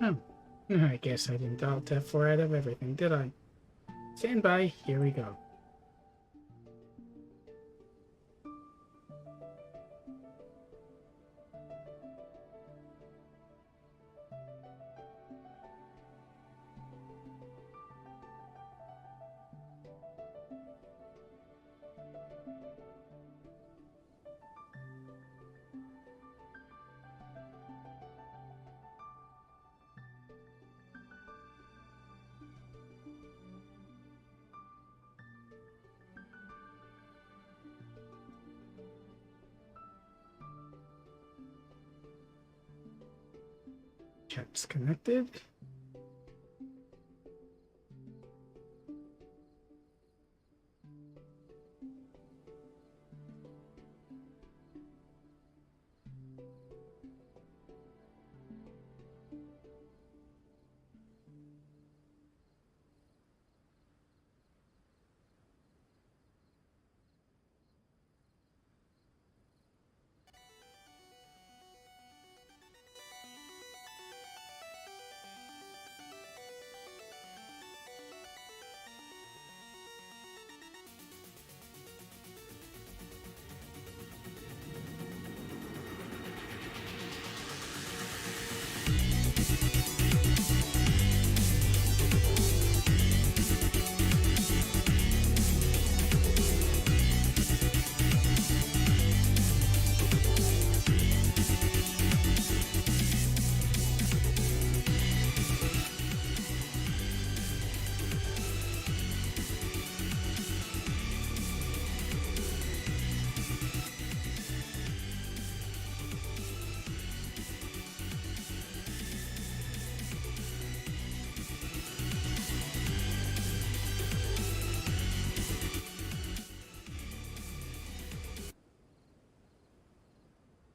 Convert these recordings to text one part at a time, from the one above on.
Oh, I guess I didn't alt F4 out of everything, did I? Stand by, here we go. Chat's connected.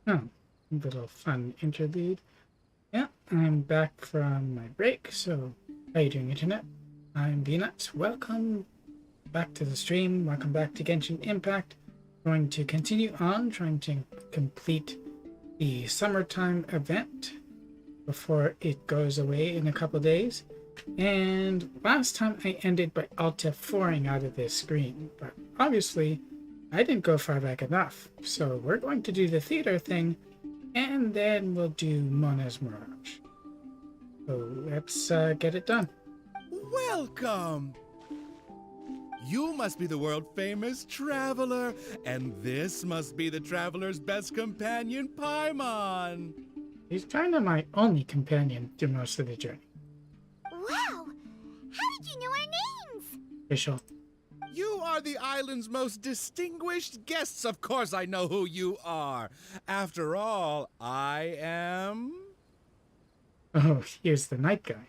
Oh, little fun interlude. Yeah, I'm back from my break, so how you doing, Internet? I'm VNuts. Welcome back to the stream. Welcome back to Genshin Impact. Going to continue on trying to complete the summertime event before it goes away in a couple days. And last time I ended by Alt F4ing out of this screen, but obviously I didn't go far back enough. So we're going to do the theater thing, and then we'll do Mona's Mirage. So let's get it done. Welcome! You must be the world-famous traveler, and this must be the traveler's best companion, Paimon. He's kind of my only companion through most of the journey. Wow! How did you know our names? Official. You are the island's most distinguished guests. Of course I know who you are. After all, I am... Oh, here's the night guy.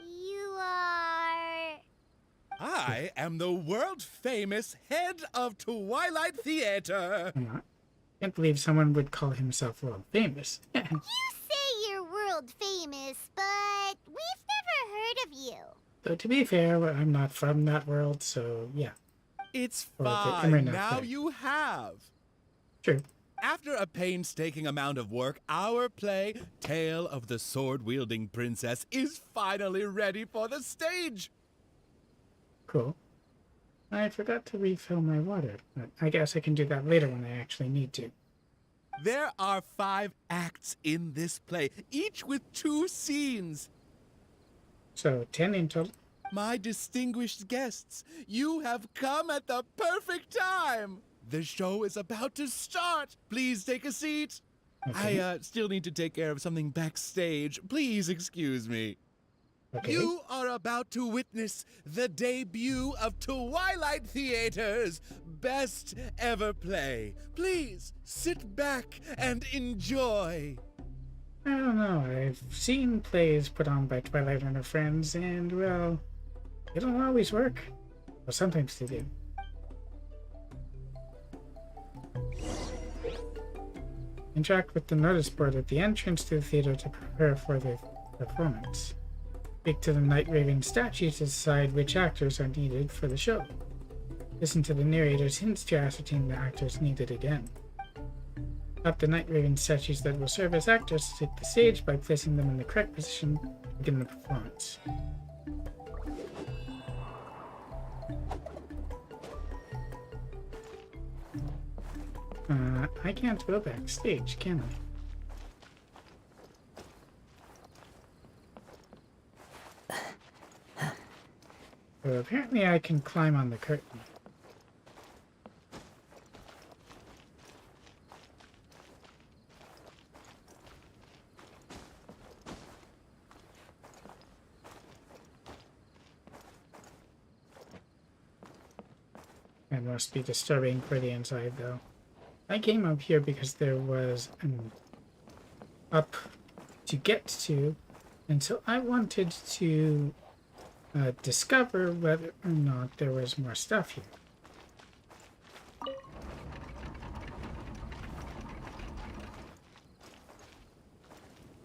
You are... I am the world-famous head of Twilight Theater. I'm not. Can't believe someone would call himself world famous. You say you're world famous, but we've never heard of you. Though to be fair, well, I'm not from that world, so yeah. It's Or the fine. internet Now thing. you have. True. After a painstaking amount of work, our play, Tale of the Sword-Wielding Princess, is finally ready for the stage. Cool. I forgot to refill my water, but I guess I can do that later when I actually need to. There are 5 acts in this play, each with 2 scenes. So 10 in total. My distinguished guests, you have come at the perfect time. The show is about to start. Please take a seat. Okay. I still need to take care of something backstage. Please excuse me. Okay. You are about to witness the debut of Twilight Theater's best ever play. Please sit back and enjoy. I don't know. I've seen plays put on by Twilight and her friends, and well, they don't always work. Well, sometimes they do. Interact with the notice board at the entrance to the theater to prepare for the performance. Speak to the Night Raven statue to decide which actors are needed for the show. Listen to the narrator's hints to ascertain the actors needed again. Top the Night Raven statues that will serve as actors to take the stage by placing them in the correct position to begin the performance. I can't go backstage, can I? So apparently I can climb on the curtain. It must be disturbing for the inside, though. I came up here because there was an up to get to, and so I wanted to discover whether or not there was more stuff here.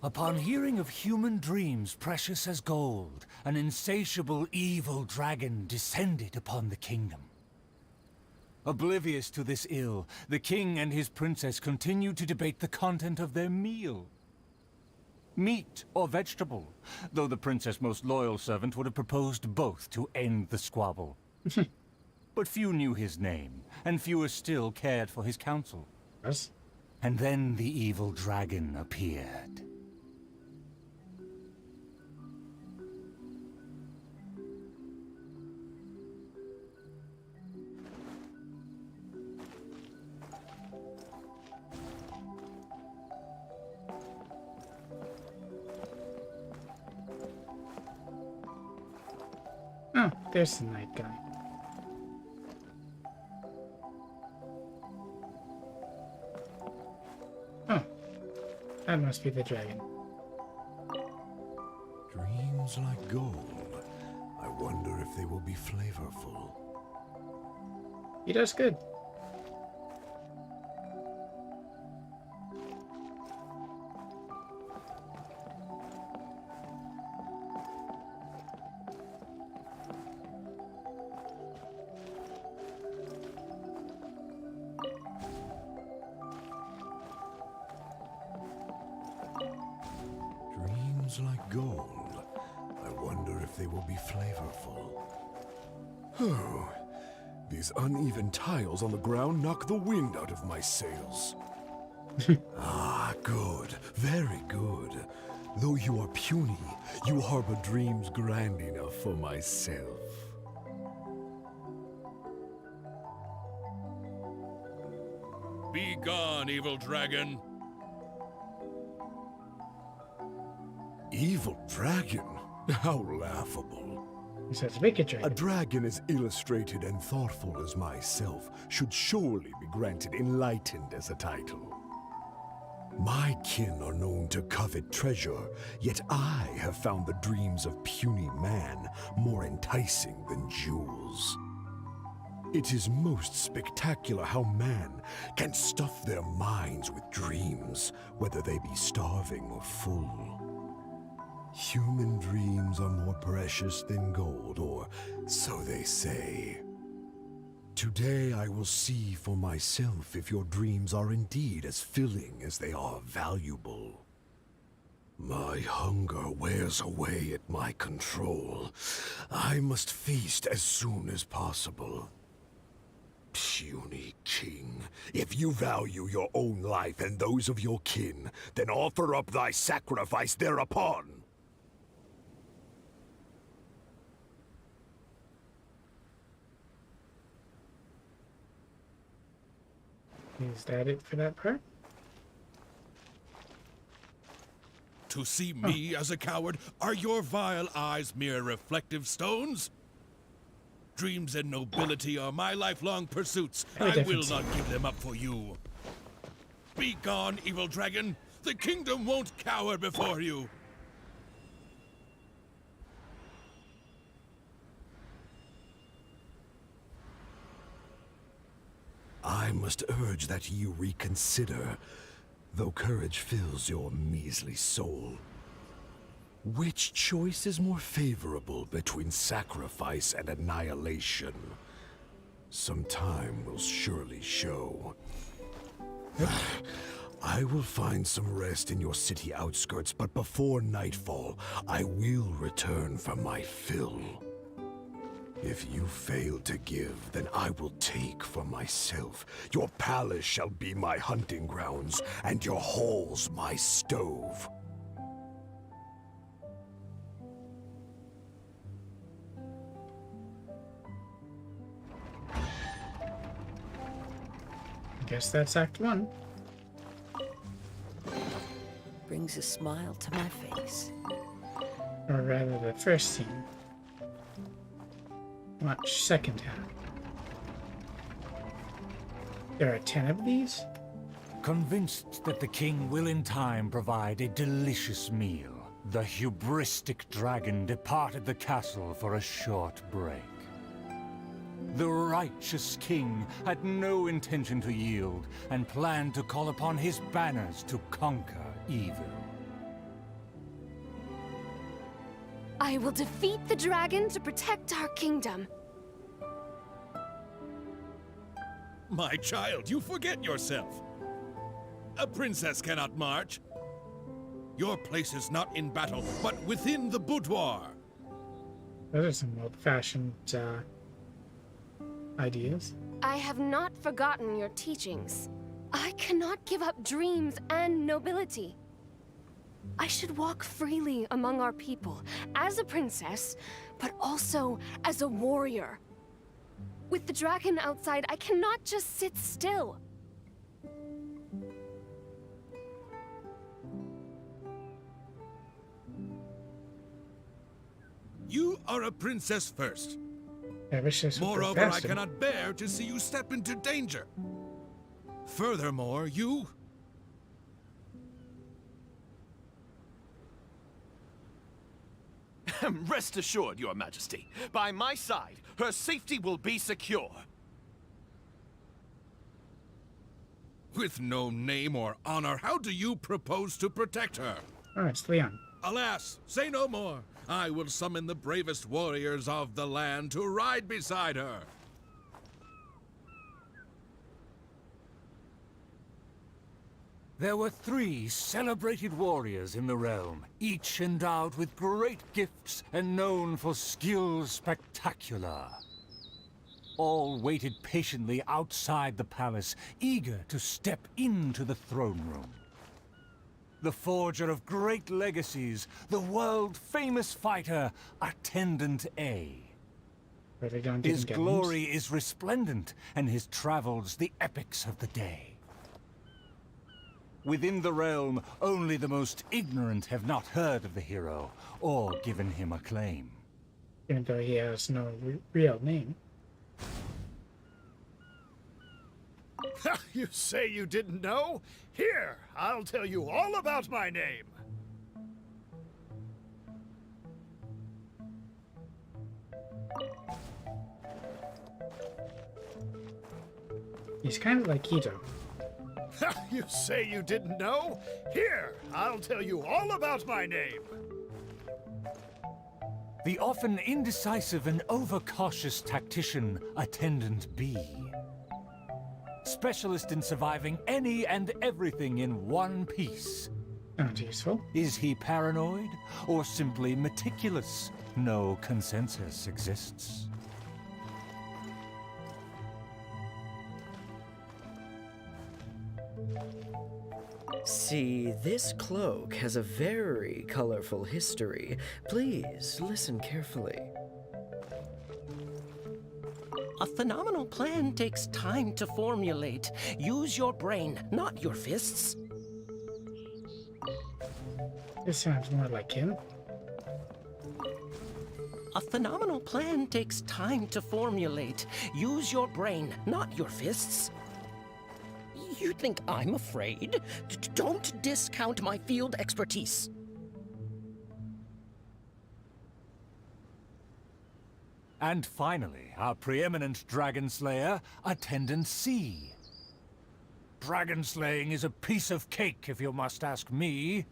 Upon hearing of human dreams precious as gold, an insatiable evil dragon descended upon the kingdom. Oblivious to this ill, the king and his princess continued to debate the content of their meal. Meat or vegetable, though the princess' most loyal servant would have proposed both to end the squabble. But few knew his name, and fewer still cared for his counsel. Yes. And then the evil dragon appeared. Oh, there's the night guy. Oh, that must be the dragon. Dreams like gold. I wonder if they will be flavorful. He does good. Dreams like gold. I wonder if they will be flavorful. Oh, these uneven tiles on the ground knock the wind out of my sails. Ah, good. Very good. Though you are puny, you harbor dreams grand enough for myself. Be gone, evil dragon. Evil dragon? How laughable. He says, wicked A dragon. dragon as illustrated and thoughtful as myself should surely be granted enlightened as a title. My kin are known to covet treasure, yet I have found the dreams of puny man more enticing than jewels. It is most spectacular how man can stuff their minds with dreams, whether they be starving or full. Human dreams are more precious than gold, or so they say. Today I will see for myself if your dreams are indeed as filling as they are valuable. My hunger wears away at my control. I must feast as soon as possible. Puny king, if you value your own life and those of your kin, then offer up thy sacrifice thereupon. Is that it for that part? To see me as a coward, are your vile eyes mere reflective stones? Dreams and nobility are my lifelong pursuits. Very I will different. not give them up for you. Be gone, evil dragon. The kingdom won't cower before you. I must urge that you reconsider, though courage fills your measly soul. Which choice is more favorable between sacrifice and annihilation? Some time will surely show. I will find some rest in your city outskirts, but before nightfall, I will return for my fill. If you fail to give, then I will take for myself. Your palace shall be my hunting grounds, and your halls my stove. I guess that's Act 1. Brings a smile to my face. Or rather, the first scene. Watch second half. There are 10 of these? Convinced that the king will in time provide a delicious meal, the hubristic dragon departed the castle for a short break. The righteous king had no intention to yield and planned to call upon his banners to conquer evil. I will defeat the dragon to protect our kingdom. My child, you forget yourself. A princess cannot march. Your place is not in battle, but within the boudoir. Those are some old-fashioned ideas. I have not forgotten your teachings. I cannot give up dreams and nobility. I should walk freely among our people, as a princess, but also as a warrior. With the dragon outside, I cannot just sit still. You are a princess first. I wish this would Moreover, go I faster. cannot bear to see you step into danger. Furthermore, you... Rest assured, Your Majesty. By my side, her safety will be secure. With no name or honor, how do you propose to protect her? Oh, it's Leon. Alas, say no more. I will summon the bravest warriors of the land to ride beside her. There were 3 celebrated warriors in the realm, each endowed with great gifts and known for skills spectacular. All waited patiently outside the palace, eager to step into the throne room. The forger of great legacies, the world-famous fighter, Attendant A. But they don't His get glory is resplendent, and his travels the epics of the day. Within the realm, only the most ignorant have not heard of the hero, or given him acclaim. even though he has no real name. You say you didn't know? Here, I'll tell you all about my name. He's kind of like Ito. You say you didn't know? Here, I'll tell you all about my name. The often indecisive and overcautious tactician, Attendant B. Specialist in surviving any and everything in one piece. Sounds useful. Is he paranoid, or simply meticulous? No consensus exists. See, this cloak has a very colorful history. Please listen carefully. A phenomenal plan takes time to formulate. Use your brain, not your fists. This sounds more like him. A phenomenal plan takes time to formulate. Use your brain, not your fists. You think I'm afraid? Don't discount my field expertise. And finally, our preeminent dragon slayer, Attendant C. Dragon slaying is a piece of cake, if you must ask me.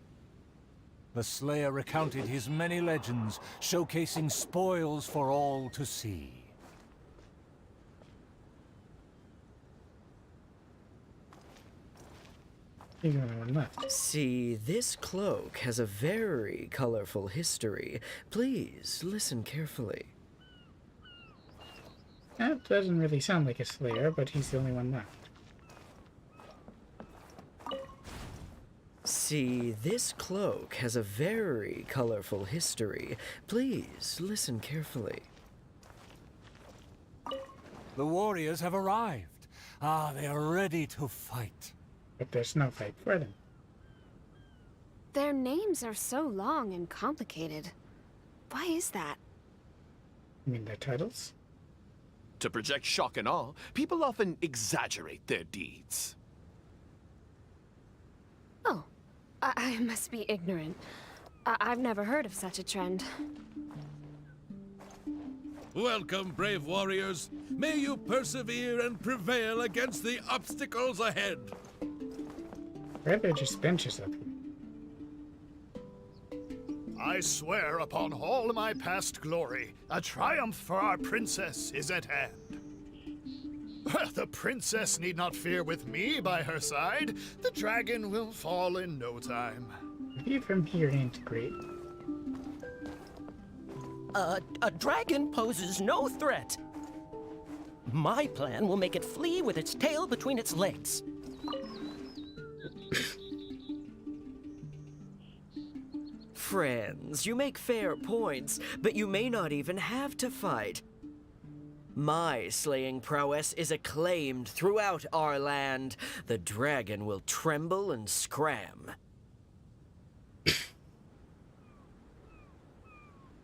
The slayer recounted his many legends, showcasing spoils for all to see. You're the only one left. See, this cloak has a very colorful history. Please listen carefully. That doesn't really sound like a Slayer, but he's the only one left. See, this cloak has a very colorful history. Please listen carefully. The warriors have arrived. Ah, they are ready to fight. But there's no fight for them. Their names are so long and complicated. Why is that? You mean their titles? To project shock and awe, people often exaggerate their deeds. Oh, I must be ignorant. I've never heard of such a trend. Welcome, brave warriors. May you persevere and prevail against the obstacles ahead. Why are there just benches up here? I swear upon all my past glory, a triumph for our princess is at hand. The princess need not fear with me by her side. The dragon will fall in no time. The view from here ain't great. A dragon poses no threat. My plan will make it flee with its tail between its legs. Friends, you make fair points, but you may not even have to fight. My slaying prowess is acclaimed throughout our land. The dragon will tremble and scram.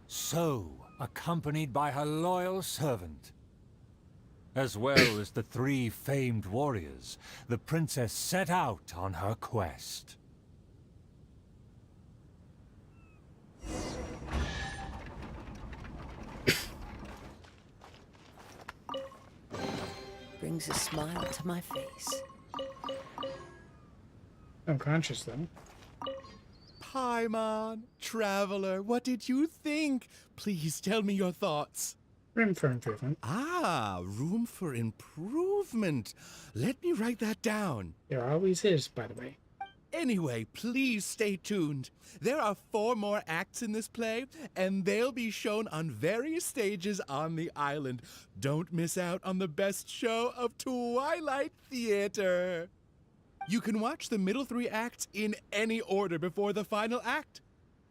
So, accompanied by her loyal servant, as well as the 3 famed warriors, the princess set out on her quest. Brings a smile to my face. Unconscious, though. Paimon, traveler, what did you think? Please tell me your thoughts. Room for improvement. Ah, room for improvement. Let me write that down. There always is, by the way. Anyway, please stay tuned. There are 4 more acts in this play, and they'll be shown on various stages on the island. Don't miss out on the best show of Twilight Theater. You can watch the middle 3 acts in any order before the final act.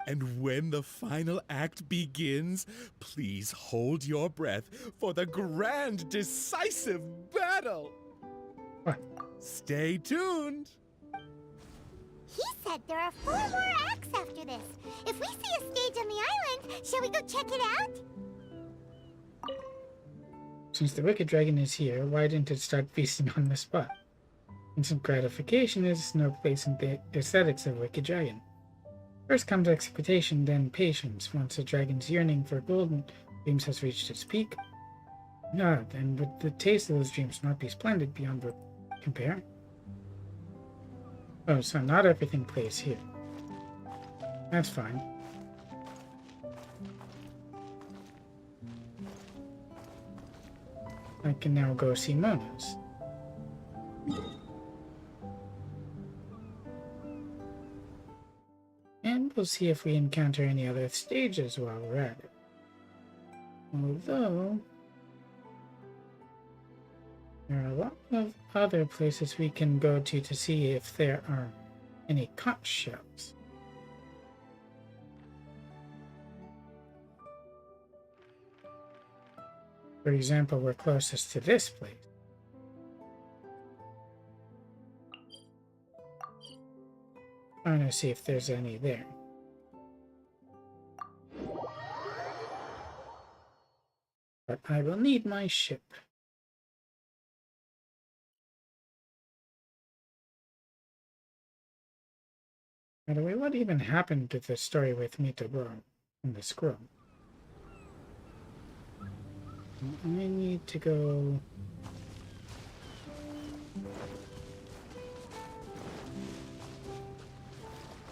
And when the final act begins, please hold your breath for the grand, decisive battle. What? Stay tuned. He said there are 4 more acts after this. If we see a stage on the island, shall we go check it out? Since the Wicked Dragon is here, why didn't it start feasting on the spot? Instant gratification is no place in the aesthetics of Wicked Dragon. First comes expectation, then patience. Once a dragon's yearning for golden dreams has reached its peak, then would the taste of those dreams not be splendid beyond compare? Oh, so not everything plays here. That's fine. I can now go see Mona's. And we'll see if we encounter any other stages while we're at it. Although, there are a lot of other places we can go to see if there are any conch shells. For example, we're closest to this place. I want to see if there's any there. But I will need my ship. By the way, what even happened to the story with Mitoboro and the scroll? I need to go...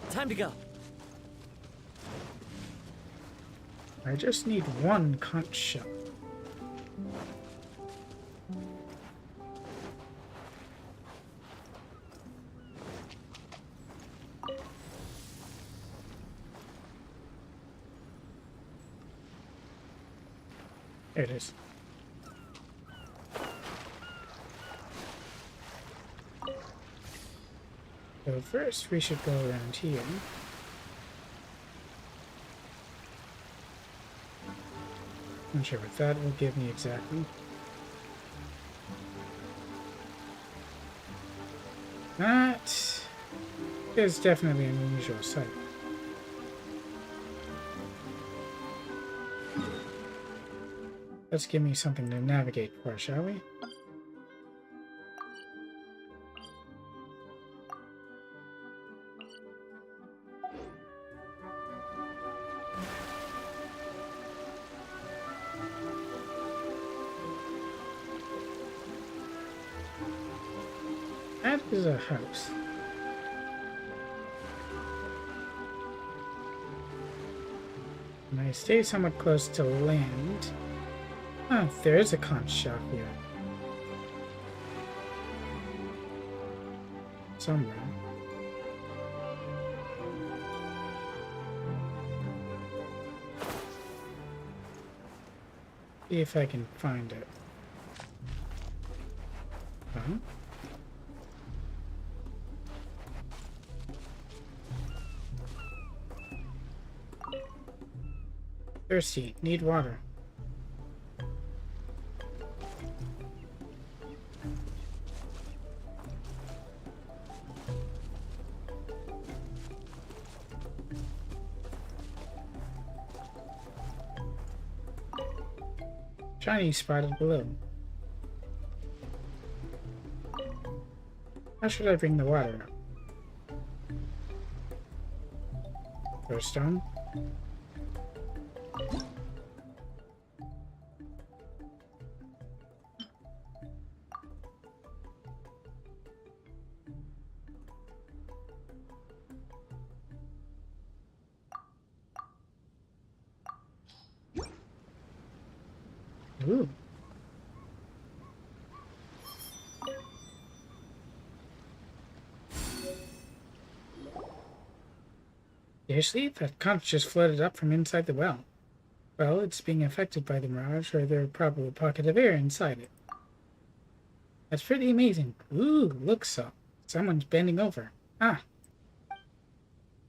Time to go. I just need 1 conch shell. There it is. So first we should go around here. Not sure what that will give me exactly. That is definitely an unusual sight. Let's give me something to navigate for, shall we? That is a house. And I stay somewhat close to land. Oh, there is a conch shop here. Somewhere. See if I can find it. Huh? Thirsty. Need water. Shiny spotted below. How should I bring the water up? Throw a stone? Ooh. Seriously? That conch just floated up from inside the well. Well, it's being affected by the Mirage, or there's probably a pocket of air inside it. That's pretty amazing. Ooh, look, Saul. Someone's bending over. Ah.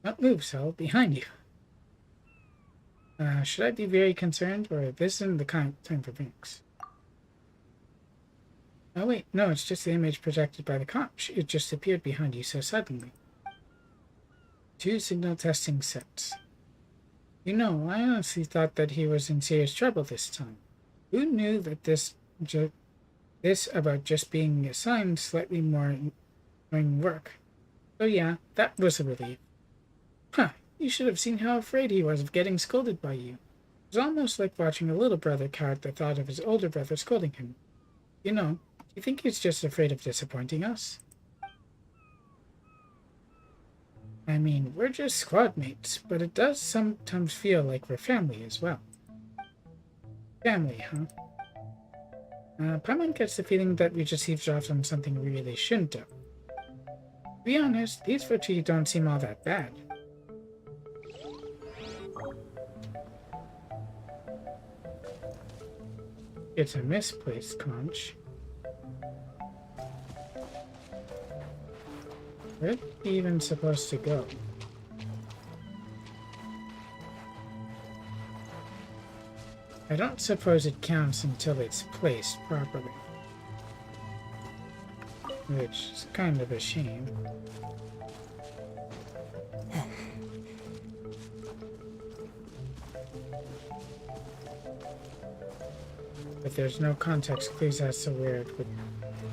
Don't move, Saul. Behind you. Should I be very concerned, or this isn't the time for drinks? Oh wait, no, it's just the image projected by the conch. It just appeared behind you so suddenly. 2 signal testing sets. You know, I honestly thought that he was in serious trouble this time. Who knew that this about just being assigned slightly more annoying work? So yeah, that was a relief. Huh, you should have seen how afraid he was of getting scolded by you. It was almost like watching a little brother cower at the thought of his older brother scolding him. You know, do you think he's just afraid of disappointing us? I mean, we're just squad mates, but it does sometimes feel like we're family as well. Family, huh? Paimon gets the feeling that we just eavesdropped on something we really shouldn't have. To be honest, these footy don't seem all that bad. It's a misplaced conch. Where's it even supposed to go? I don't suppose it counts until it's placed properly. Which is kind of a shame. But there's no context clues as to where it would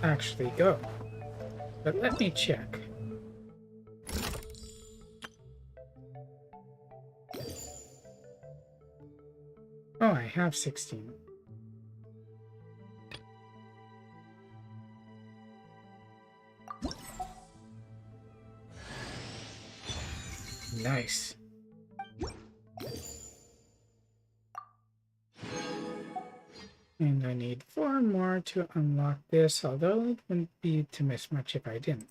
actually go. But let me check. Oh, I have 16. Nice. And I need 4 more to unlock this, although it wouldn't be to miss much if I didn't.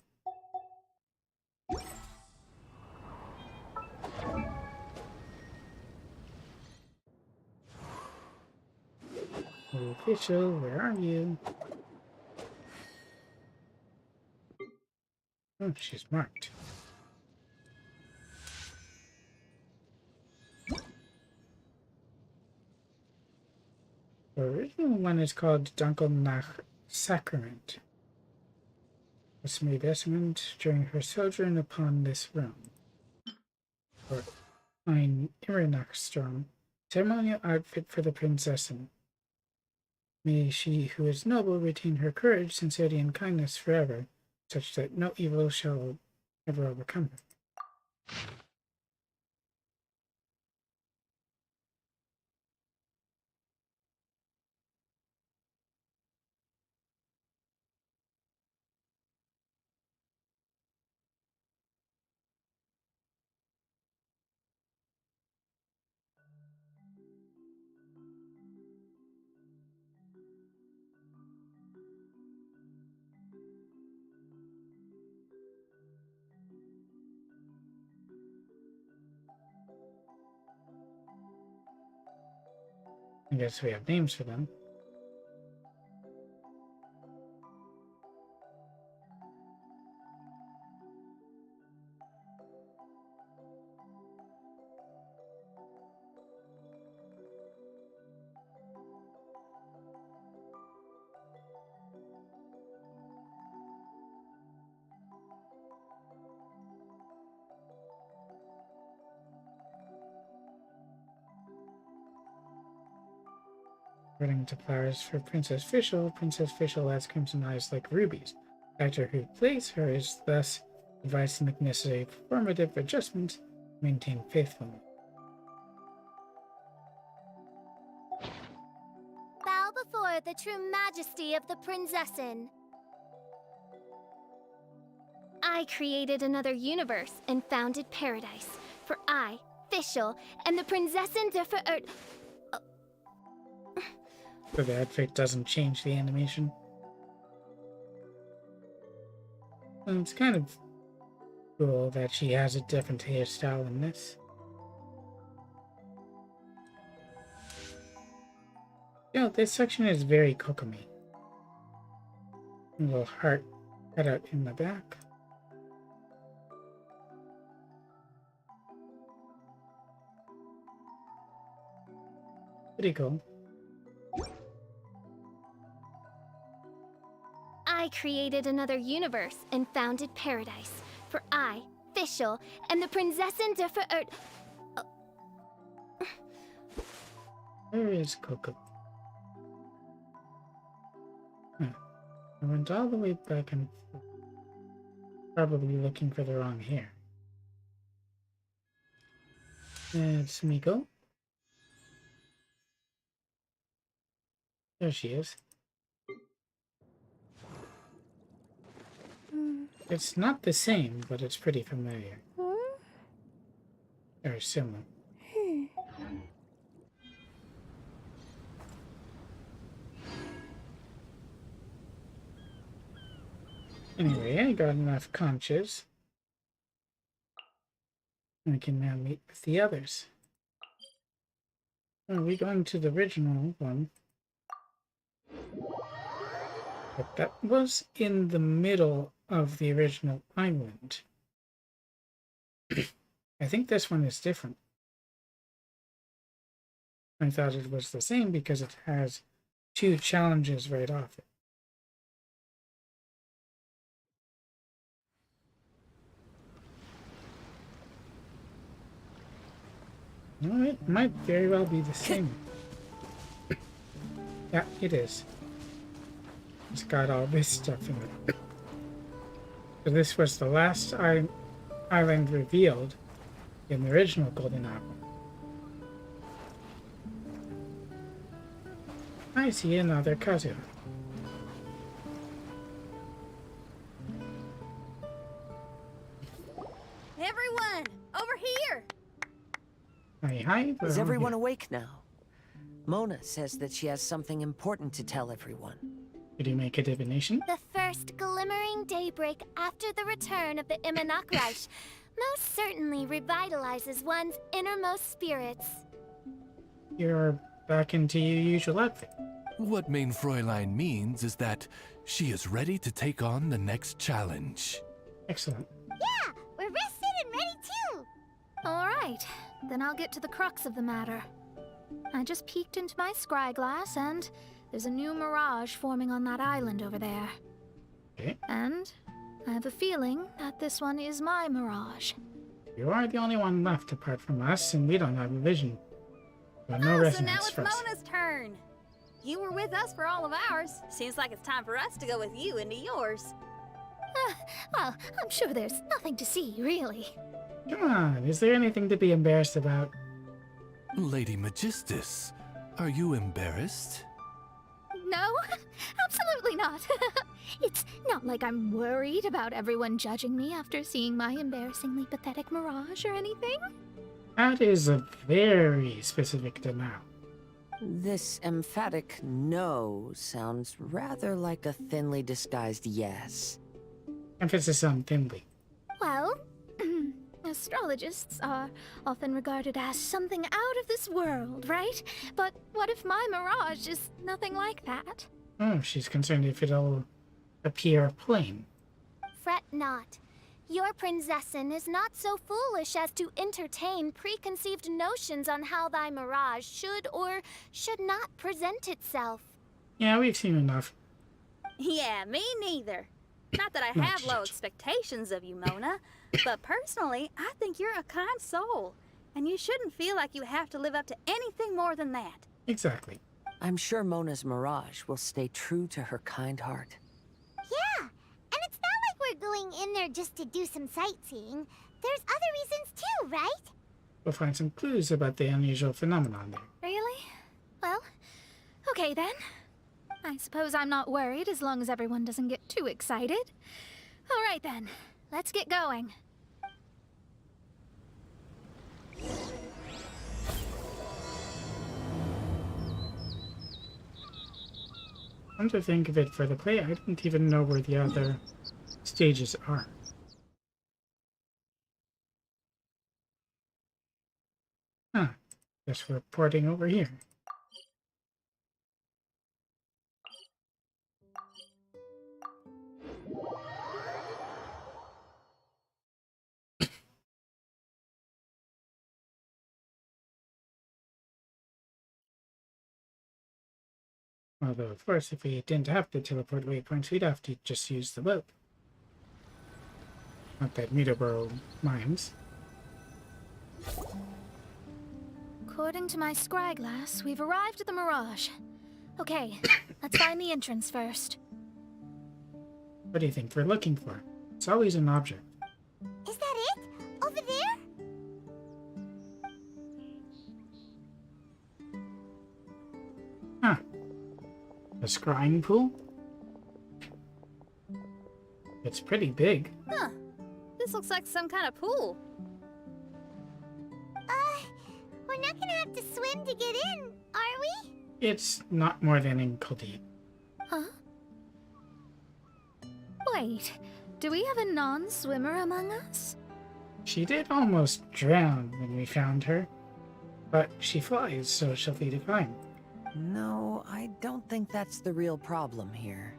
Official, where are you? Oh, she's marked. The original one is called Dunkel nach Sacrament. Was made Esmond during her sojourn upon this realm. Or ein Irenachstrom, ceremonial outfit for the princessen. May she who is noble retain her courage, sincerity, and kindness forever, such that no evil shall ever overcome her. I guess we have names for them. According to flowers for Princess Fischl has crimson eyes like rubies. The actor who plays her is thus advised to make necessary formative adjustments to maintain faithfulness. Bow before the true majesty of the princessen. I created another universe and founded paradise. For I, Fischl, and the princessen der Verirrt. So the outfit doesn't change the animation. And it's kind of cool that she has a different hairstyle in this. You know, this section is very Kokomi. A little heart cut out in the back. Pretty cool. I created another universe and founded paradise. For I, Fischl, and the princessen der Verirrt. Where is Coco? Huh. I went all the way back and forth. Probably looking for the wrong hair. It's Miko. There she is. It's not the same, but it's pretty familiar. Or similar. Anyway, I got enough conches. I can now meet with the others. Are we going to the original one? But that was in the middle of the original island. I think this one is different. I thought it was the same because it has 2 challenges right off it. No, it might very well be the same. Yeah, it is. It's got all this stuff in it. So this was the last island revealed in the original Golden Apple. I see another Kazuha. Everyone, over here! Hi, Is everyone awake now? Mona says that she has something important to tell everyone. Did you make a divination? The first glimmering daybreak after the return of the Immonachreich most certainly revitalizes one's innermost spirits. You're back into your usual outfit. What Main Fräulein means is that she is ready to take on the next challenge. Excellent. Yeah, we're rested and ready too. All right, then I'll get to the crux of the matter. I just peeked into my scry glass, and there's a new Mirage forming on that island over there. Okay. And I have a feeling that this one is my Mirage. You are the only one left apart from us, and we don't have a vision. So no So now resonance it's for us. Mona's turn. You were with us for all of ours. Seems like it's time for us to go with you into yours. Well, I'm sure there's nothing to see, really. Come on, is there anything to be embarrassed about? Lady Magistus, are you embarrassed? No, absolutely not. It's not like I'm worried about everyone judging me after seeing my embarrassingly pathetic Mirage or anything. That is a very specific denial. This emphatic no sounds rather like a thinly disguised yes. Emphasis on thinly. Well, astrologists are often regarded as something out of this world, right? But what if my Mirage is nothing like that? Oh, she's concerned if it'll appear plain. Fret not. Your prinzessin is not so foolish as to entertain preconceived notions on how thy Mirage should or should not present itself. Yeah, we've seen enough. Yeah, me neither. Not that I No, have low shit. expectations of you, Mona, but personally, I think you're a kind soul, and you shouldn't feel like you have to live up to anything more than that. Exactly. I'm sure Mona's Mirage will stay true to her kind heart. Yeah, and it's not like we're going in there just to do some sightseeing. There's other reasons too, right? We'll find some clues about the unusual phenomenon there. Really? Well, okay then. I suppose I'm not worried as long as everyone doesn't get too excited. All right then, let's get going. Come to think of it, for the play, I don't even know where the other stages are. Huh. Guess we're porting over here. Although, of course, if we didn't have to teleport waypoints, we'd have to just use the boat. Not that Meterboro minds. According to my scry glass, we've arrived at the Mirage. Okay, let's find the entrance first. What do you think we're looking for? It's always an object. Is that it? Over there? Huh. A scrying pool? It's pretty big. Huh. This looks like some kind of pool. We're not gonna have to swim to get in, are we? It's not more than ankle deep. Huh? Wait, do we have a non-swimmer among us? She did almost drown when we found her, but she flies, so she'll be fine. No, I don't think that's the real problem here.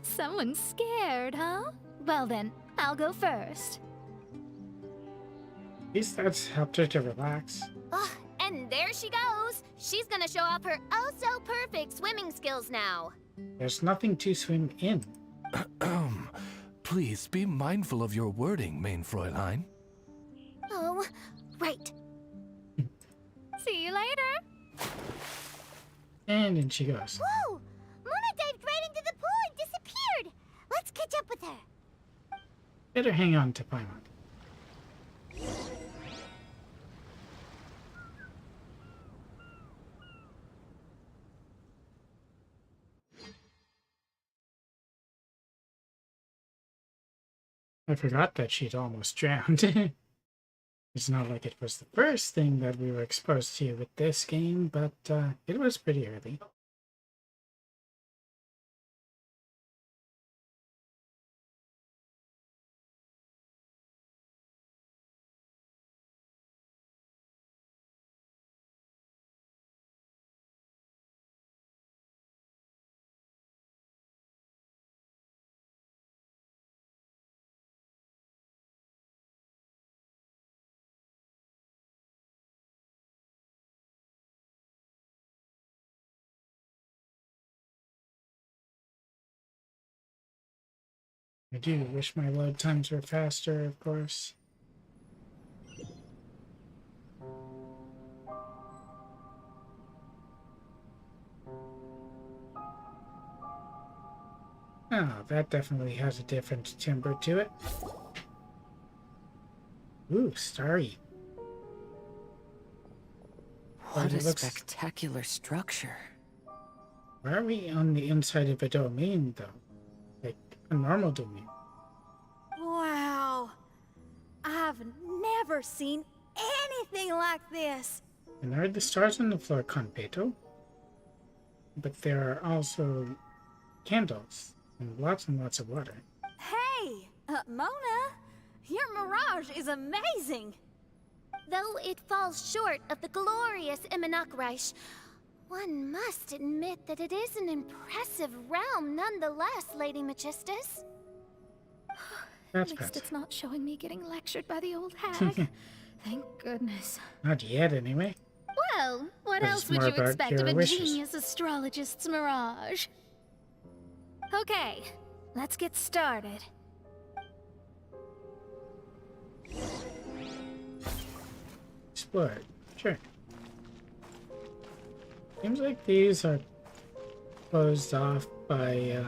Someone's scared, huh? Well then, I'll go first. At least that's helped her to relax. Ugh, and there she goes. She's gonna show off her oh-so-perfect swimming skills now. There's nothing to swim in. Please be mindful of your wording, Main Fräulein. Oh, right. See you later. And in she goes. Whoa! Mona dived right into the pool and disappeared. Let's catch up with her. Better hang on to Paimon. I forgot that she'd almost drowned. It's not like it was the first thing that we were exposed to with this game, but it was pretty early. I do wish my load times were faster, of course. Oh, that definitely has a different timbre to it. Ooh, starry. What a spectacular structure. Why are we on the inside of a domain, though? Like a normal domain. Wow. I've never seen anything like this. And there are the stars on the floor, Conpeto. But there are also candles and lots of water. Hey, Mona, your Mirage is amazing. Though it falls short of the glorious Immonakreich, one must admit that it is an impressive realm nonetheless, Lady Magistus. At least it's not showing me getting lectured by the old hag. Thank goodness. Not yet, anyway. Well, what But else it's would more you about expect of your a wishes. genius astrologist's Mirage? Okay, let's get started. Explore it. Sure. Seems like these are closed off by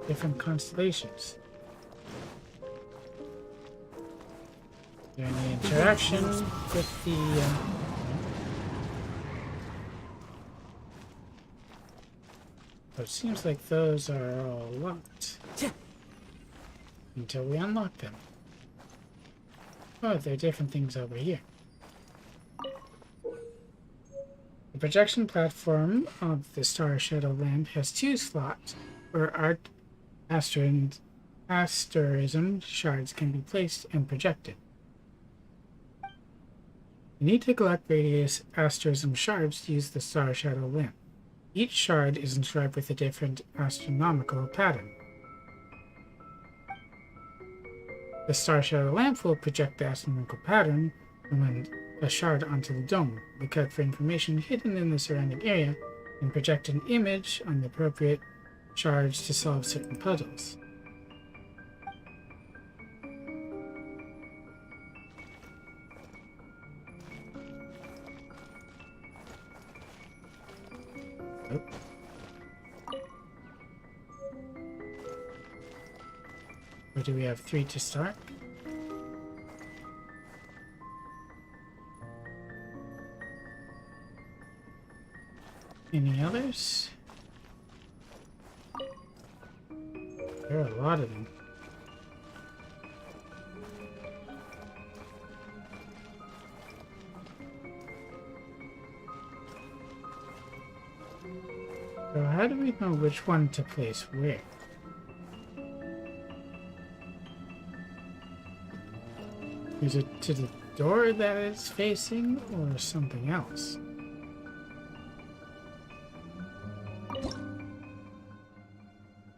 different constellations. Is there any interaction with the So it seems like those are all locked until we unlock them. Oh, there are different things over here. The projection platform of the Star Shadow lamp has 2 slots where asterism shards can be placed and projected. You need to collect radius asterism shards to use the Star Shadow lamp. Each shard is inscribed with a different astronomical pattern. The Star Shadow lamp will project the astronomical pattern from a shard onto the dome, look out for information hidden in the surrounding area, and project an image on the appropriate shards to solve certain puzzles. Oh. Or do we have 3 to start? Any others? There are a lot of them. So how do we know which one to place where? Is it to the door that it's facing, or something else?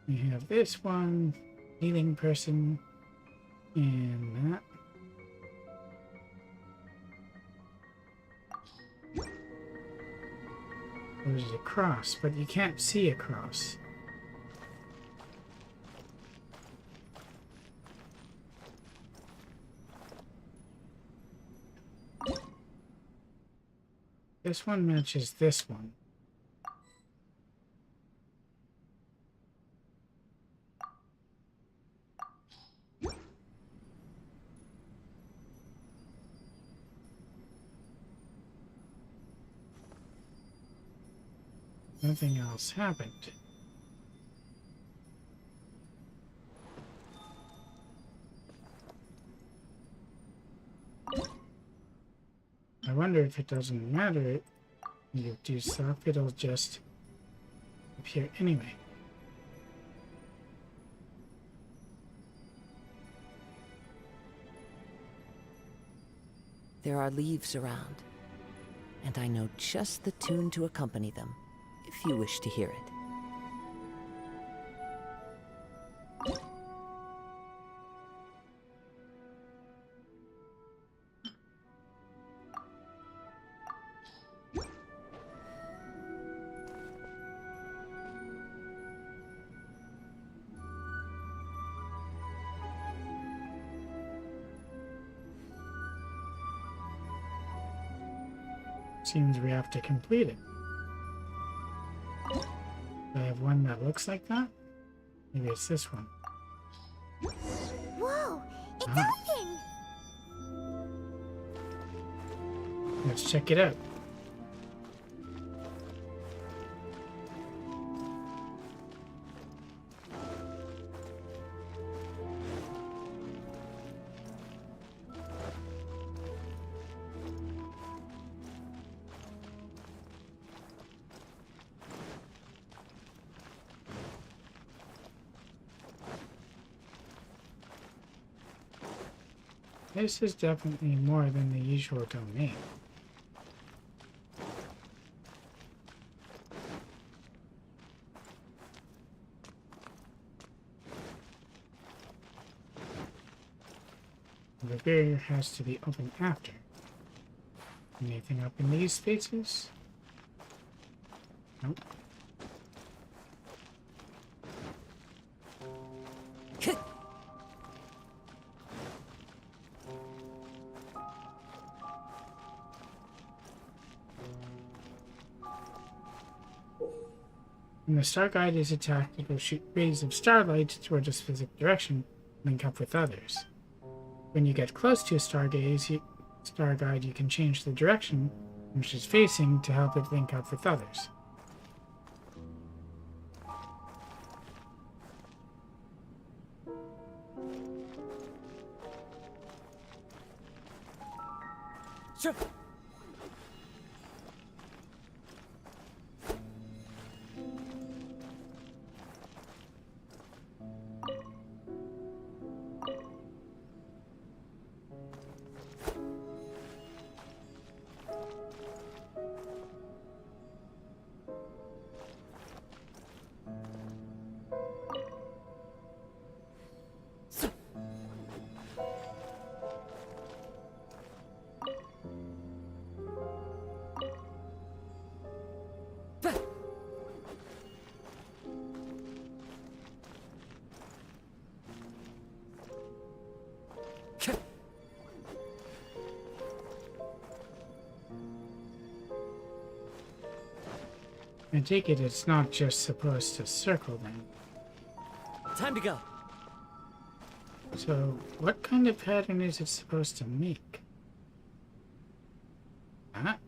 We have this one, healing person, and that. There's a cross, but you can't see a cross. This one matches this one. Nothing else happened. I wonder if it doesn't matter, you do stuff, it'll just appear anyway. There are leaves around, and I know just the tune to accompany them, if you wish to hear it. Seems we have to complete it. Do I have one that looks like that? Maybe it's this one. Whoa! It's open! Let's check it out. This is definitely more than the usual domain. The barrier has to be open after. Anything up in these spaces? Nope. When the star guide is attacked, it will shoot rays of starlight toward a specific direction, link up with others. When you get close to a star guide, you can change the direction which it's facing to help it link up with others. Sure. I take it it's not just supposed to circle then. Time to go. So, what kind of pattern is it supposed to make? That?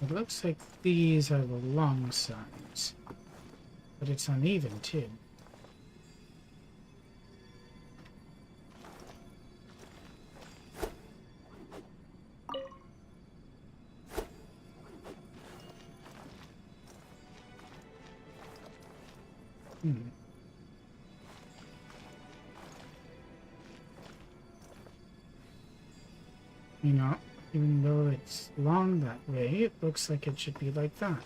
It looks like these are the long sides, but it's uneven too. You know, even though it's long that way, it looks like it should be like that.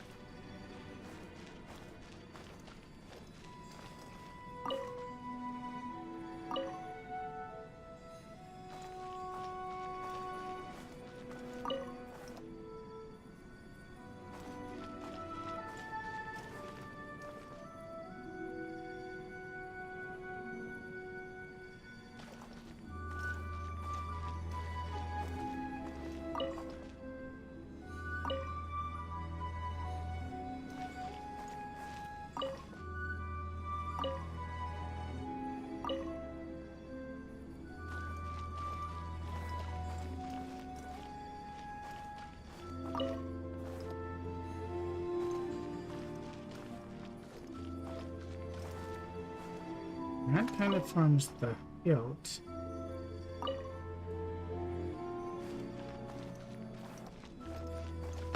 That kind of forms the hilt.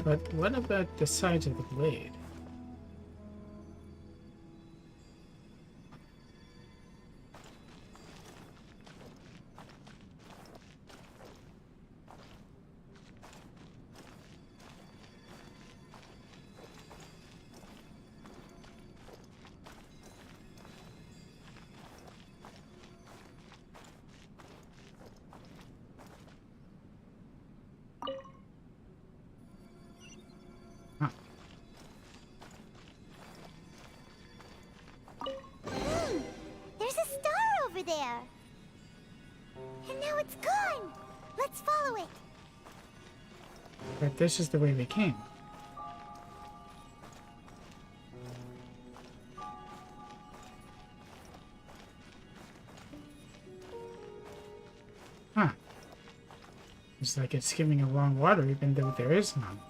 But what about the sides of the blade? Let's follow it. But this is the way we came. Huh. It's like it's skimming along water even though there is none.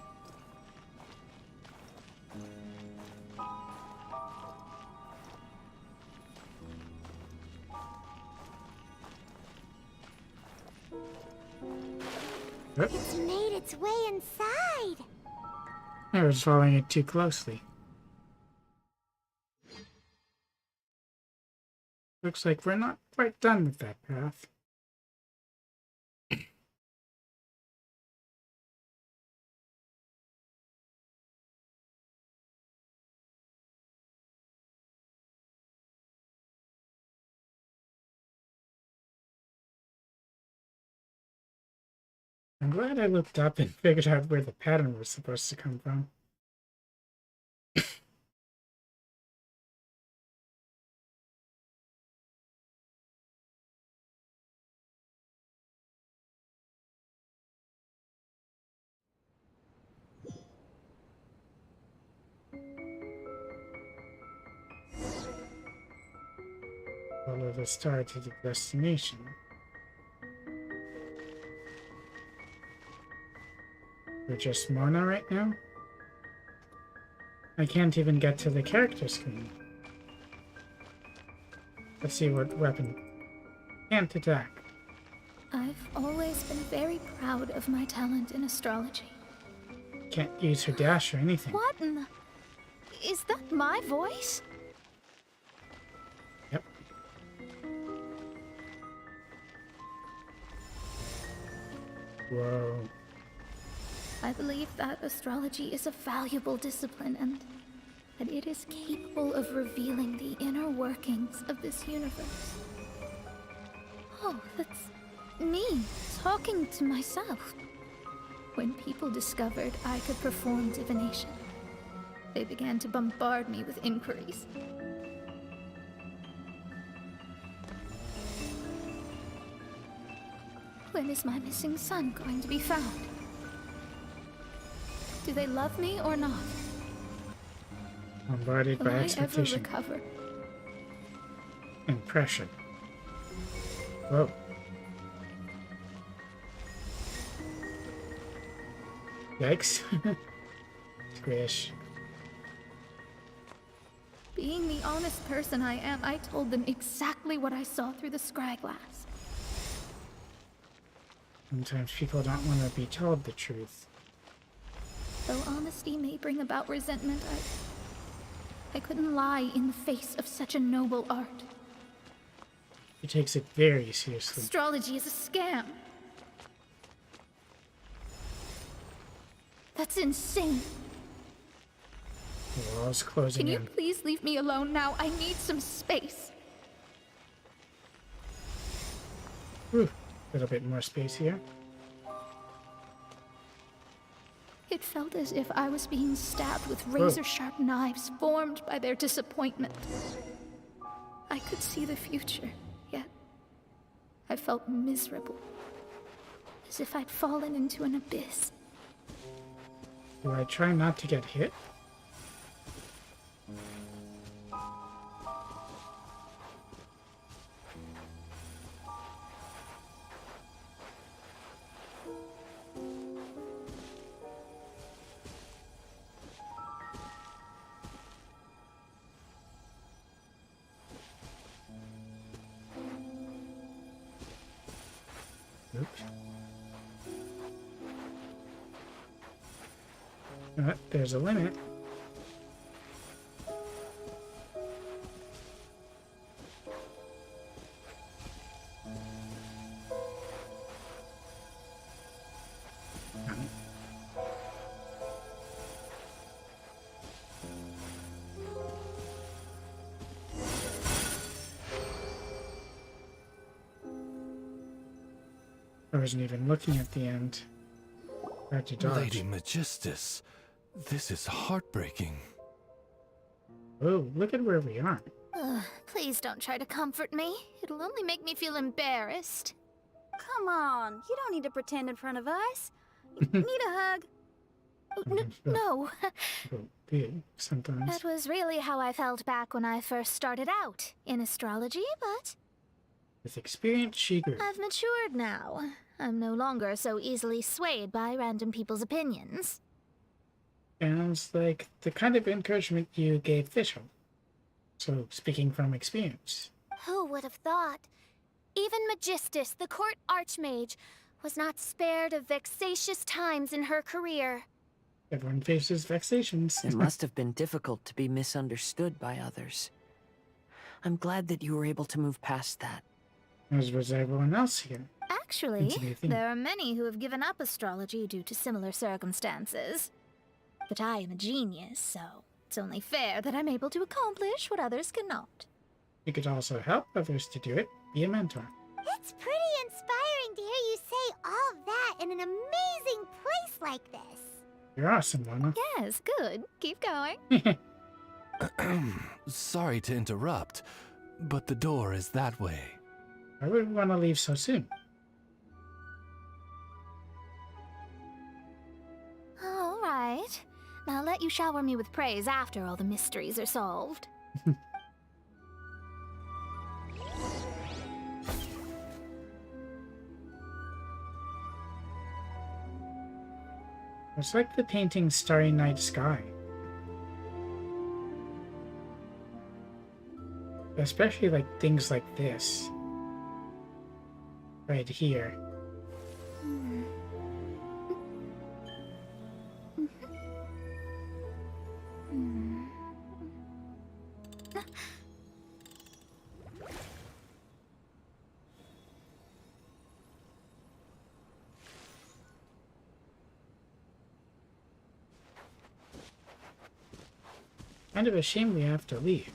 It's made its way inside. I was following it too closely. Looks like we're not quite done with that path. I'm glad I looked up and figured out where the pattern was supposed to come from. Follow the star to the destination. We're just Mona right now? I can't even get to the character screen. Let's see what weapon can't attack. I've always been very proud of my talent in astrology. Can't use her dash or anything. What in the... Is that my voice? Yep. Whoa. I believe that astrology is a valuable discipline and that it is capable of revealing the inner workings of this universe. Oh, that's me talking to myself. When people discovered I could perform divination, they began to bombard me with inquiries. When is my missing son going to be found? Do they love me or not? Bombarded Will by I ever expectation recover? and pressure. Whoa. Yikes. Squish. Being the honest person I am, I told them exactly what I saw through the scry glass. Sometimes people don't want to be told the truth. Though honesty may bring about resentment, I couldn't lie in the face of such a noble art. He takes it very seriously. Astrology is a scam. That's insane. The wall's closing Can you in. please leave me alone now? I need some space. Whew. A little bit more space here. It felt as if I was being stabbed with razor-sharp knives formed by their disappointment. I could see the future, yet I felt miserable. As if I'd fallen into an abyss. Do I try not to get hit? Oops. There's a limit. I wasn't even looking at the end. Had to dodge. Lady Magistus, this is heartbreaking. Oh, look at where we are. Ugh, please don't try to comfort me. It'll only make me feel embarrassed. come on. You don't need to pretend in front of us. Need a hug? No. Big sometimes. That was really how I felt back when I first started out in astrology, but With experience, she grew. I've matured now. I'm no longer so easily swayed by random people's opinions. Sounds like the kind of encouragement you gave Fischl. So, speaking from experience. Who would have thought? Even Magistus, the court archmage, was not spared of vexatious times in her career. Everyone faces vexations. It must have been difficult to be misunderstood by others. I'm glad that you were able to move past that. As was everyone else here. Actually, Continue thinking. there are many who have given up astrology due to similar circumstances. But I am a genius, so it's only fair that I'm able to accomplish what others cannot. You could also help others to do it. Be a mentor. It's pretty inspiring to hear you say all that in an amazing place like this. You're awesome, Lana. Yes, good. Keep going. Sorry to interrupt, but the door is that way. Why would we want to leave so soon? All right. I'll let you shower me with praise after all the mysteries are solved. It's like the painting Starry Night Sky. Especially like things like this. Right here. Kind of a shame we have to leave.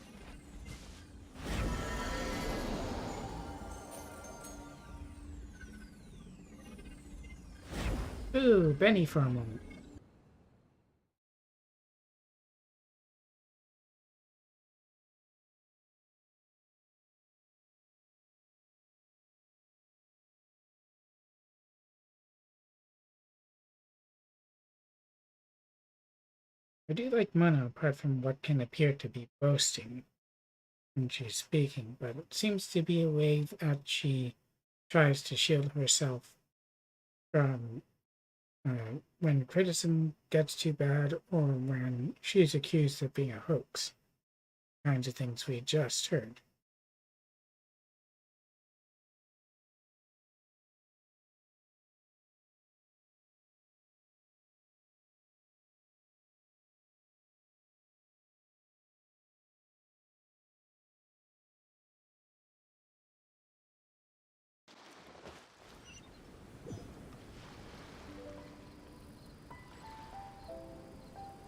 Ooh, Benny for a moment. I do like Mona apart from what can appear to be boasting when she's speaking, but it seems to be a way that she tries to shield herself from when criticism gets too bad or when she's accused of being a hoax. Kinds of things we just heard.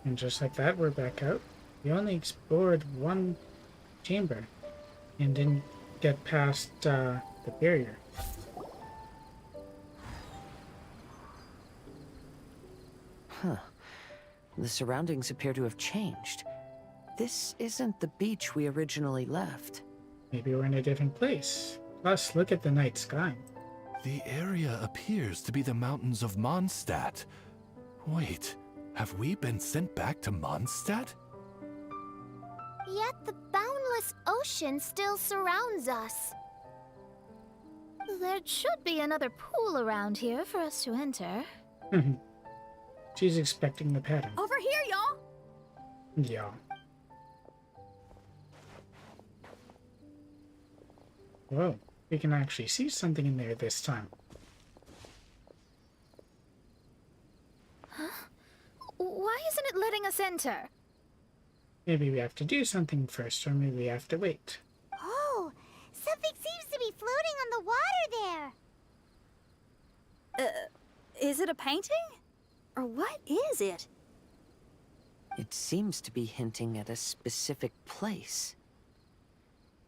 And just like that, we're back out. We only explored one chamber and didn't get past the barrier. Huh. The surroundings appear to have changed. This isn't the beach we originally left. Maybe we're in a different place. Plus, look at the night sky. The area appears to be the mountains of Mondstadt. Wait, have we been sent back to Mondstadt? Yet the boundless ocean still surrounds us. There should be another pool around here for us to enter. She's expecting the pattern. Over here, y'all! Yeah. Whoa, we can actually see something in there this time. Huh? Why isn't it letting us enter? Maybe we have to do something first, or maybe we have to wait. Oh, something seems to be floating on the water there. Is it a painting? Or what is it? It seems to be hinting at a specific place.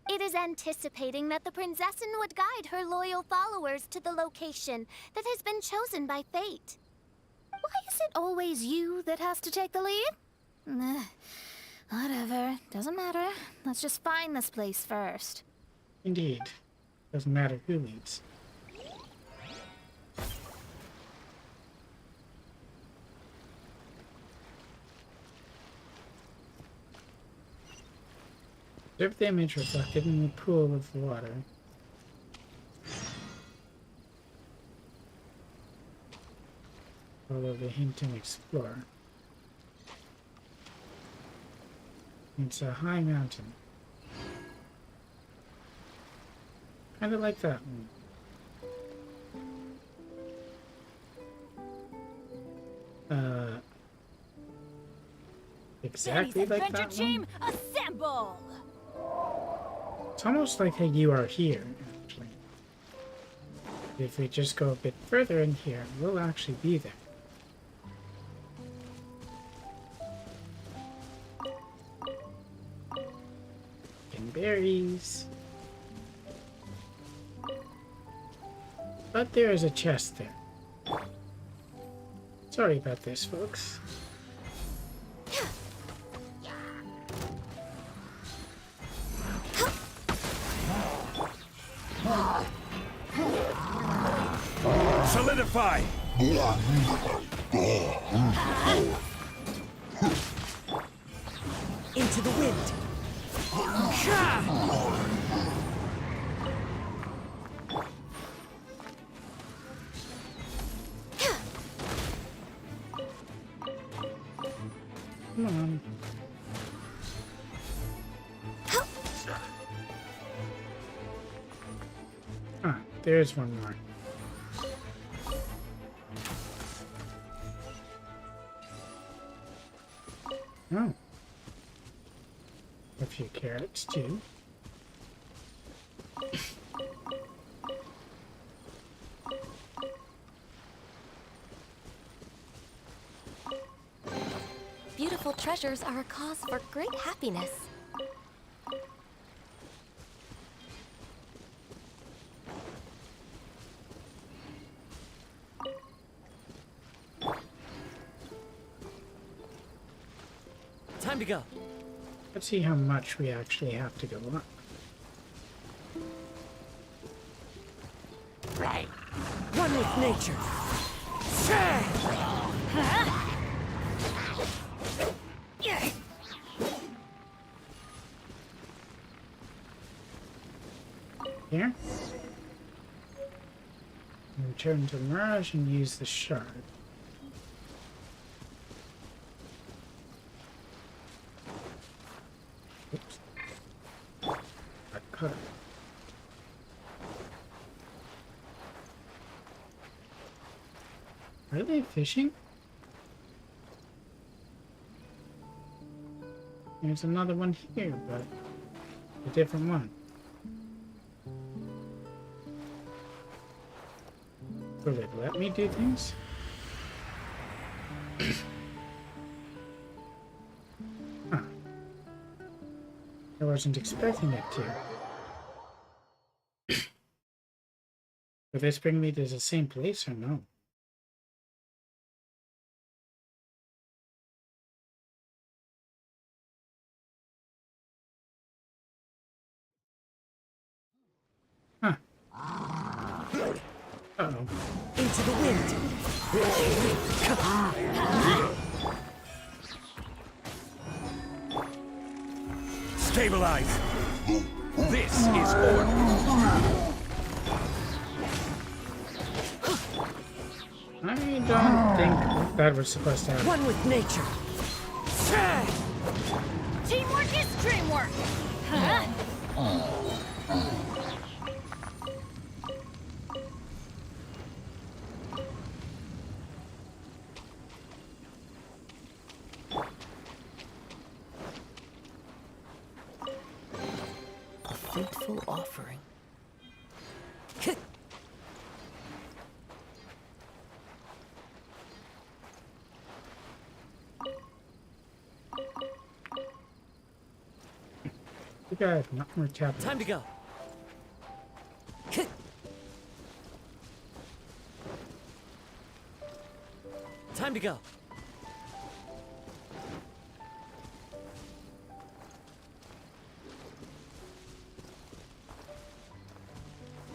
It is anticipating that the Prinzessin would guide her loyal followers to the location that has been chosen by fate. Why is it always you that has to take the lead? Whatever, doesn't matter. Let's just find this place first. Indeed. Doesn't matter who leads. Observe the image reflected in the pool of water. Follow the hint and explore. It's a high mountain. Kind of like that one. Exactly like that one. Assemble! It's almost like how you are here, actually. If we just go a bit further in here, we'll actually be there. And berries. But there is a chest there. Sorry about this, folks. Solidify! Into the wind. Come on. Ah, there's one more. Oh. A few carrots, too. Beautiful treasures are a cause for great happiness. Time to go. Let's see how much we actually have to go up. Right. One with nature. Here. Return to Mirage and use the shard. Oops. Got cut. Are they fishing? There's another one here, but a different one. Will it let me do things? Huh. I wasn't expecting it to. Will this bring me to the same place or no? Huh. Uh-oh. Into the wind. Stabilize. This is order. I don't think that was supposed to happen. One with nature. Teamwork is dreamwork! Huh? A fateful offering. You got not more tablets. Time to go. Time to go.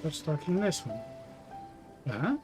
What's talking this one? Huh?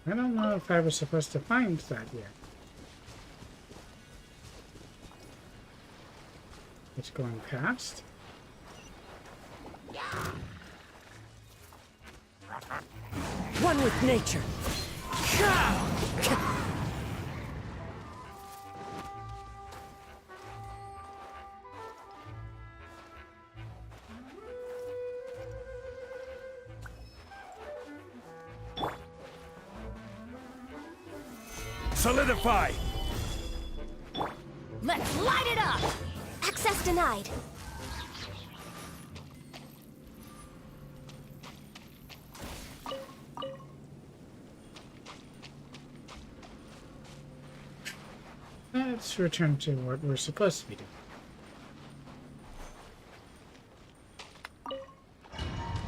I don't know if I was supposed to find that yet. It's going past. One with nature. Solidify! Let's light it up! Access denied. Let's return to what we're supposed to be doing.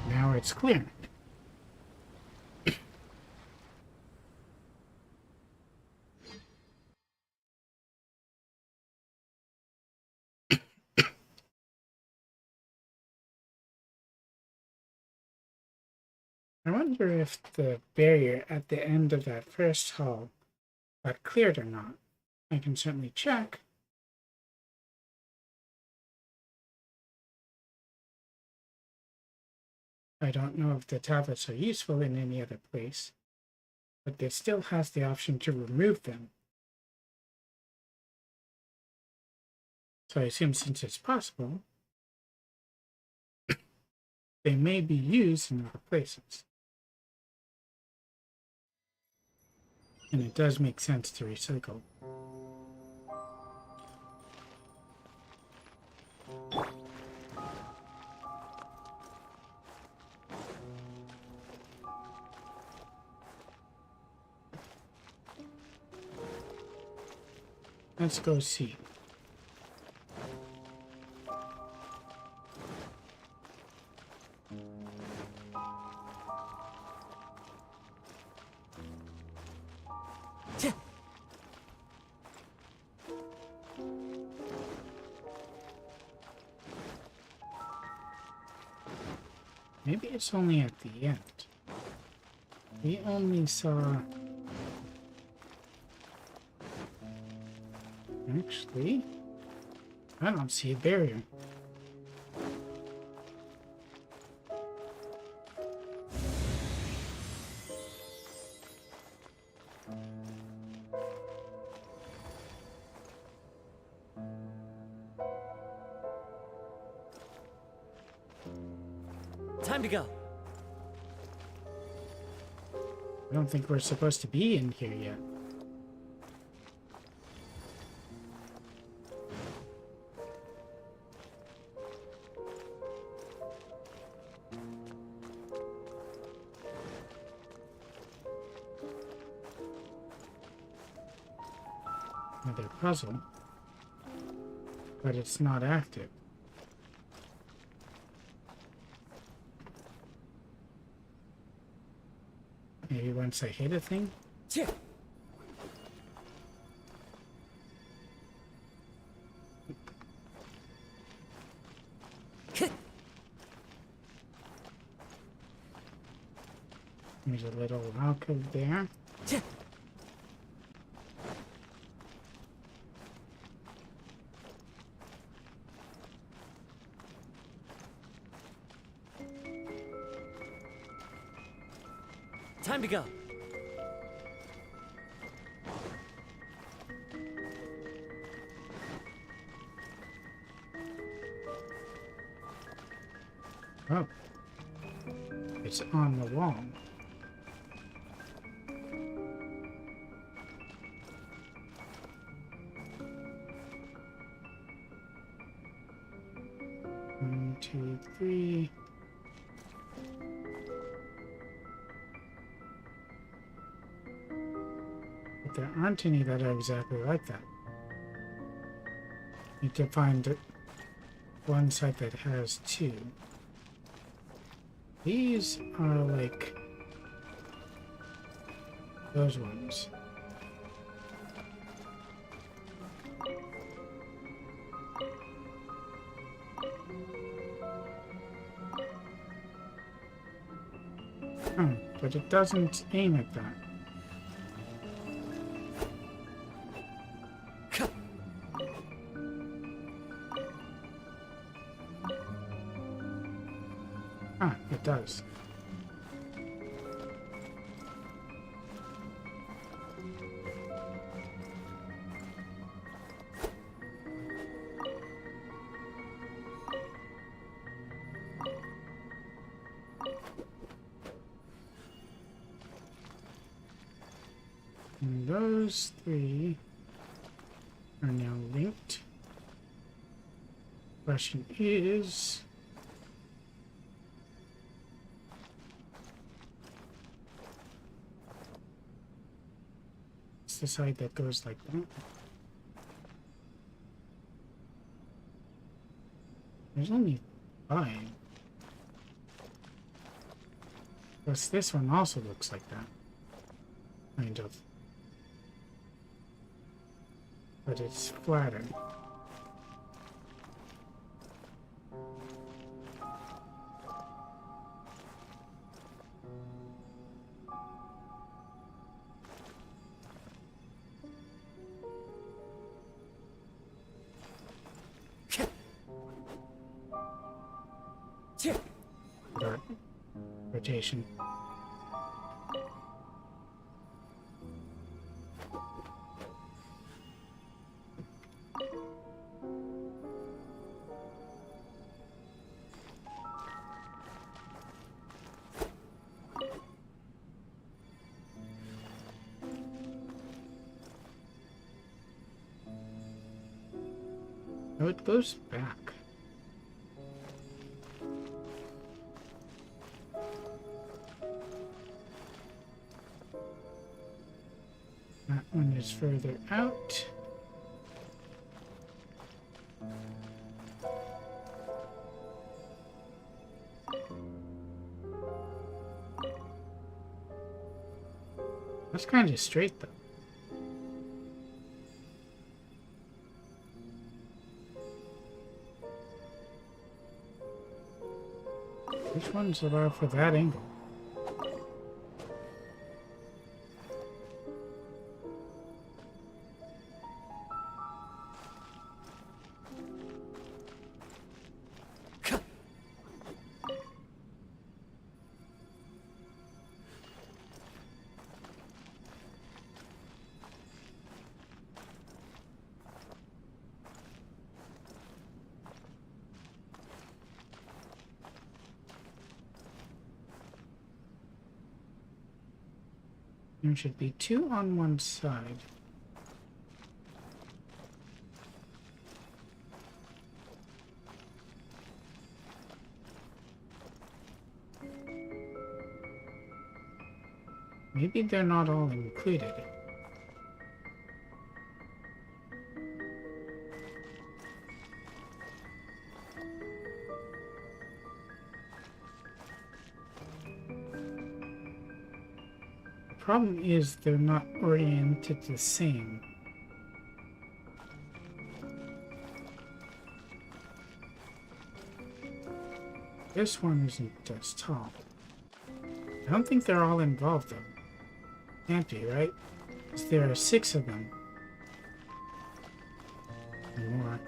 Now it's clear. I wonder if the barrier at the end of that first hall got cleared or not. I can certainly check. I don't know if the tablets are useful in any other place, but it still has the option to remove them. So I assume since it's possible, they may be used in other places. And it does make sense to recycle. Let's go see. Maybe it's only at the end. We only saw... Actually, I don't see a barrier. Time to go. I don't think we're supposed to be in here yet. Another puzzle, but it's not active. Maybe once I hit a thing? There's a little alcove there. Time to go. Oh. It's on the wall. One, two, three. But there aren't any that are exactly like that. Need to find one site that has two. These are like those ones. Oh, but it doesn't aim at that. does. And those three are now linked. Question is, it's the side that goes like that. There's only 5. Plus this one also looks like that. Kind of. But it's flatter. Dark rotation. Oh, it goes back. That one is further out. That's kind of straight though. Which one's allowed for that angle? There should be 2 on one side. Maybe they're not all included. Problem is they're not oriented the same. This one isn't as tall. I don't think they're all involved though. Can't be, right? 'Cause there are 6 of them. Or more.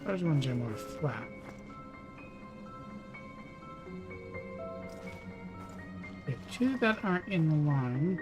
Those ones are more flat. The 2 that aren't in line.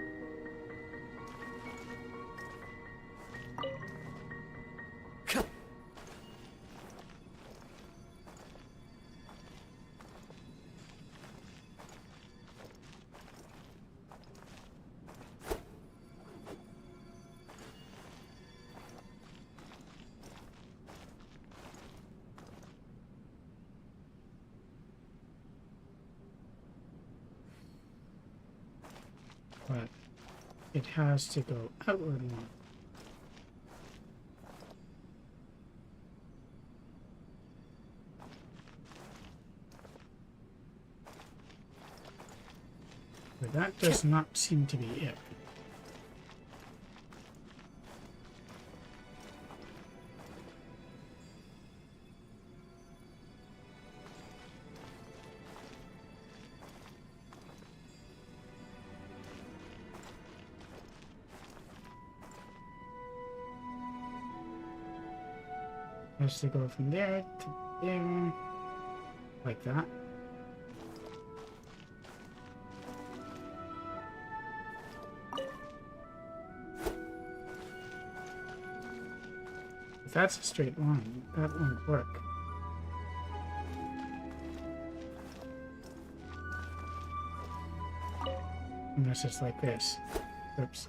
But it has to go outward more. But that does not seem to be it. Has to go from there to there, like that. If that's a straight line, that won't work. Unless it's like this. Oops.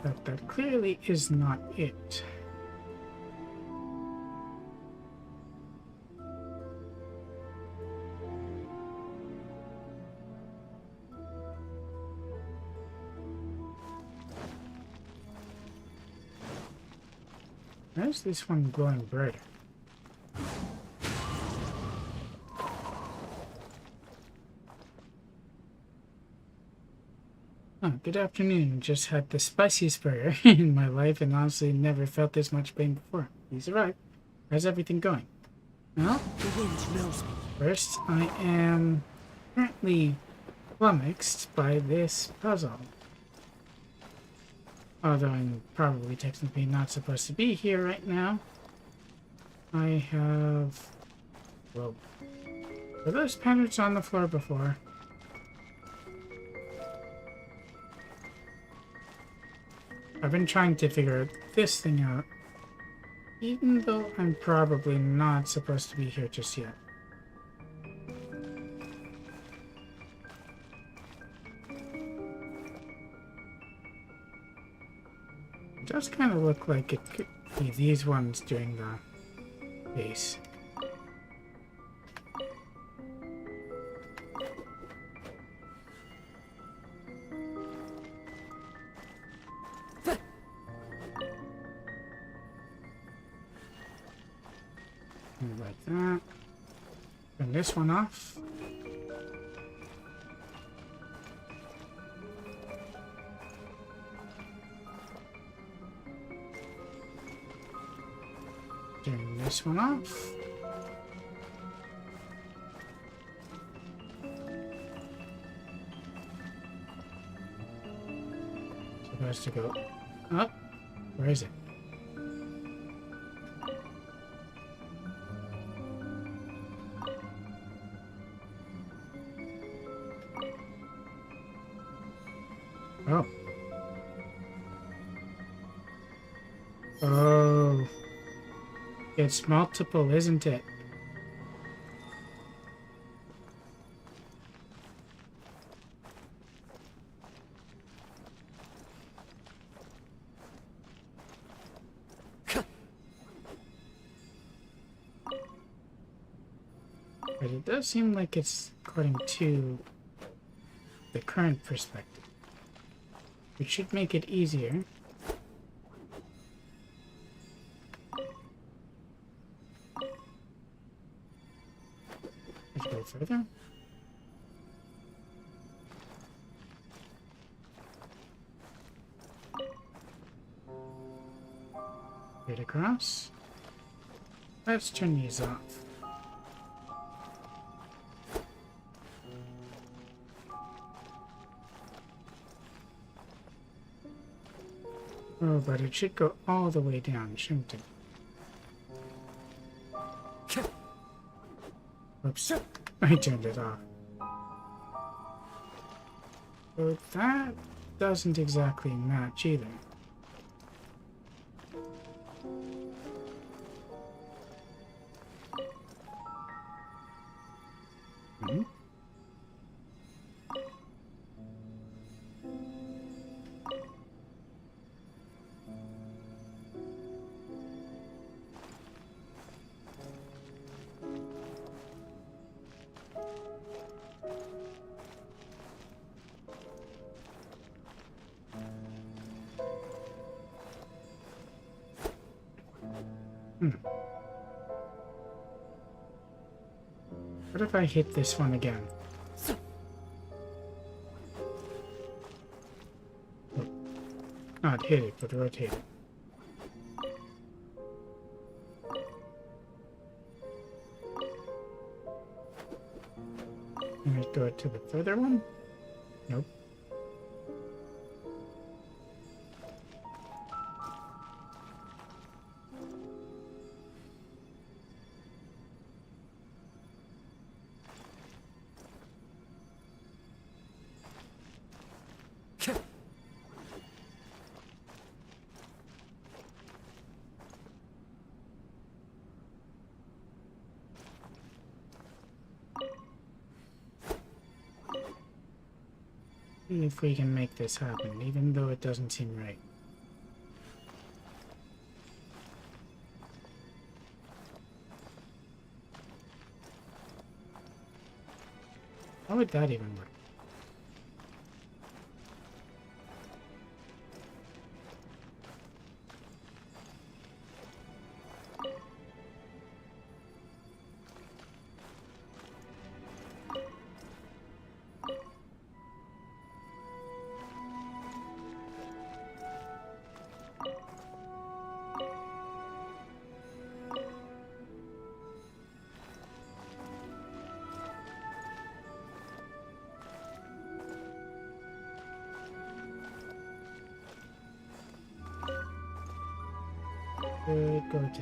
But that clearly is not it. Where's this one glowing brighter? Oh, good afternoon. Just had the spiciest burger in my life and honestly never felt this much pain before. Please arrive. How's everything going? Well, The wind knows me. first I am currently flummoxed by this puzzle. Although I'm probably technically not supposed to be here right now. I have... Whoa. Were those patterns on the floor before? I've been trying to figure this thing out, even though I'm probably not supposed to be here just yet. It does kind of look like it could be these ones doing the base. Like that. Turn this one off. Turn this one off. Supposed to go up. Where is it? Oh. Oh. It's multiple, isn't it? But it does seem like it's according to the current perspective, which should make it easier. Let's go further. Straight across. Let's turn these off. Oh, but it should go all the way down, shouldn't it? Oops, I turned it off. But that doesn't exactly match either. Hmm? What if I hit this one again? Oh, not hit it, but rotate it. Can I go to the further one? Nope. See if we can make this happen, even though it doesn't seem right. How would that even work? Go to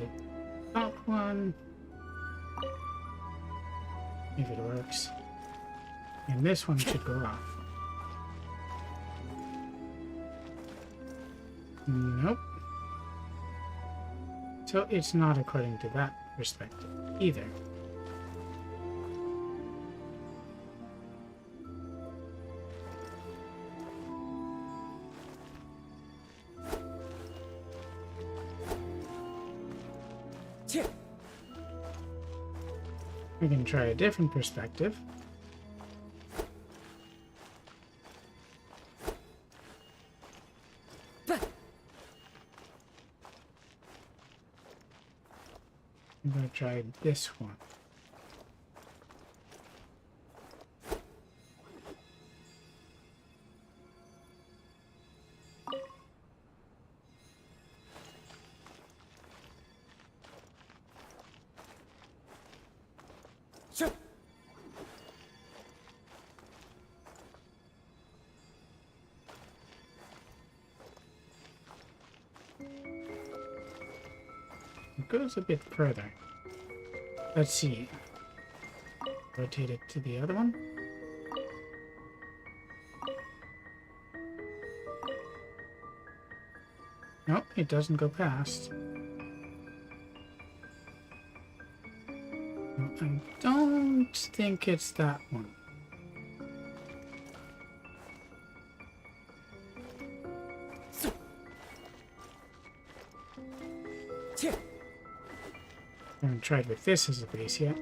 top one. If it works. And this one should go off. Nope. So it's not according to that perspective either. We can try a different perspective. I'm going to try this one. It goes a bit further. Let's see. Rotate it to the other one. Nope, it doesn't go past. No, I don't think it's that one. I haven't tried with this as a base yet.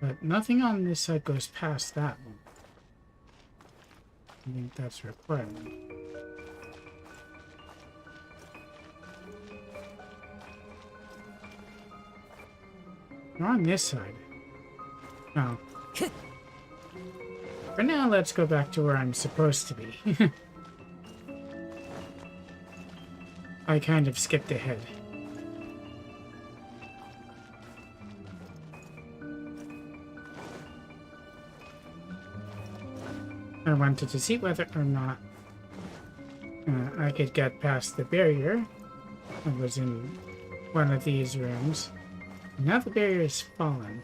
But nothing on this side goes past that one. I think that's a requirement. We're on this side. Oh. For now, let's go back to where I'm supposed to be. I kind of skipped ahead. I wanted to see whether or not I could get past the barrier. I was in one of these rooms. Now the barrier is fallen.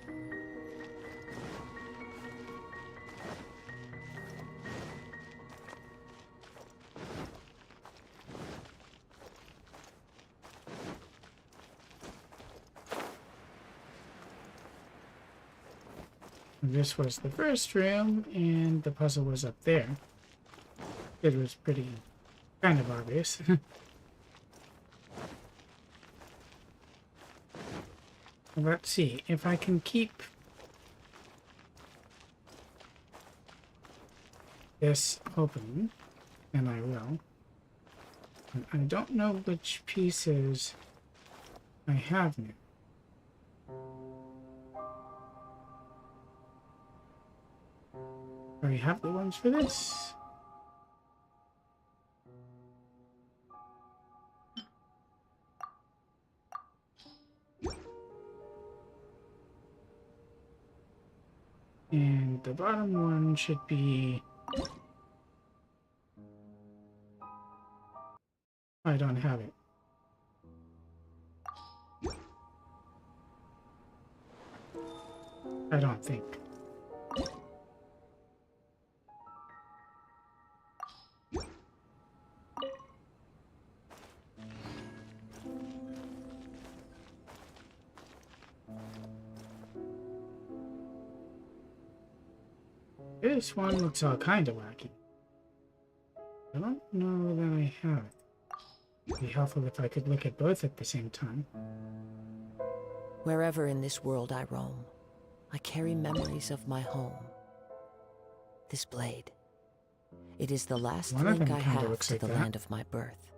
This was the first room, and the puzzle was up there. It was pretty kind of obvious. Let's see if I can keep this open, and I will. And I don't know which pieces I have new. I have the ones for this. And the bottom one should be... I don't have it. I don't think. This one looks all kind of wacky. I don't know that I have it. It'd be helpful if I could look at both at the same time. Wherever in this world I roam, I carry memories of my home. This blade. It is the last One of link them I kinda have looks to like the that. land of my birth.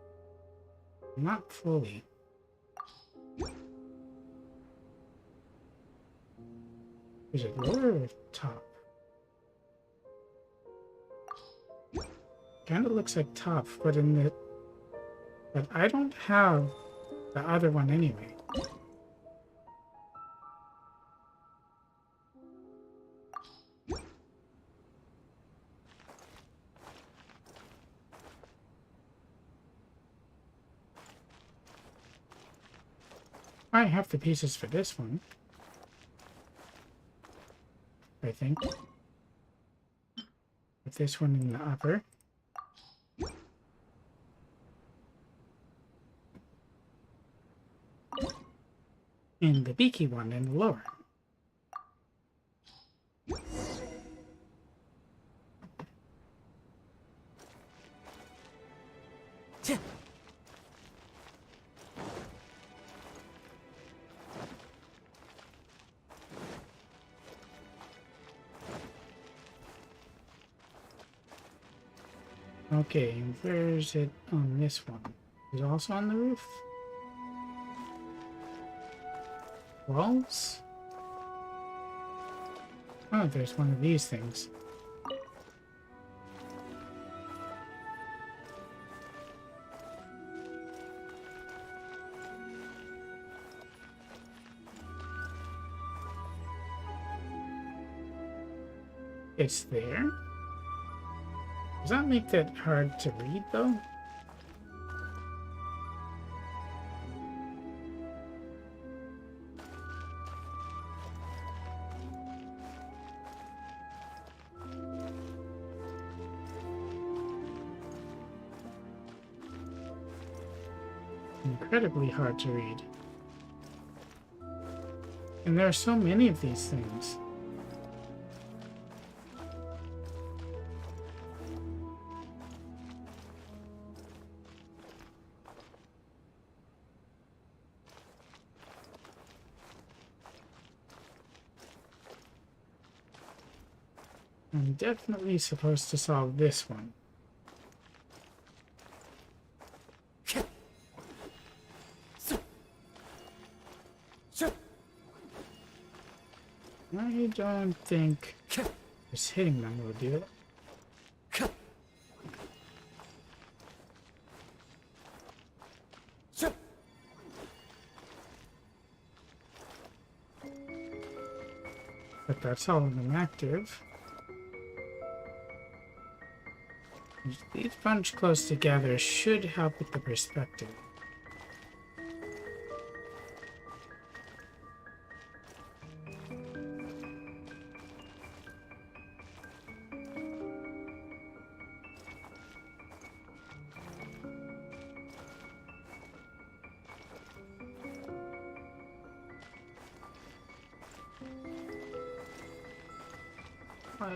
Not fully. Is it lower or top? Kinda looks like top, but in the... But I don't have the other one anyway. I have the pieces for this one. I think. With this one in the upper. And the beaky one in the lower. Okay, and where is it on this one? Is it also on the roof? Walls? Oh, there's one of these things. It's there? Does that make that hard to read, though? Incredibly hard to read. And there are so many of these things. I'm definitely supposed to solve this one. I don't think just hitting them will do it. But that's all of them active. These bunch close together should help with the perspective. What?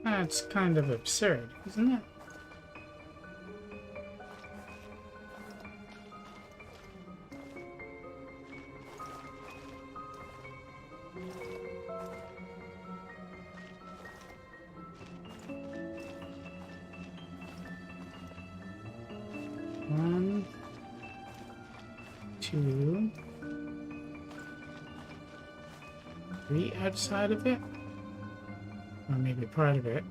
That's kind of absurd, isn't it? to be outside of it, or maybe part of it.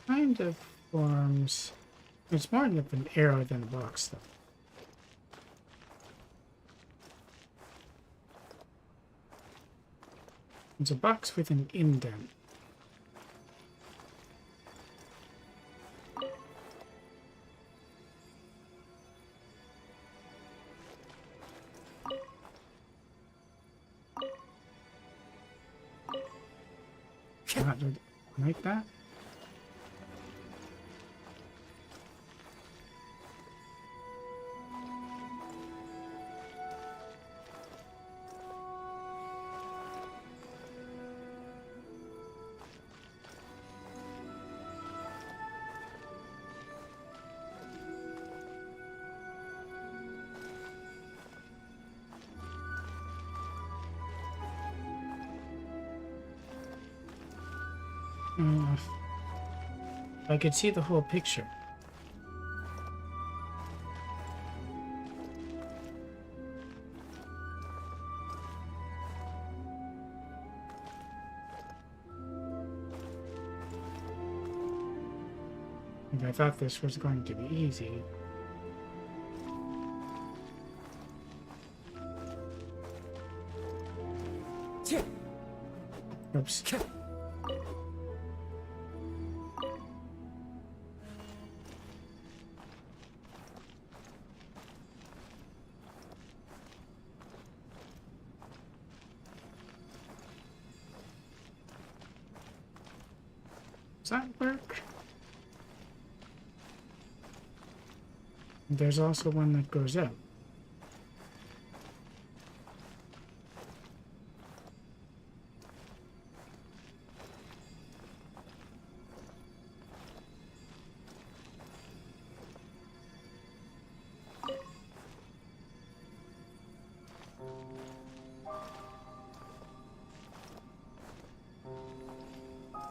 Kind of forms. It's more of an arrow than a box, though. It's a box with an indent. Like that. If I could see the whole picture. And I thought this was going to be easy. Oops. Does that work? There's also one that goes out.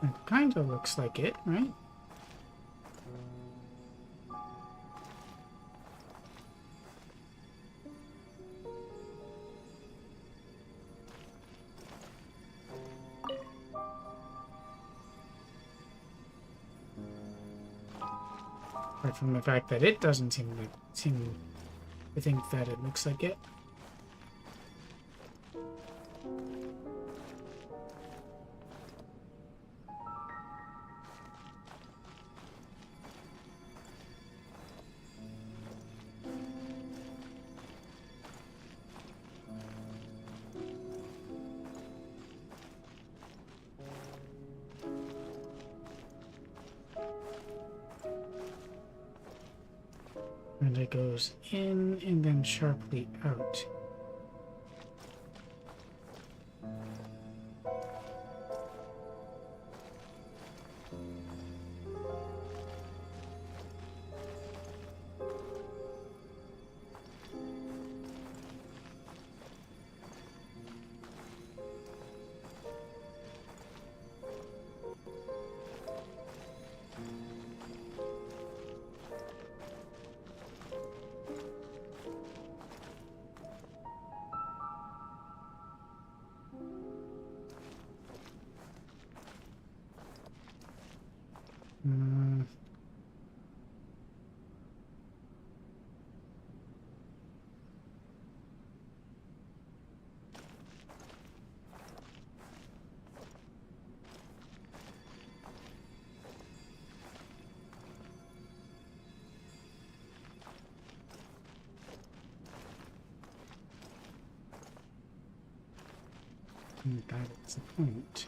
It kind of looks like it, right? Apart from the fact that it doesn't seem to think that it looks like it. And it goes in and then sharply out. That's the point.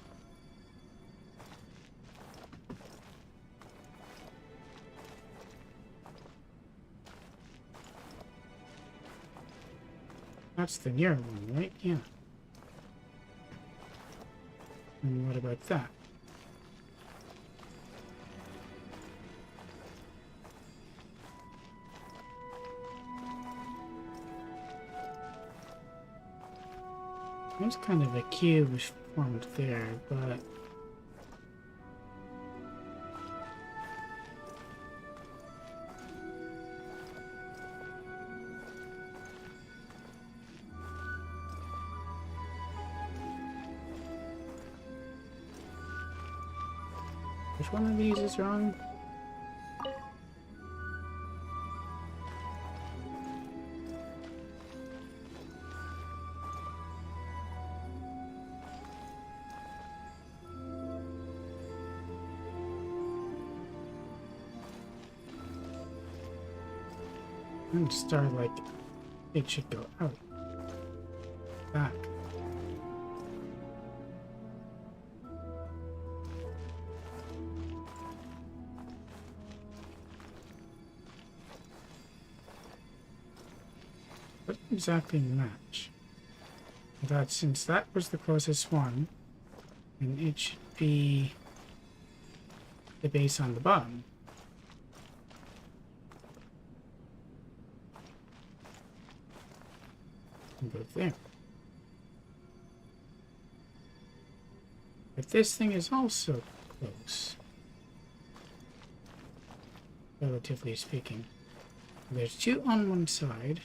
That's the near one, right? Yeah. And what about that? There's kind of a cube formed there, but which one of these is wrong? And start like it should go out. Back. What exactly match? I thought since that was the closest one, then it should be the base on the bottom. And go there. But this thing is also close, relatively speaking. There's two on one side.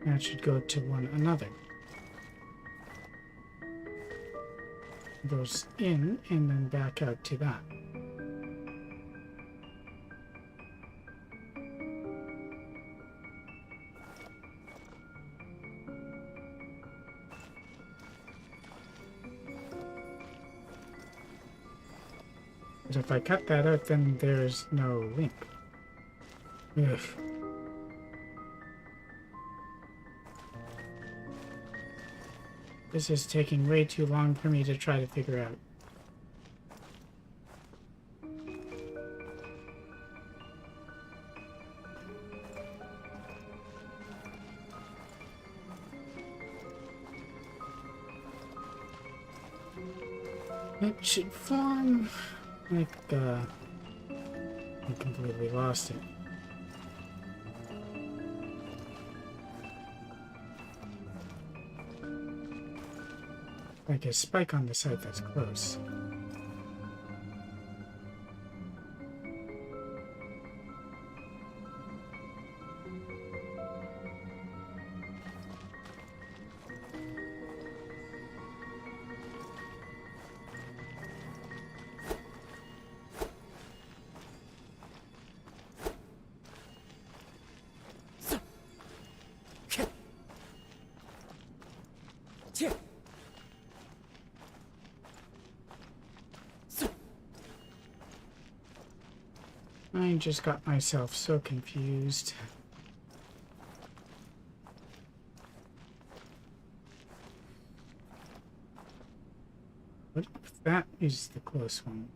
That should go to one another. Goes in and then back out to that. But if I cut that out, then there's no link. Ugh. This is taking way too long for me to try to figure out. It should form like, I completely lost it. Like a spike on the side that's close. I just got myself so confused. What if that is the close one?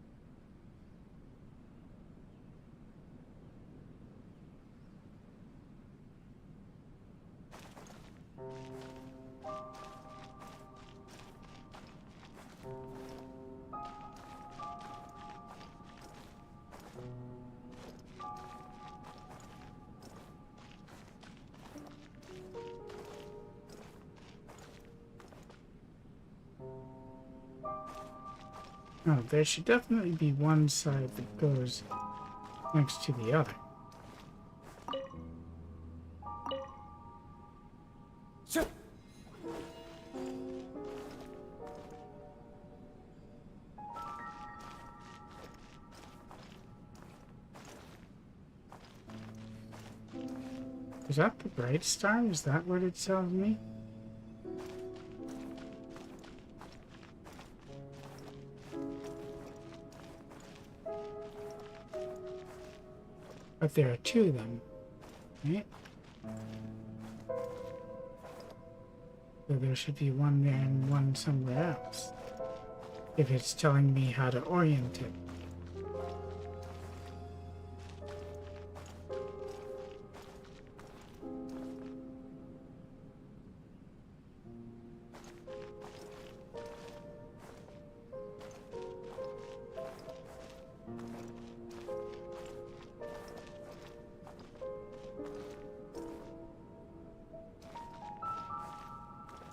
Oh, there should definitely be one side that goes next to the other. Sir. Is that the bright star? Is that what it tells me? But there are two of them, right? So there should be one there and one somewhere else. if it's telling me how to orient it.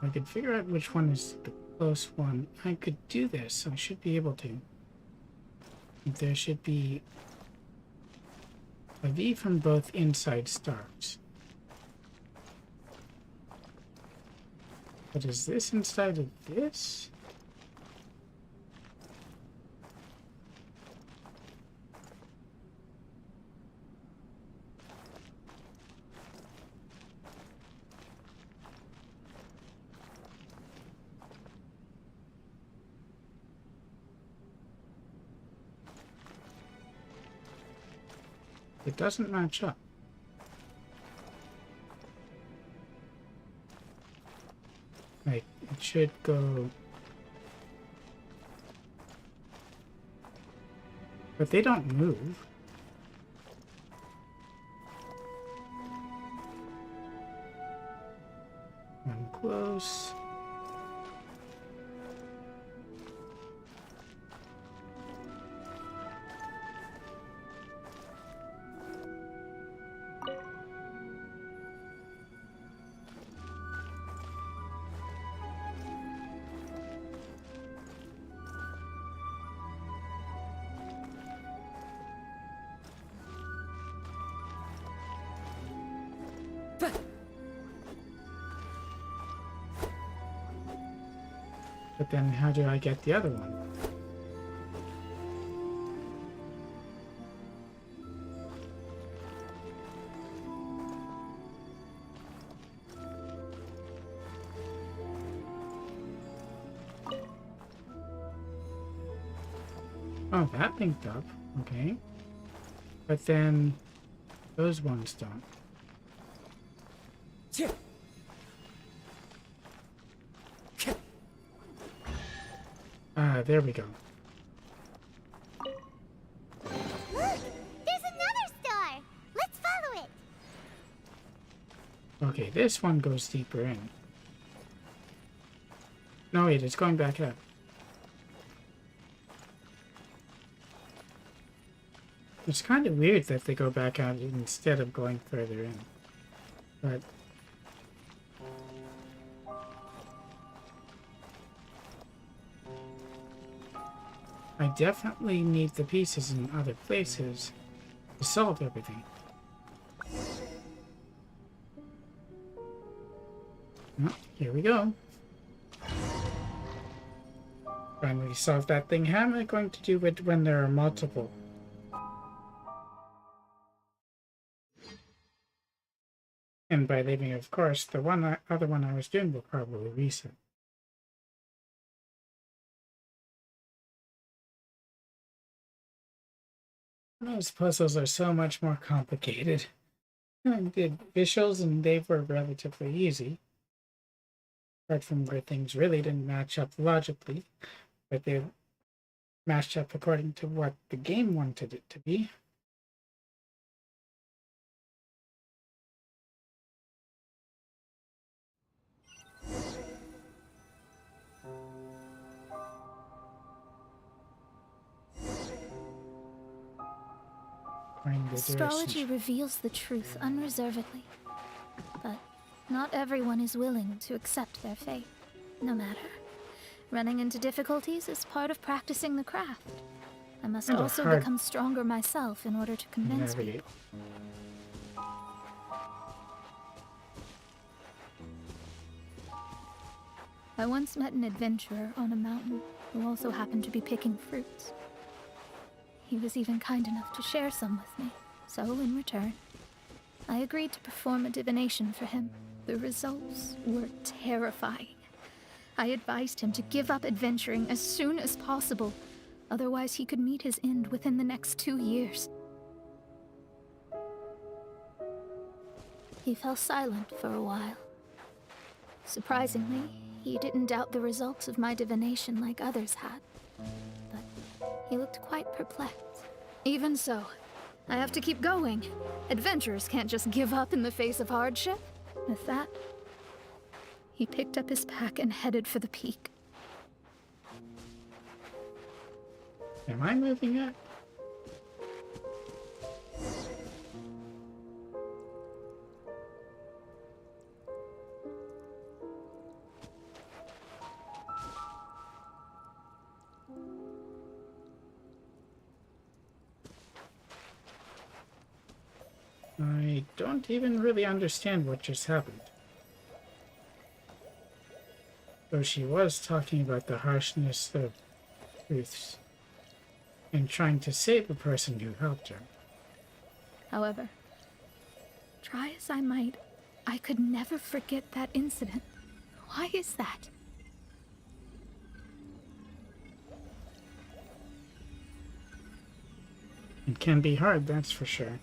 I could figure out which one is the close one. I could do this. I should be able to. There should be a V from both inside stars. But is this inside of this? It doesn't match up. Like, it should go... But they don't move. One close. But then how do I get the other one? Oh, that linked up. Okay. But then those ones don't. Ah, there we go. Look! There's another star! Let's follow it! Okay, this one goes deeper in. No, wait, it's going back up. It's kind of weird that they go back out instead of going further in. But... I definitely need the pieces in other places to solve everything. Oh, here we go. Finally solved that thing. How am I going to do it when there are multiple? And by leaving, of course, the other one I was doing will probably reset. Those puzzles are so much more complicated. I did visuals and they were relatively easy. Apart from where things really didn't match up logically, but they matched up according to what the game wanted it to be. Astrology reveals the truth unreservedly, but not everyone is willing to accept their fate. No matter. Running into difficulties is part of practicing the craft. I must also become stronger myself in order to convince people. I once met an adventurer on a mountain who also happened to be picking fruits. He was even kind enough to share some with me, so in return, I agreed to perform a divination for him. The results were terrifying. I advised him to give up adventuring as soon as possible, otherwise he could meet his end within the next 2 years. He fell silent for a while. Surprisingly, he didn't doubt the results of my divination like others had. But he looked quite perplexed. Even so, I have to keep going. Adventurers can't just give up in the face of hardship. With that, he picked up his pack and headed for the peak. Am I moving yet? I don't even really understand what just happened. Though she was talking about the harshness of truths and trying to save the person who helped her. However, try as I might, I could never forget that incident. Why is that? It can be hard, that's for sure.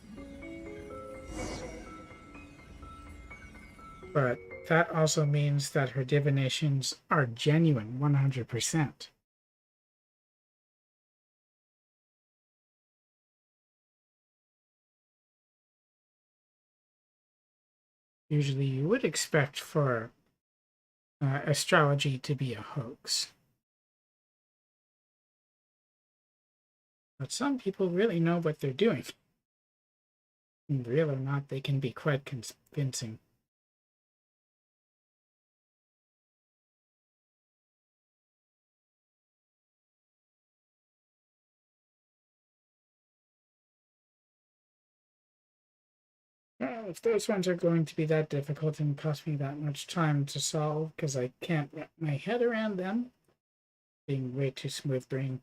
But that also means that her divinations are genuine 100%. Usually you would expect for astrology to be a hoax. But some people really know what they're doing. And real or not, they can be quite convincing. Well, if those ones are going to be that difficult and cost me that much time to solve, because I can't wrap my head around them, being way too smooth brain,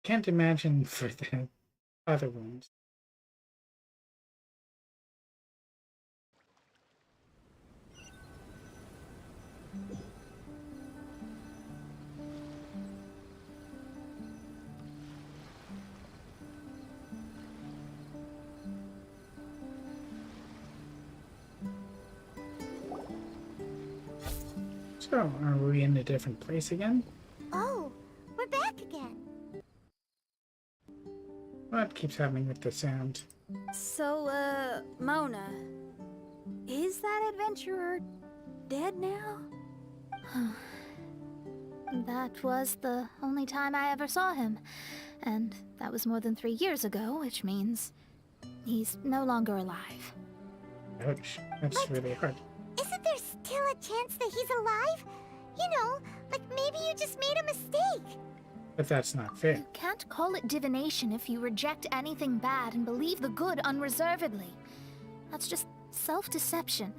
can't imagine for the other ones. So, are we in a different place again? Oh, we're back again. What keeps happening with the sound? So, Mona, is that adventurer dead now? That was the only time I ever saw him, and that was more than 3 years ago, which means he's no longer alive. Ouch, that's really hard. Isn't there still a chance that he's alive? You know, like maybe you just made a mistake. But that's not fair. You can't call it divination if you reject anything bad and believe the good unreservedly. That's just self-deception.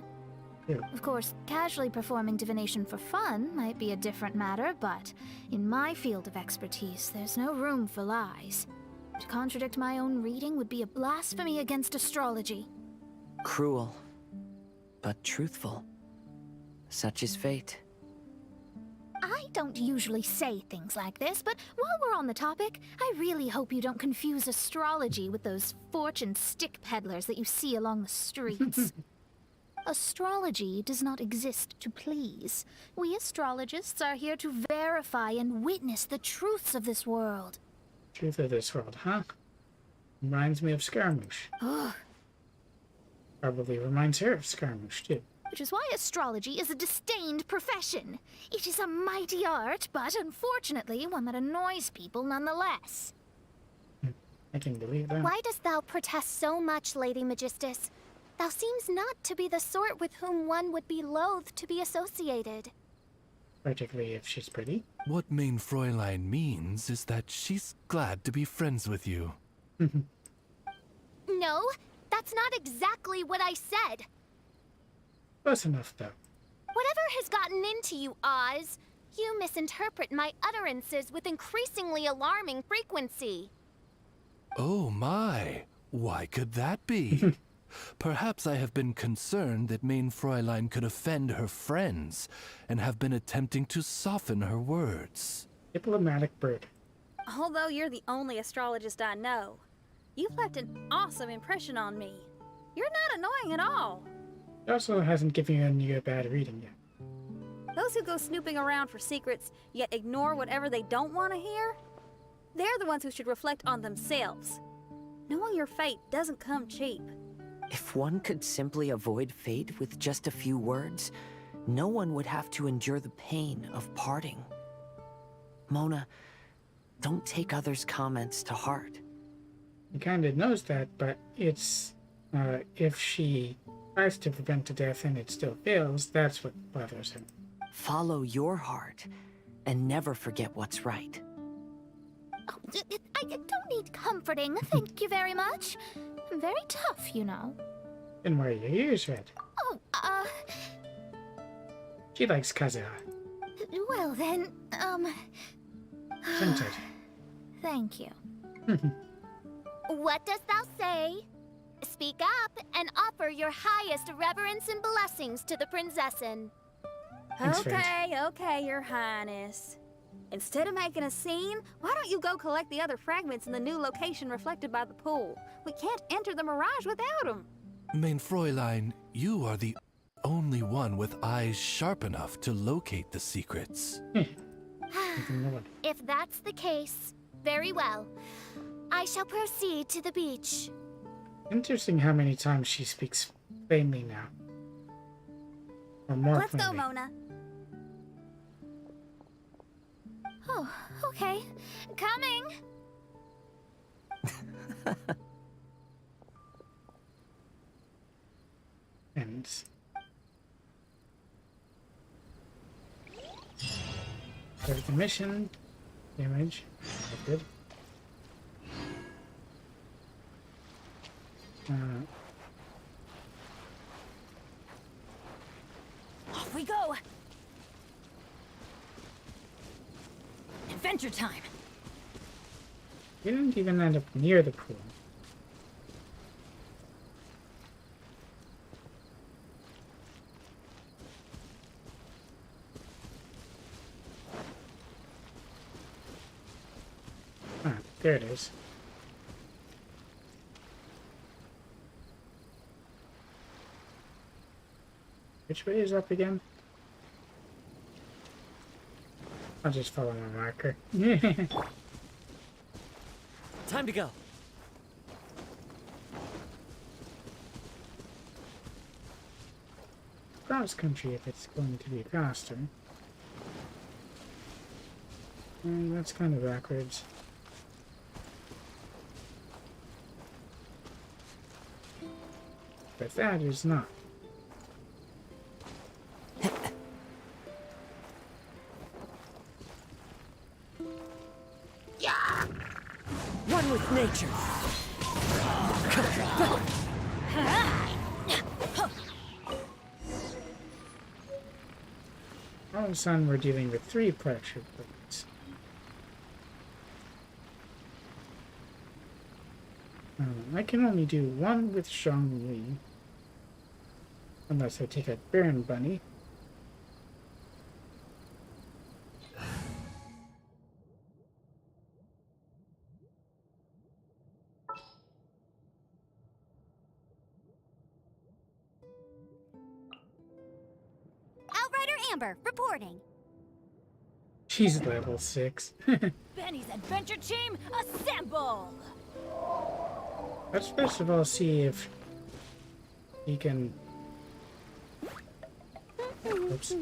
Yeah. Of course, casually performing divination for fun might be a different matter, but in my field of expertise, there's no room for lies. To contradict my own reading would be a blasphemy against astrology. Cruel, but truthful. Such is fate. I don't usually say things like this, but while we're on the topic, I really hope you don't confuse astrology with those fortune stick peddlers that you see along the streets. Astrology does not exist to please. We astrologists are here to verify and witness the truths of this world. Truth of this world, huh? Reminds me of Scaramouche. Ugh. Probably reminds her of Scaramouche, too. Which is why astrology is a disdained profession. It is a mighty art, but unfortunately one that annoys people nonetheless. I can believe that. Why dost thou protest so much, Lady Magistus? Thou seems not to be the sort with whom one would be loath to be associated. Particularly if she's pretty. What Main Fräulein means is that she's glad to be friends with you. No, that's not exactly what I said. Close enough, though. Whatever has gotten into you, Oz, you misinterpret my utterances with increasingly alarming frequency. Oh my, why could that be? Perhaps I have been concerned that Main Fräulein could offend her friends, and have been attempting to soften her words. Diplomatic bird. Although you're the only astrologist I know, you've left an awesome impression on me. You're not annoying at all. She also hasn't given you a bad reading yet. Those who go snooping around for secrets, yet ignore whatever they don't want to hear, They're the ones who should reflect on themselves. Knowing your fate doesn't come cheap. If one could simply avoid fate with just a few words, no one would have to endure the pain of parting. Mona, don't take others' comments to heart. He kind of knows that, but it's if she tries to prevent a death and it still fails, that's what bothers him. Follow your heart and never forget what's right. Oh, I don't need comforting, thank you very much. I'm very tough, you know. Then why are your ears red? Oh, She likes Kazuha. well then, Scented. Thank you. What dost thou say? Speak up and offer your highest reverence and blessings to the prinzessin. Thanks, friend. Okay, Your Highness. Instead of making a scene, why don't you go collect the other fragments in the new location reflected by the pool? We can't enter the Mirage without them. Mein Fräulein, you are the only one with eyes sharp enough to locate the secrets. If that's the case, very well. I shall proceed to the beach. Interesting how many times she speaks plainly now. Or more Let's plainly. go, Mona. Oh, okay. Coming! And there's the mission. Damage. Good. Off we go! Adventure time! We didn't even end up near the pool. Ah, there it is. Which way is up again? I'll just follow my marker. Time to go. Cross country if it's going to be faster. And that's kind of backwards. But that is not. One with nature. All of a sudden we're dealing with 3 pressure points. I can only do 1 with Zhongli. Unless I take a Baron Bunny. Outrider Amber, reporting. She's level 6. Benny's adventure team, assemble! Let's first of all see if he can... Oops.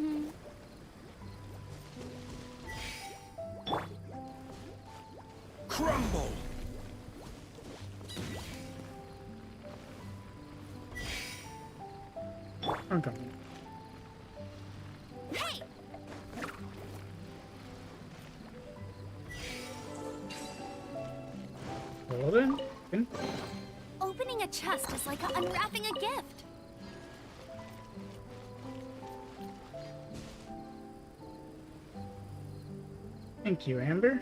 Crumble! I'm coming. Hey! Hold on. Opening a chest is like unwrapping a gift. Thank you, Amber.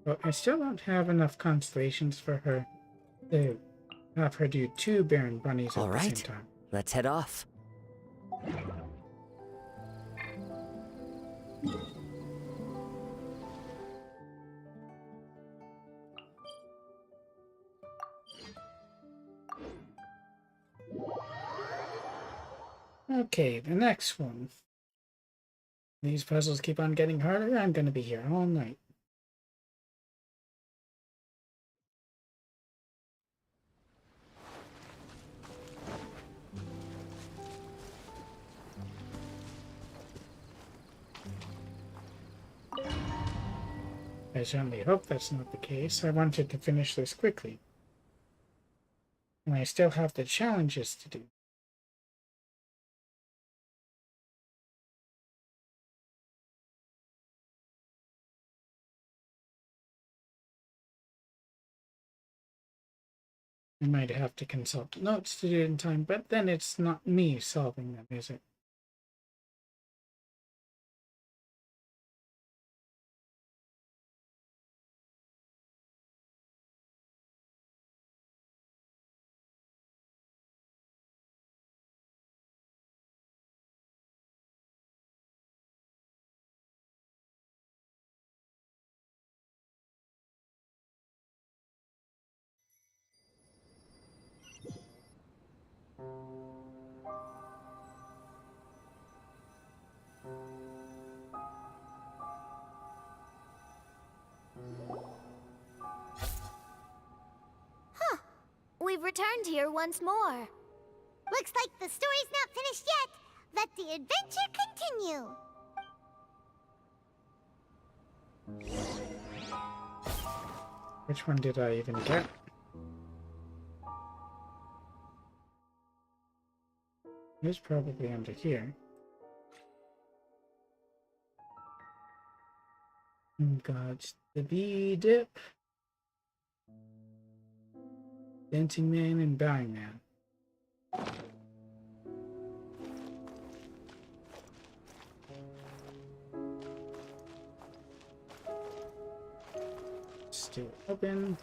Well, I still don't have enough constellations for her to have her do 2 Baron Bunnies at the same time. Let's head off. Okay, the next one. These puzzles keep on getting harder. I'm going to be here all night. I certainly hope that's not the case. I wanted to finish this quickly. And I still have the challenges to do. I might have to consult notes to do it in time, but then it's not me solving them, is it? We've returned here once more. Looks like the story's not finished yet. Let the adventure continue. Which one did I even get? It's probably under here. Got the bee dip, dancing man, and bowing man. Still open.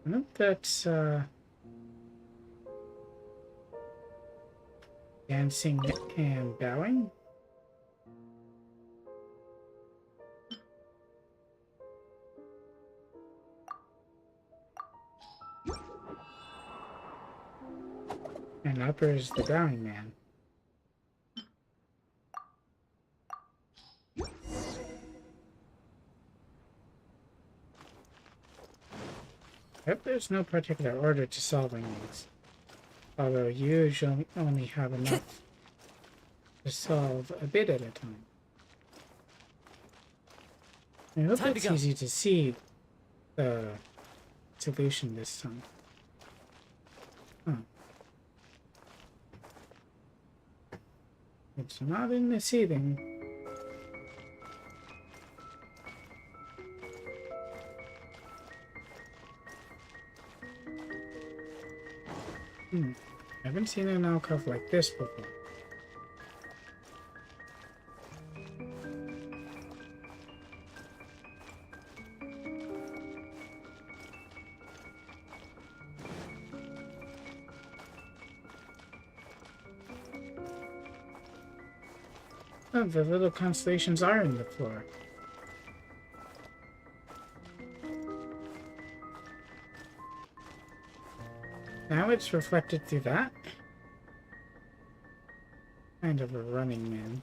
I think that's dancing and bowing. And upper is the bowing man. Yep, there's no particular order to solving these. Although you usually only have enough to solve a bit at a time. I hope it's easy to see the solution this time. Huh. It's not in the seething. I haven't seen an alcove like this before. Oh, the little constellations are in the floor. Now it's reflected through that. Kind of a running man.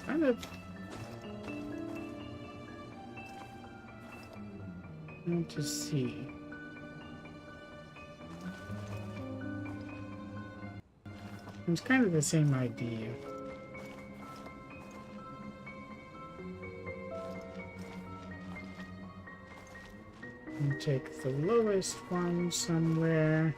Kind of to see. It's kind of the same idea. And take the lowest one somewhere.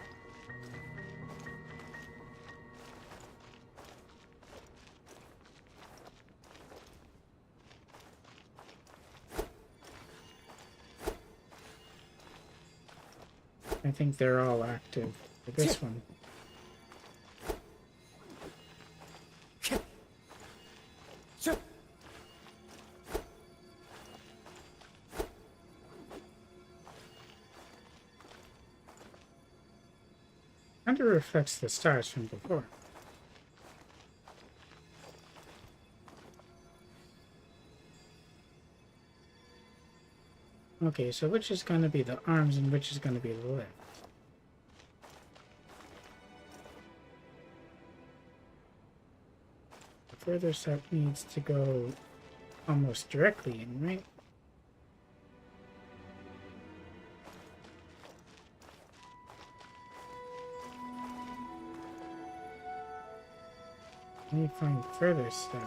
I think they're all active for this one. Kind of reflects the stars from before. Okay, so which is going to be the arms and which is going to be the legs? The further set needs to go almost directly in, right? Let me find further step.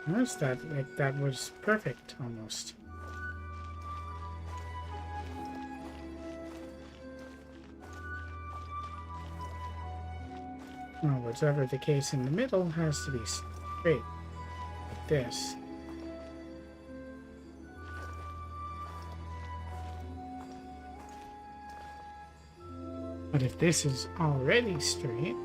Notice that, like, that was perfect, almost. Well, whatever the case in the middle has to be straight, like this. But if this is already straight,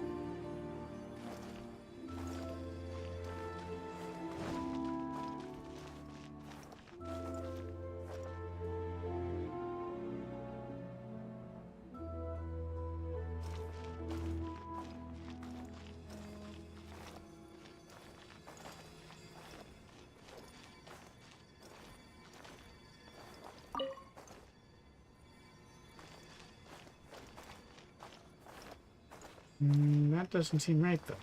that doesn't seem right, though.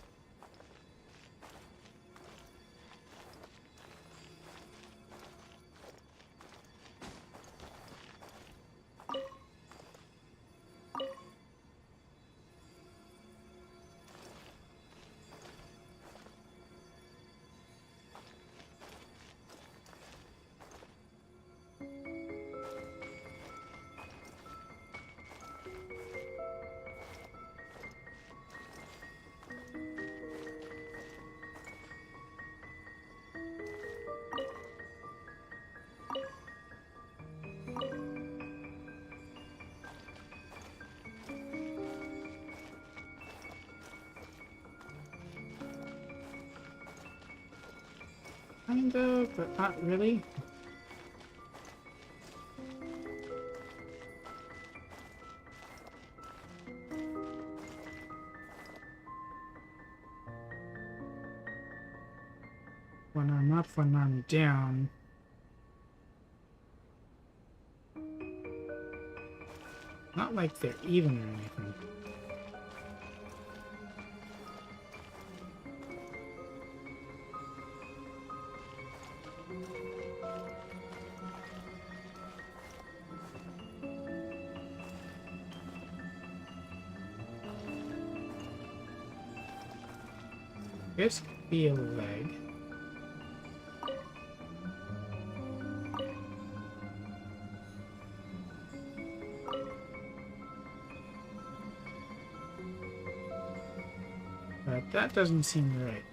Kind of, but not really. One arm up, one arm down. Not like they're even or anything. This could be a leg. But that doesn't seem right.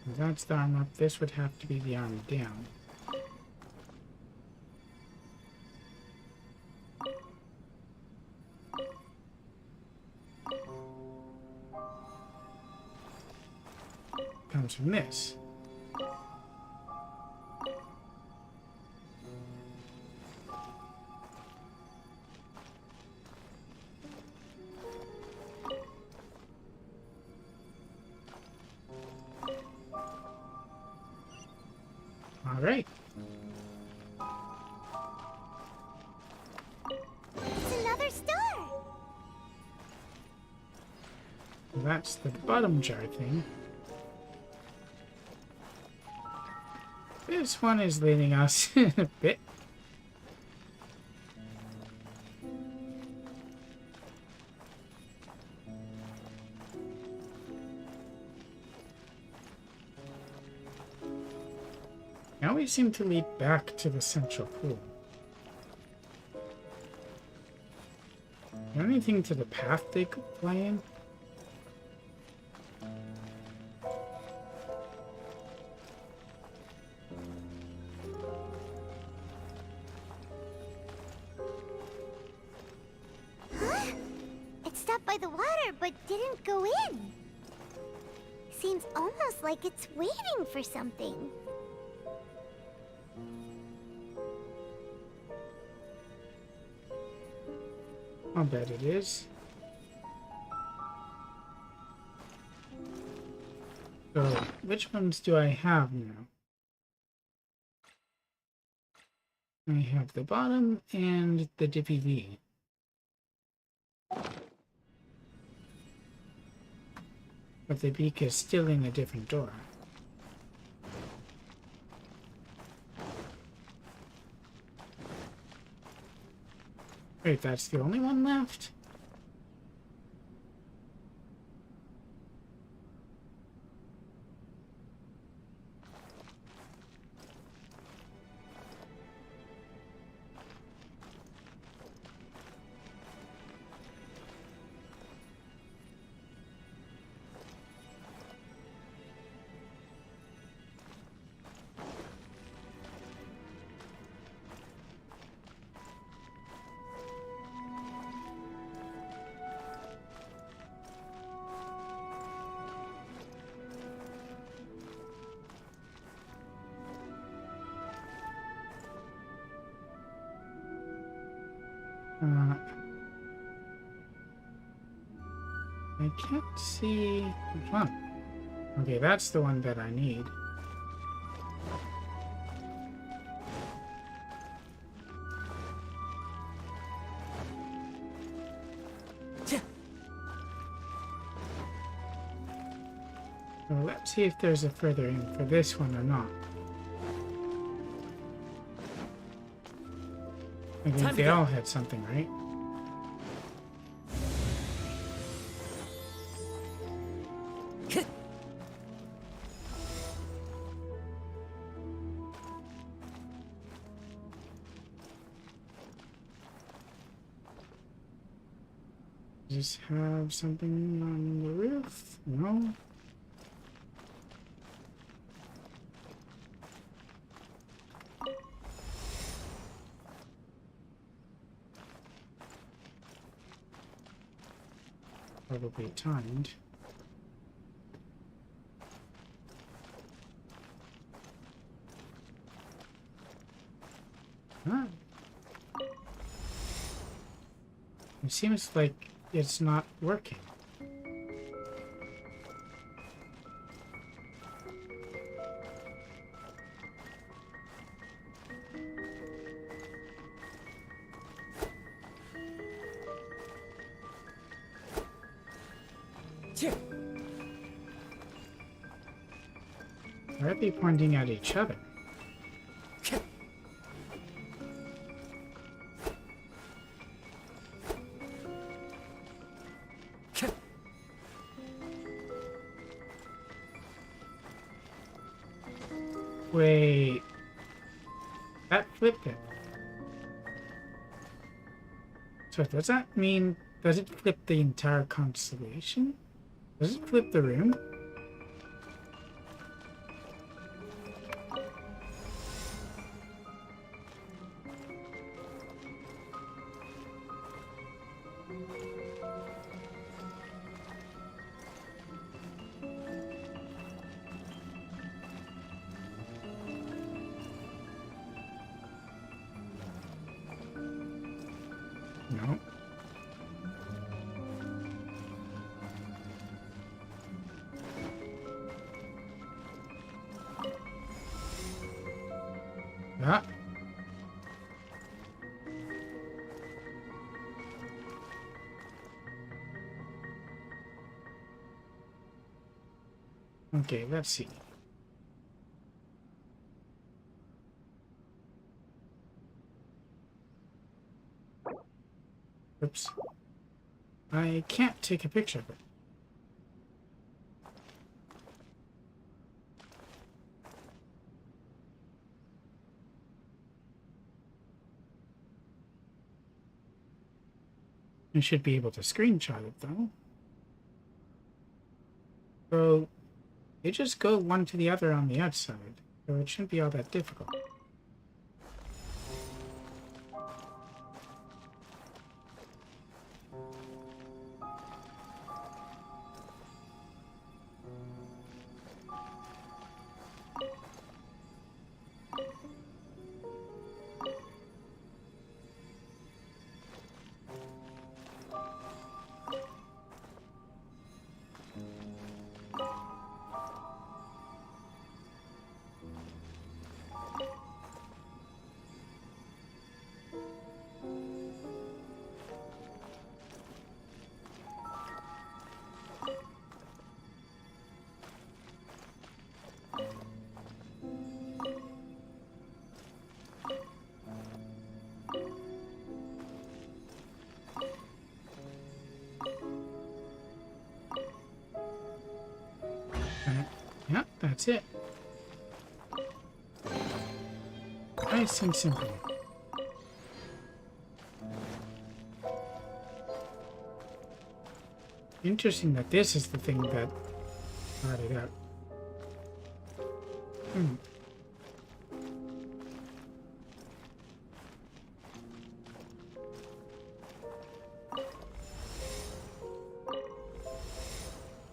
If that's the arm up, this would have to be the arm down. Comes from this. Alright. It's another star! that's the bottom jar thing. This one is leading us a bit. Now we seem to lead back to the central pool. Is there anything to the path they could play in? Huh? It stopped by the water, but didn't go in. Seems almost like it's waiting for something. I'll bet it is. So, which ones do I have now? I have the bottom and the Dippy V. But the beak is still in a different door. Wait, that's the only one left? I can't see which one. Okay, that's the one that I need. So let's see if there's a further in for this one or not. I think they all had something, right? Does this have something on the roof? No. Probably timed. Huh. It seems like it's not working. Why are they pointing at each other? Wait, that flipped it. So does that mean, does it flip the entire constellation? Does it flip the room? No. Ah. Okay, let's see. Oops. I can't take a picture of it. I should be able to screenshot it though. So they just go one to the other on the outside, so it shouldn't be all that difficult. Yeah, that's it. Nice and simple. Interesting that this is the thing that brought it up.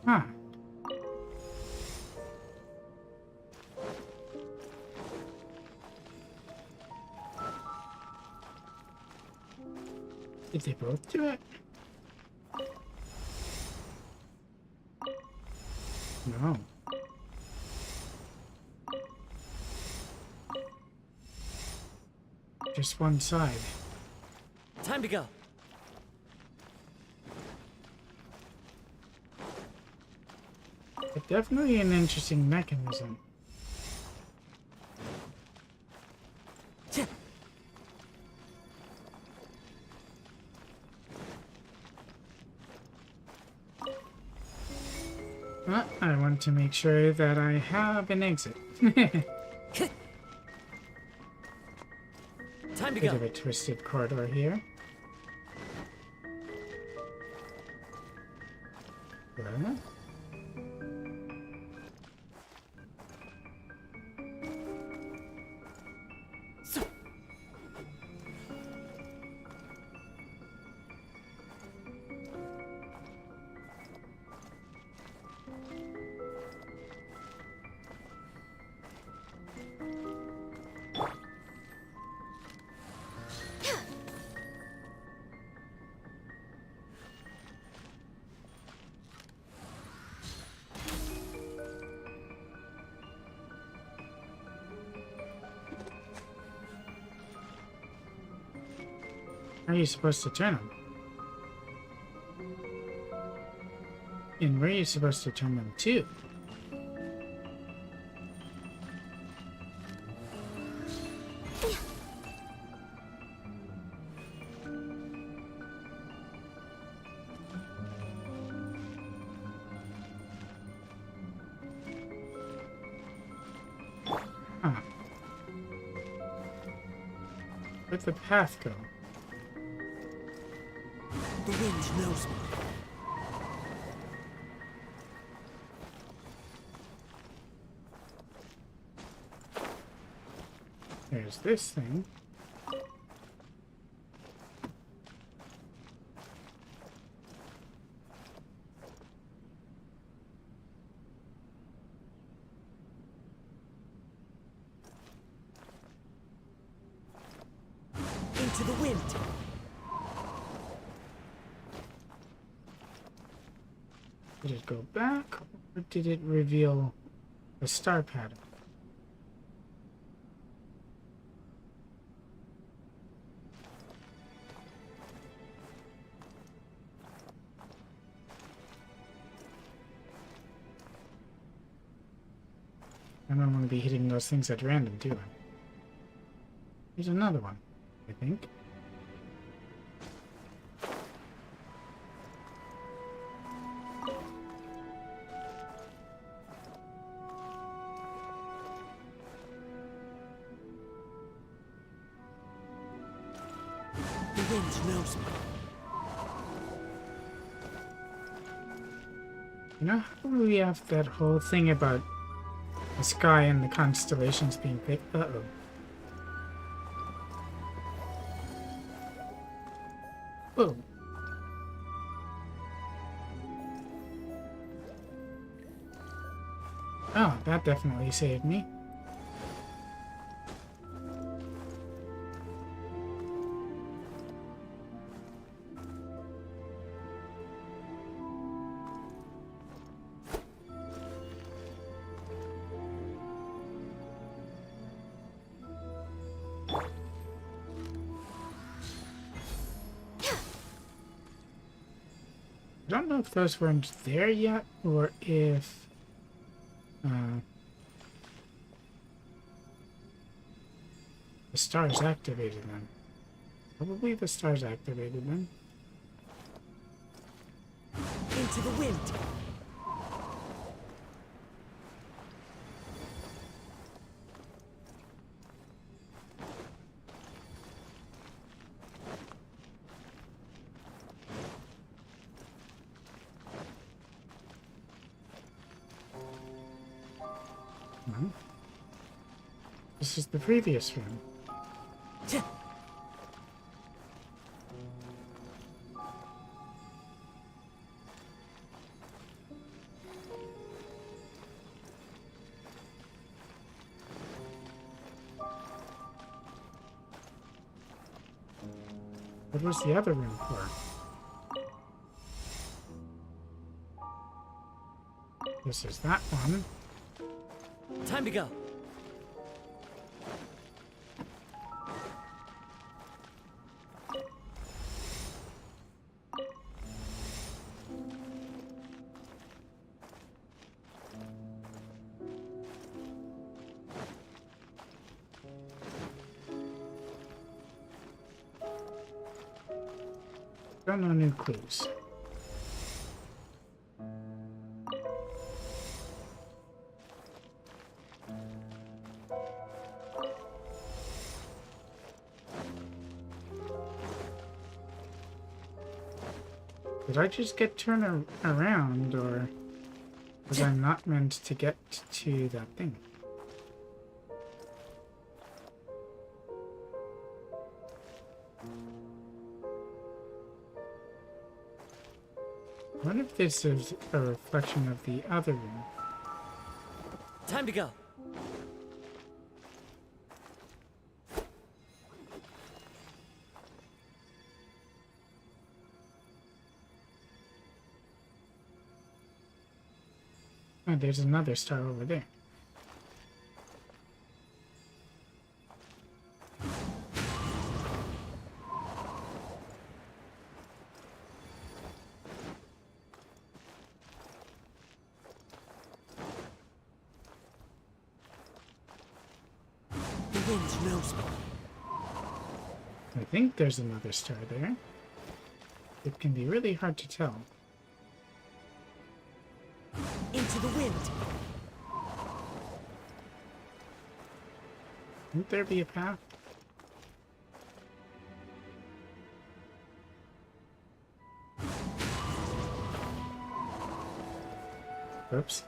Huh. Did they both do it? No. Just one side. Time to go. But definitely an interesting mechanism. But I want to make sure that I have an exit. Time to Bit go. of a twisted corridor here. What? How are you supposed to turn them? And where are you supposed to turn them to? Huh. Where'd the path go? The wind knows me. There's this thing. Into the wind. Did it go back, or did it reveal the star pattern? I don't want to be hitting those things at random, do I? There's another one, I think. The wind knows me. You know how we have that whole thing about the sky and the constellations being thick? Uh-oh. Whoa. Oh, that definitely saved me. I don't know if those weren't there yet, or if the stars activated them. Probably the stars activated them. Into the wind. No. This is the previous room. What was the other room for? This is that one. Time to go. Don't know new clues. Did I just get turned around, or was I not meant to get to that thing? I wonder if this is a reflection of the other room. Time to go. Oh, there's another star over there. The wind knows me. I think there's another star there. It can be really hard to tell. Into the wind. Wouldn't there be a path? Oops.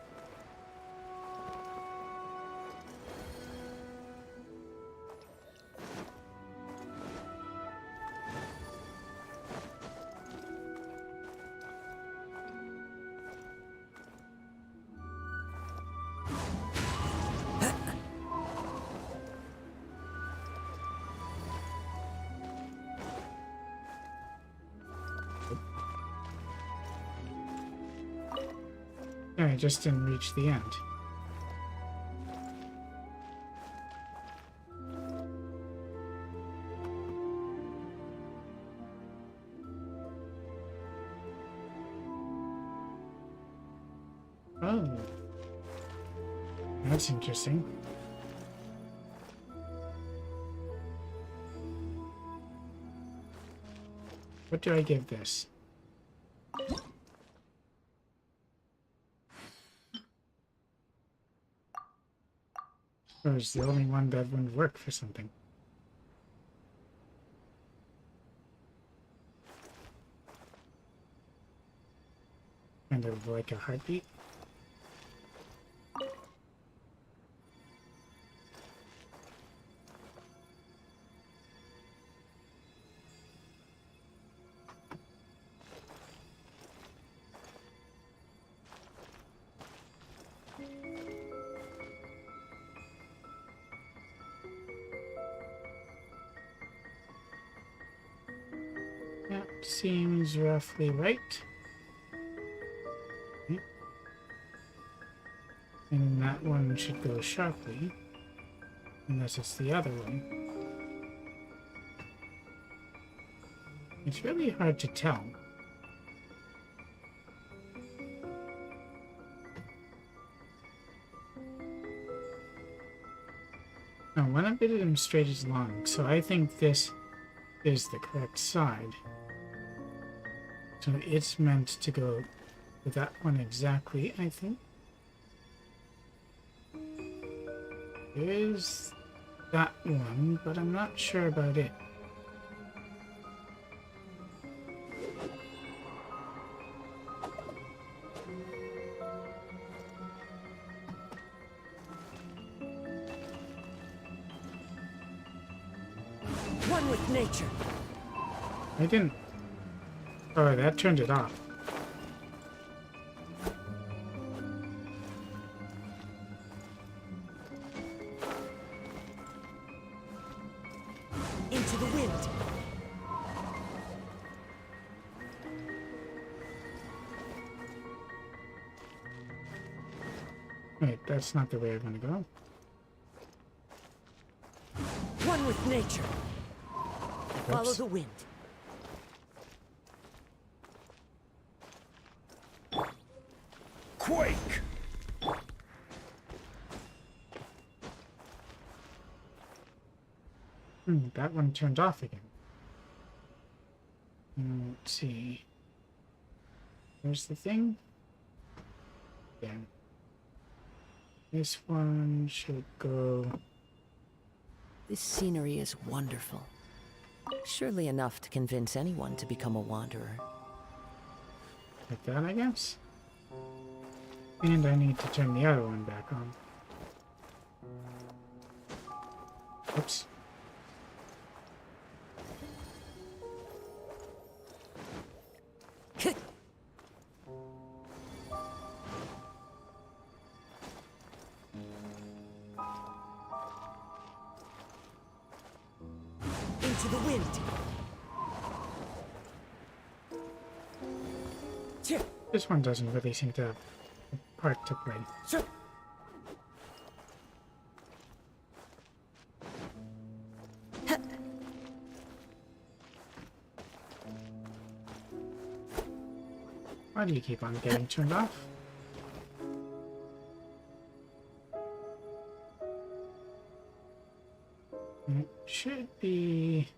Yeah, I just didn't reach the end. Oh. That's interesting. What do I give this? Or is the only one that wouldn't work for something? Kind of like a heartbeat. That seems roughly right. And that one should go sharply, unless it's the other one. It's really hard to tell. Now, one of them straight is long, so I think this is the correct side. So it's meant to go with that one exactly, I think. There's that one, but I'm not sure about it. One with nature. I didn't... Oh, that turned it off. Into the wind. Wait, that's not the way I want to go. One with nature. Follow the wind. Quake! That one turned off again. Let's see. Where's the thing? Yeah. This one should go... This scenery is wonderful. Surely enough to convince anyone to become a wanderer. Like that, I guess? And I need to turn the other one back on. Oops. Into the wind. This one doesn't really seem to have a part to play. Why do you keep on getting turned off? It should be...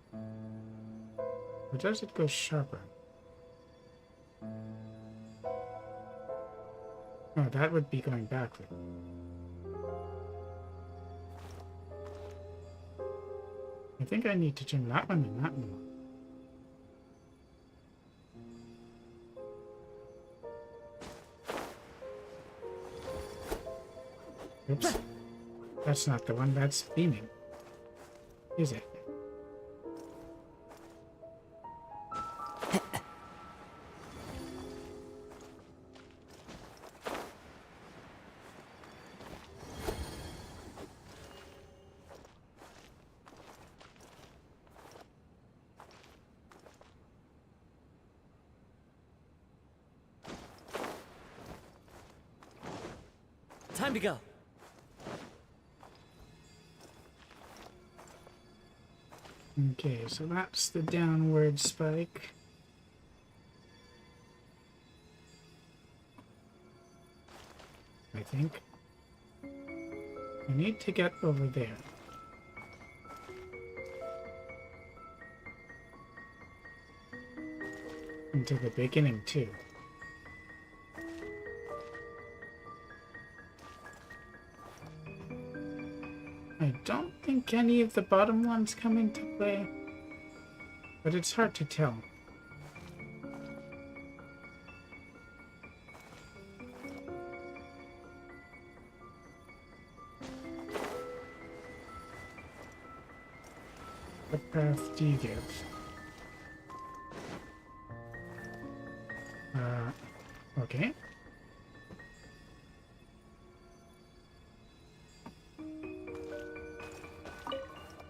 Or does it go sharper? Oh, that would be going backward. I think I need to turn that one and that one on. Oops. That's not the one that's beaming. Is it? Time to go. Okay, so that's the downward spike. I think. I need to get over there. Into the beginning, too. I don't think any of the bottom ones come into play, but it's hard to tell. What path do you give? Okay.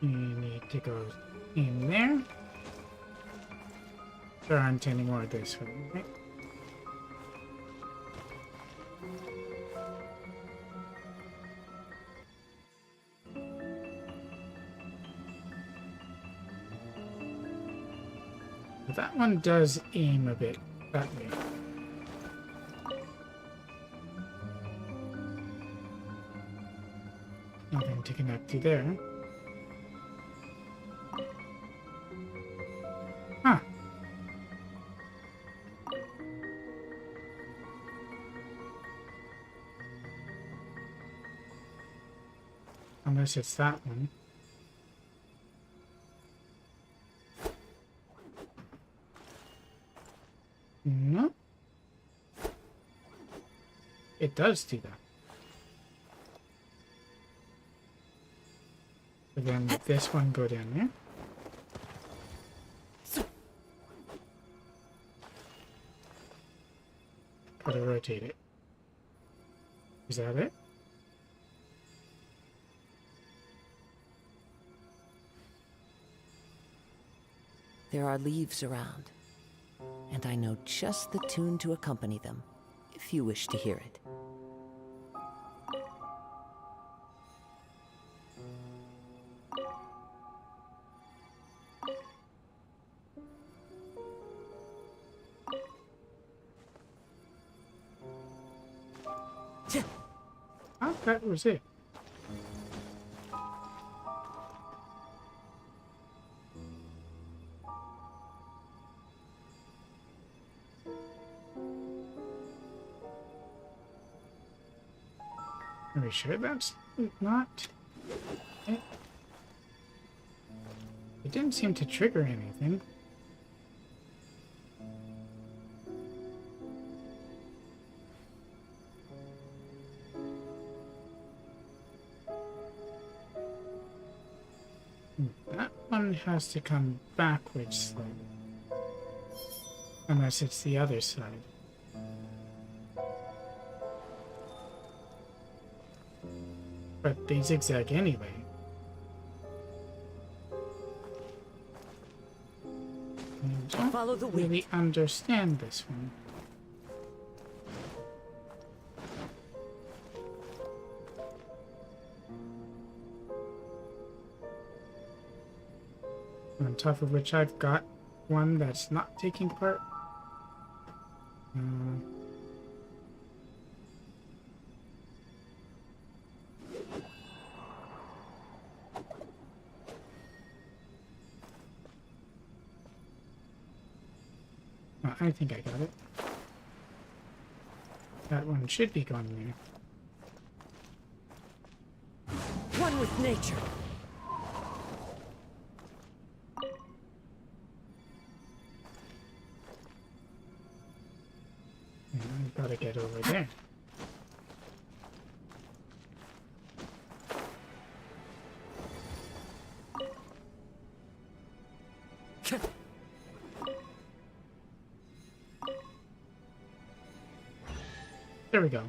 You need to go in there. There aren't any more this way, right? But that one does aim a bit that way. Nothing to connect to there. Huh. Unless it's that one. No. It does do that. But then this one go down there. Gotta rotate it. Is that it? There are leaves around, and I know just the tune to accompany them, if you wish to hear it. Oh, that was it. Are we sure that's not it? It didn't seem to trigger anything. That one has to come backwards slightly. Unless it's the other side. But they zigzag anyway. I don't Follow the wind. really understand this one. On top of which I've got one that's not taking part. I think I got it. That one should be going there. One with nature. I've got to get over there. There we go.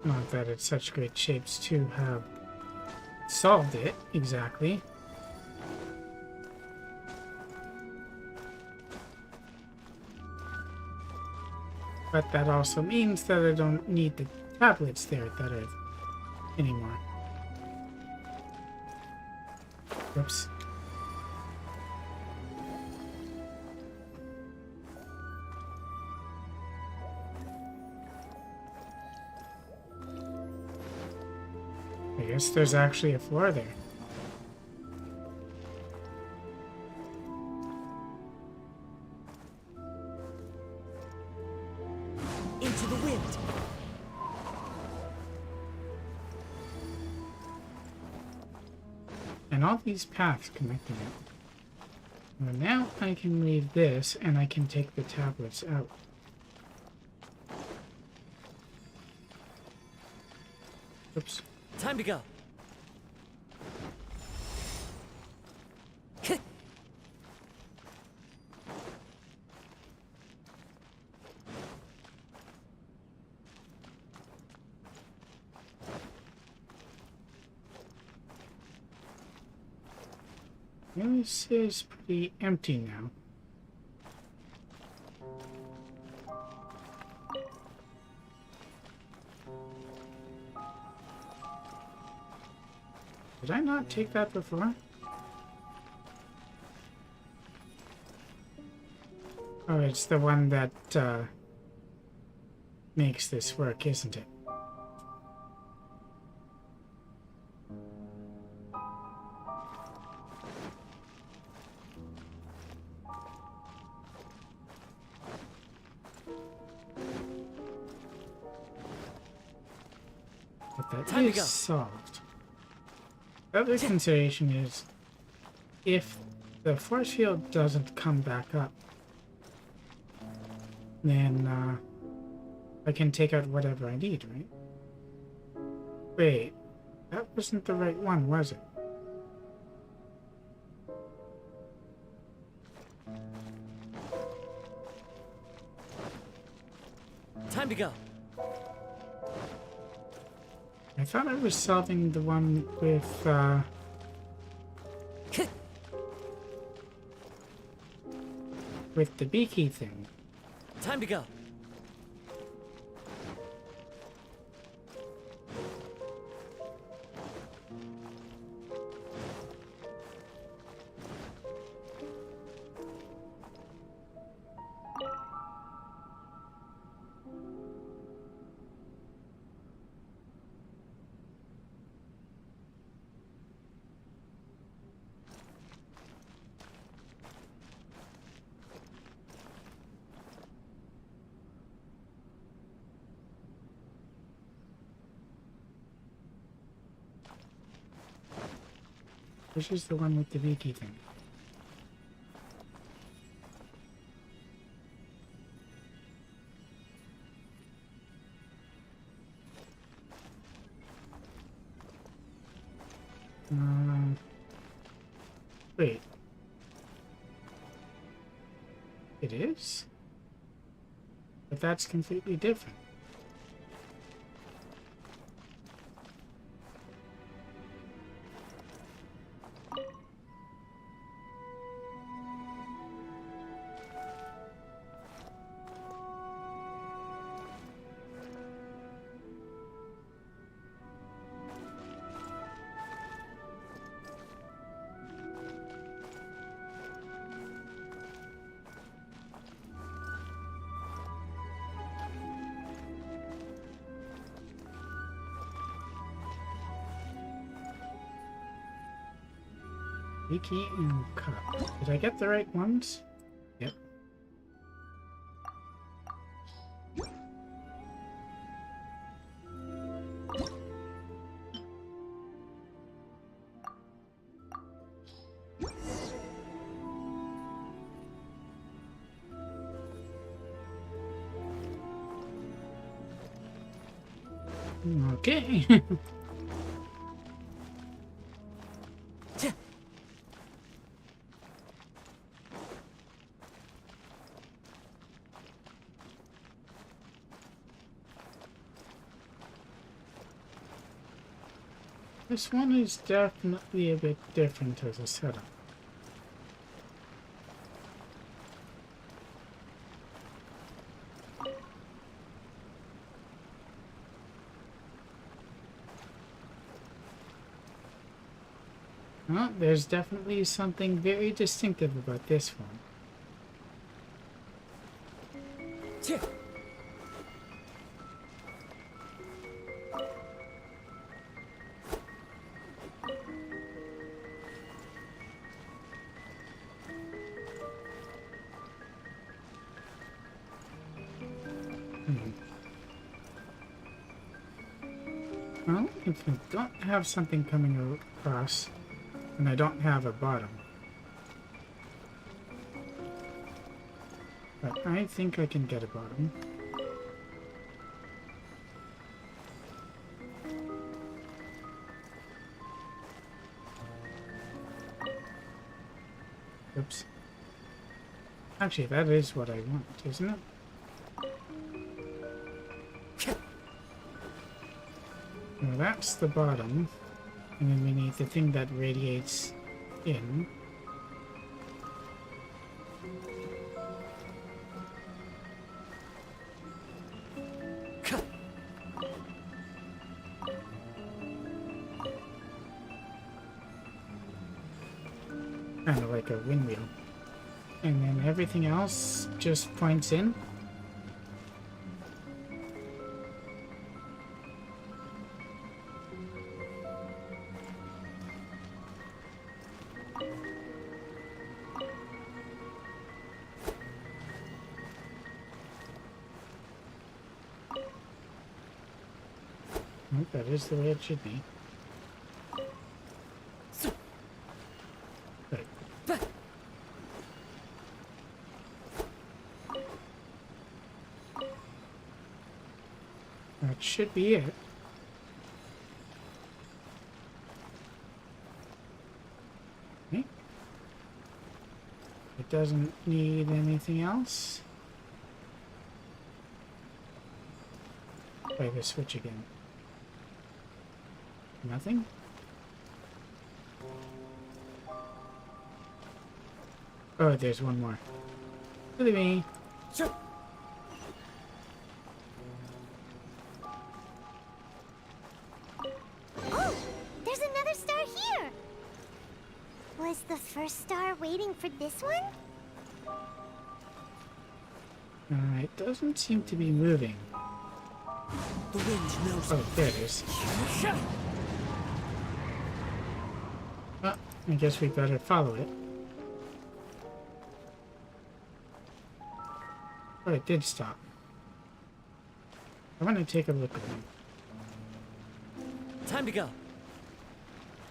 Not that it's such great shapes to have solved it exactly. But that also means that I don't need the tablets there that are anymore. Whoops. I guess there's actually a floor there. Into the wind. And all these paths connecting it. Well, now I can leave this and I can take the tablets out. Oops. Time to go. This is pretty empty now. Did I not take that before? Oh, it's the one that makes this work, isn't it? But that is solved. The other consideration is if the force field doesn't come back up, then I can take out whatever I need, right? Wait, that wasn't the right one, was it? Time to go. I thought I was solving the one with the beaky thing. Time to go. This is the one with the beaky thing. Wait. It is? But that's completely different. Wiki and cup. Did I get the right ones? Yep. Okay. This one is definitely a bit different as a setup. Well, there's definitely something very distinctive about this one. Well, if I don't have something coming across, and I don't have a bottom. But I think I can get a bottom. Oops. Actually, that is what I want, isn't it? Well, that's the bottom. And then we need the thing that radiates in. Kind of like a windmill. And then everything else just points in. That is the way it should be. Right. That should be it. Okay. It doesn't need anything else. Play the switch again. Nothing? Oh, there's one more. Look at me. Sure. Oh, there's another star here. Was the first star waiting for this one? It doesn't seem to be moving. The wind knows. Oh, there it is. Well, I guess we better follow it. Oh, it did stop. I want to take a look at them. Time to go.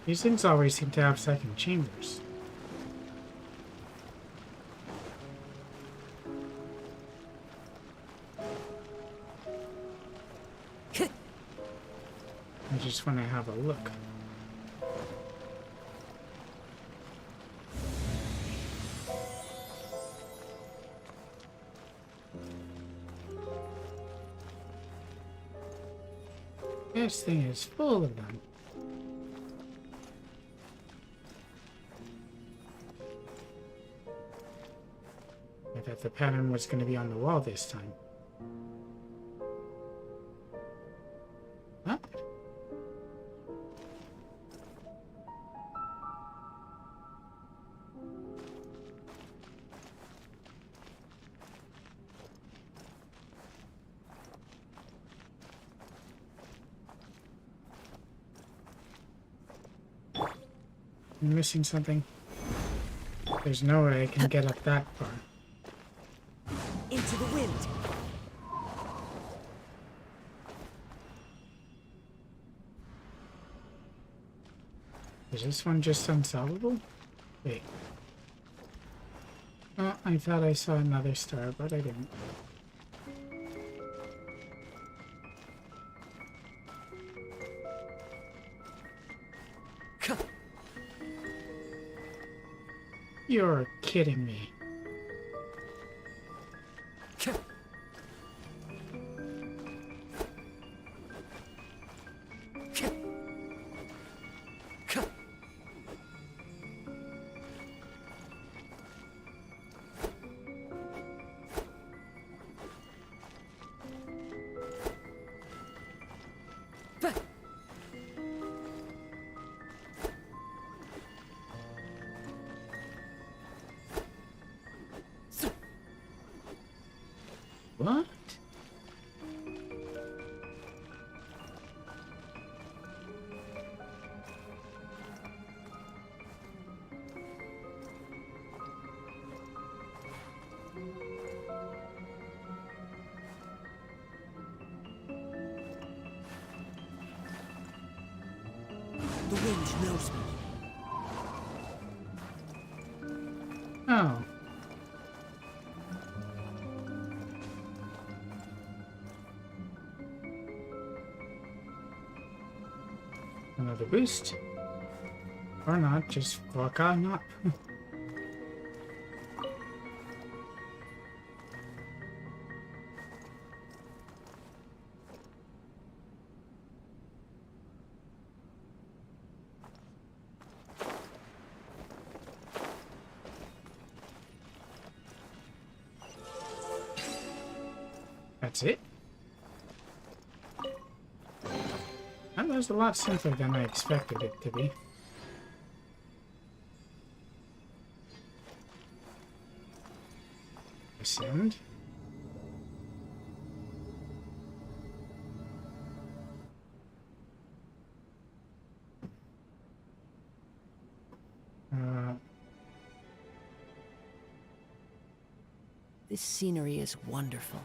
These things always seem to have second chambers. I just want to have a look. This thing is full of them. I thought the pattern was going to be on the wall this time. Huh? I'm missing something. There's no way I can get up that far. Into the wind. Is this one just unsolvable? Wait. Oh, I thought I saw another star, but I didn't. You're kidding me. The wind knows me. Oh. Another boost. Or not, just walk on up. That's it. That was a lot simpler than I expected it to be. Ascend. This scenery is wonderful.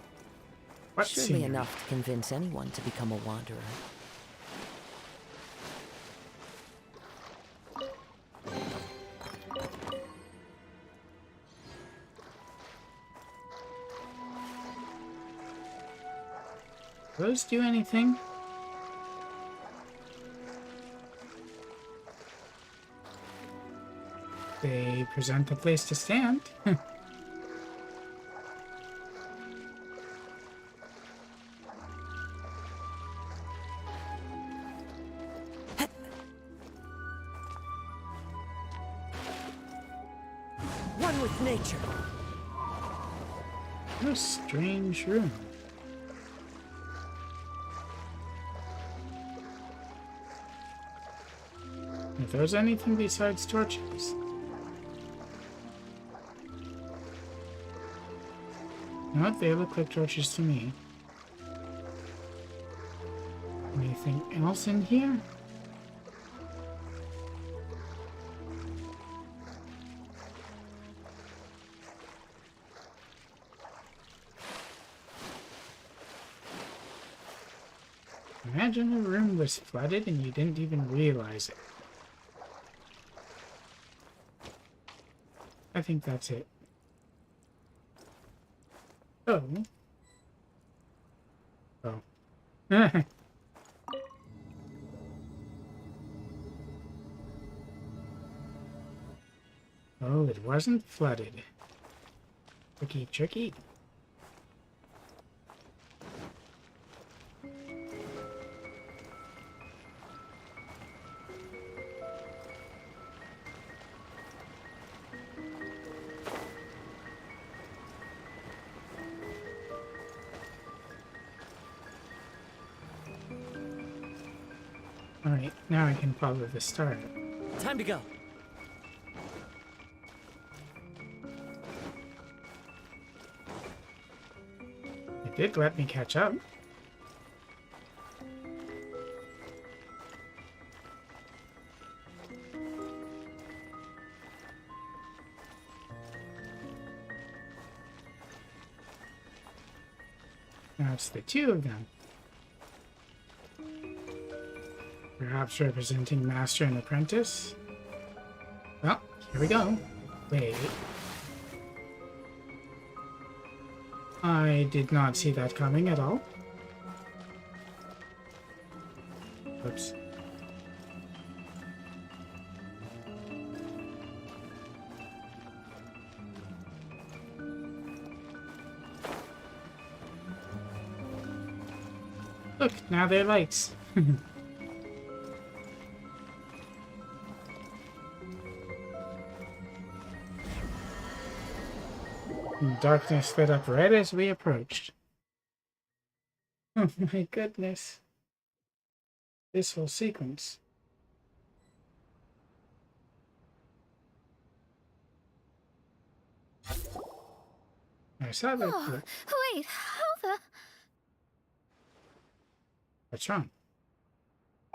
What Surely scenery? enough to convince anyone to become a wanderer. Those do anything? They present a place to stand. One with nature. What a strange room. If there's anything besides torches. You know what? They look like torches to me. Anything else in here? Imagine a room was flooded and you didn't even realize it. I think that's it. Oh. Oh. Oh, it wasn't flooded. Tricky, tricky. Alright, now I can follow the star. Time to go. It did let me catch up. Now it's the two of them. Perhaps representing master and apprentice. Well, here we go. Wait. I did not see that coming at all. Oops. Look, now they're lights. Darkness lit up right as we approached. Oh my goodness. This whole sequence. I saw that. Oh, wait, how the... What's wrong?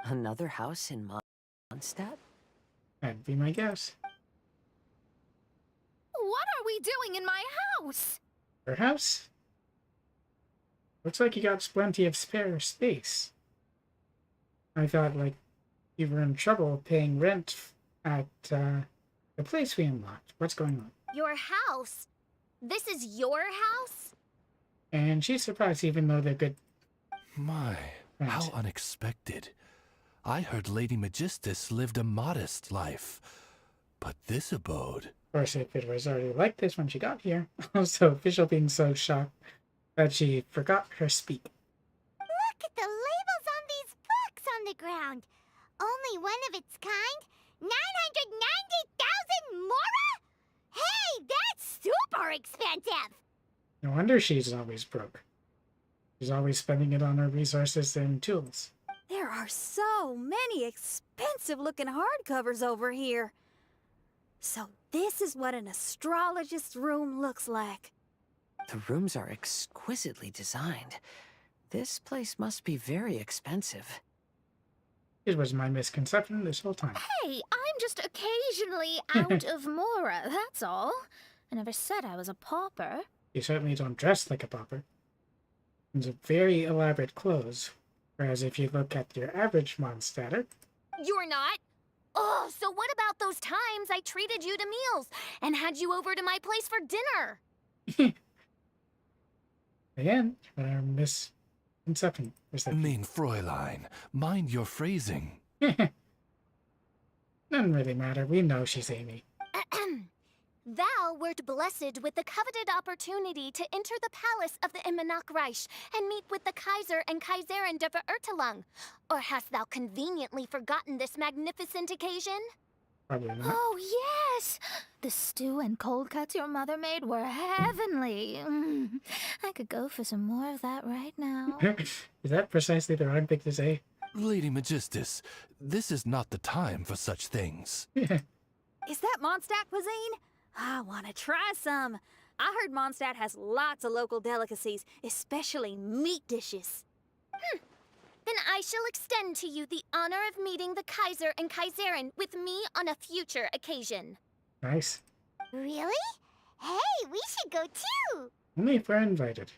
Another house in Mondstadt? That'd be my guess. What are we doing in my house? Your house? Looks like you got plenty of spare space. I thought, like, We were in trouble paying rent at the place we unlocked. What's going on? Your house? This is your house? And she's surprised even though they're good. My, Right. how unexpected. I heard Lady Magistus lived a modest life, but this abode... Of course, if it was already like this when she got here. Also, Official being so shocked that she forgot her speak. Look at the labels on these books on the ground. Only one of its kind? 990,000 mora? Hey, that's super expensive! No wonder she's always broke. She's always spending it on her resources and tools. There are so many expensive-looking hardcovers over here. So this is what an astrologist's room looks like. The rooms are exquisitely designed. This place must be very expensive. It was my misconception this whole time. Hey, I'm just occasionally out of mora, that's all. I never said I was a pauper. You certainly don't dress like a pauper. It's a very elaborate clothes. Whereas if you look at your average Mondstatter... You're not? Oh, so what about those times I treated you to meals and had you over to my place for dinner? Again, our misconception. Mean Fräulein, mind your phrasing. Doesn't really matter. We know she's Amy. Thou wert blessed with the coveted opportunity to enter the palace of the Immanok Reich and meet with the Kaiser and Kaiserin der Verurteilung. Or hast thou conveniently forgotten this magnificent occasion? Probably not. Oh, yes! The stew and cold cuts your mother made were heavenly. I could go for some more of that right now. Is that precisely the wrong thing to say? Lady Magistus, this is not the time for such things. Is that Mondstadt cuisine? I want to try some. I heard Mondstadt has lots of local delicacies, especially meat dishes. Then I shall extend to you the honor of meeting the Kaiser and Kaiserin with me on a future occasion. Nice. Really? Hey, we should go too! Only if we're invited.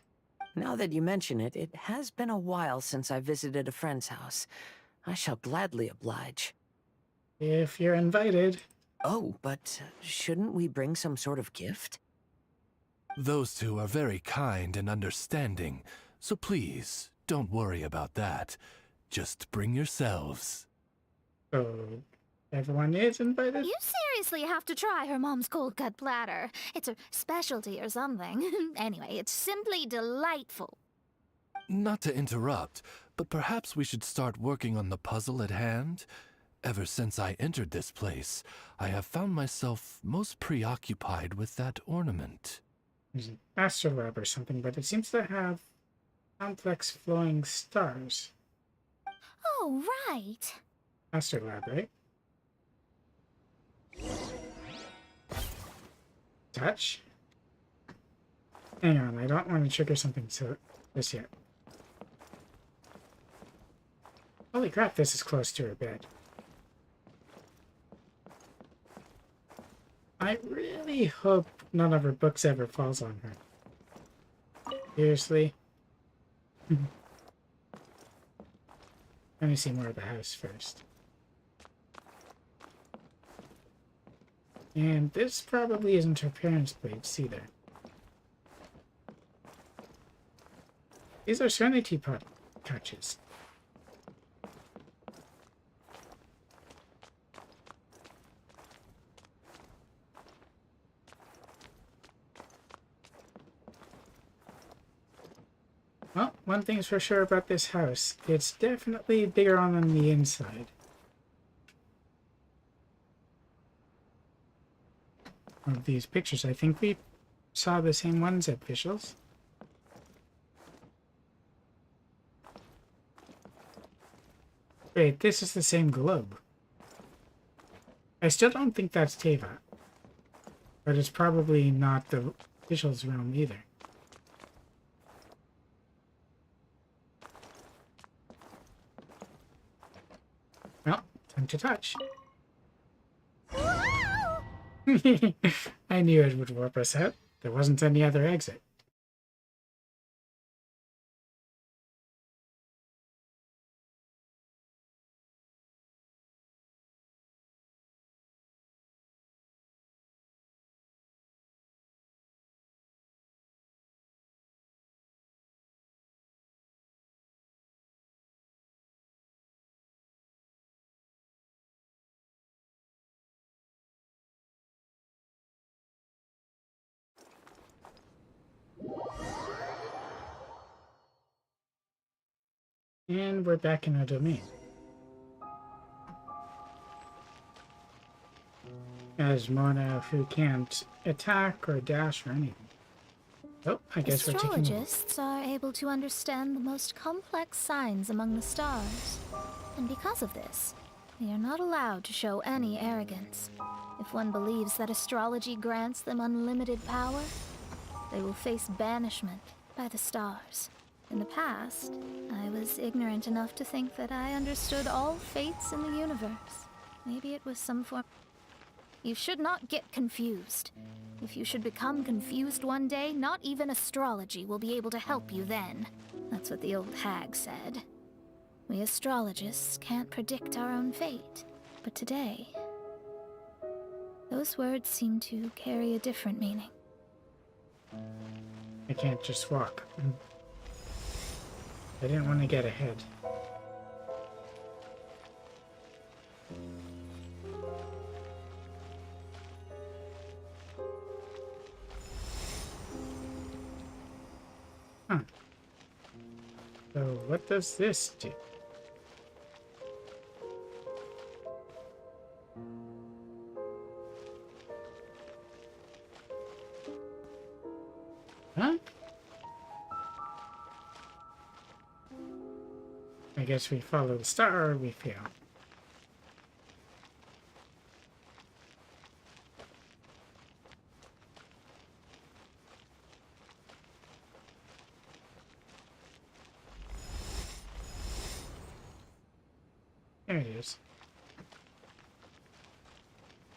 Now that you mention it, it has been a while since I visited a friend's house. I shall gladly oblige. If you're invited. Oh, but shouldn't we bring some sort of gift? Those two are very kind and understanding, so please, don't worry about that. Just bring yourselves. So, everyone is invited? You seriously have to try her mom's cold cut platter. It's a specialty or something. Anyway, it's simply delightful. Not to interrupt, but perhaps we should start working on the puzzle at hand? Ever since I entered this place, I have found myself most preoccupied with that ornament. There's an astrolabe or something, but it seems to have complex flowing stars. Oh, right. Astrolabe, right? Touch? Hang on, I don't want to trigger something to this yet. Holy crap, this is close to her bed. I really hope none of her books ever falls on her. Seriously? Let me see more of the house first. And this probably isn't her parents' place either. These are Serenity pot couches. Well, one thing's for sure about this house. It's definitely bigger on the inside. Of these pictures, I think we saw the same ones at Officials. Wait, this is the same globe. I still don't think that's Teva. But it's probably not the Officials realm either. Well, time to touch. I knew it would warp us out. There wasn't any other exit. And we're back in our domain. As Mona, who can't attack or dash or anything. Oh, I guess we're taking... Astrologists are able to understand the most complex signs among the stars. And because of this, they are not allowed to show any arrogance. If one believes that astrology grants them unlimited power, they will face banishment by the stars. In the past, I was ignorant enough to think that I understood all fates in the universe. Maybe it was some form... You should not get confused. If you should become confused one day, not even astrology will be able to help you then. That's what the old hag said. We astrologists can't predict our own fate. But today, those words seem to carry a different meaning. I can't just walk. I didn't want to get ahead. Huh. So what does this do? Huh? I guess we follow the star or we fail. There it is.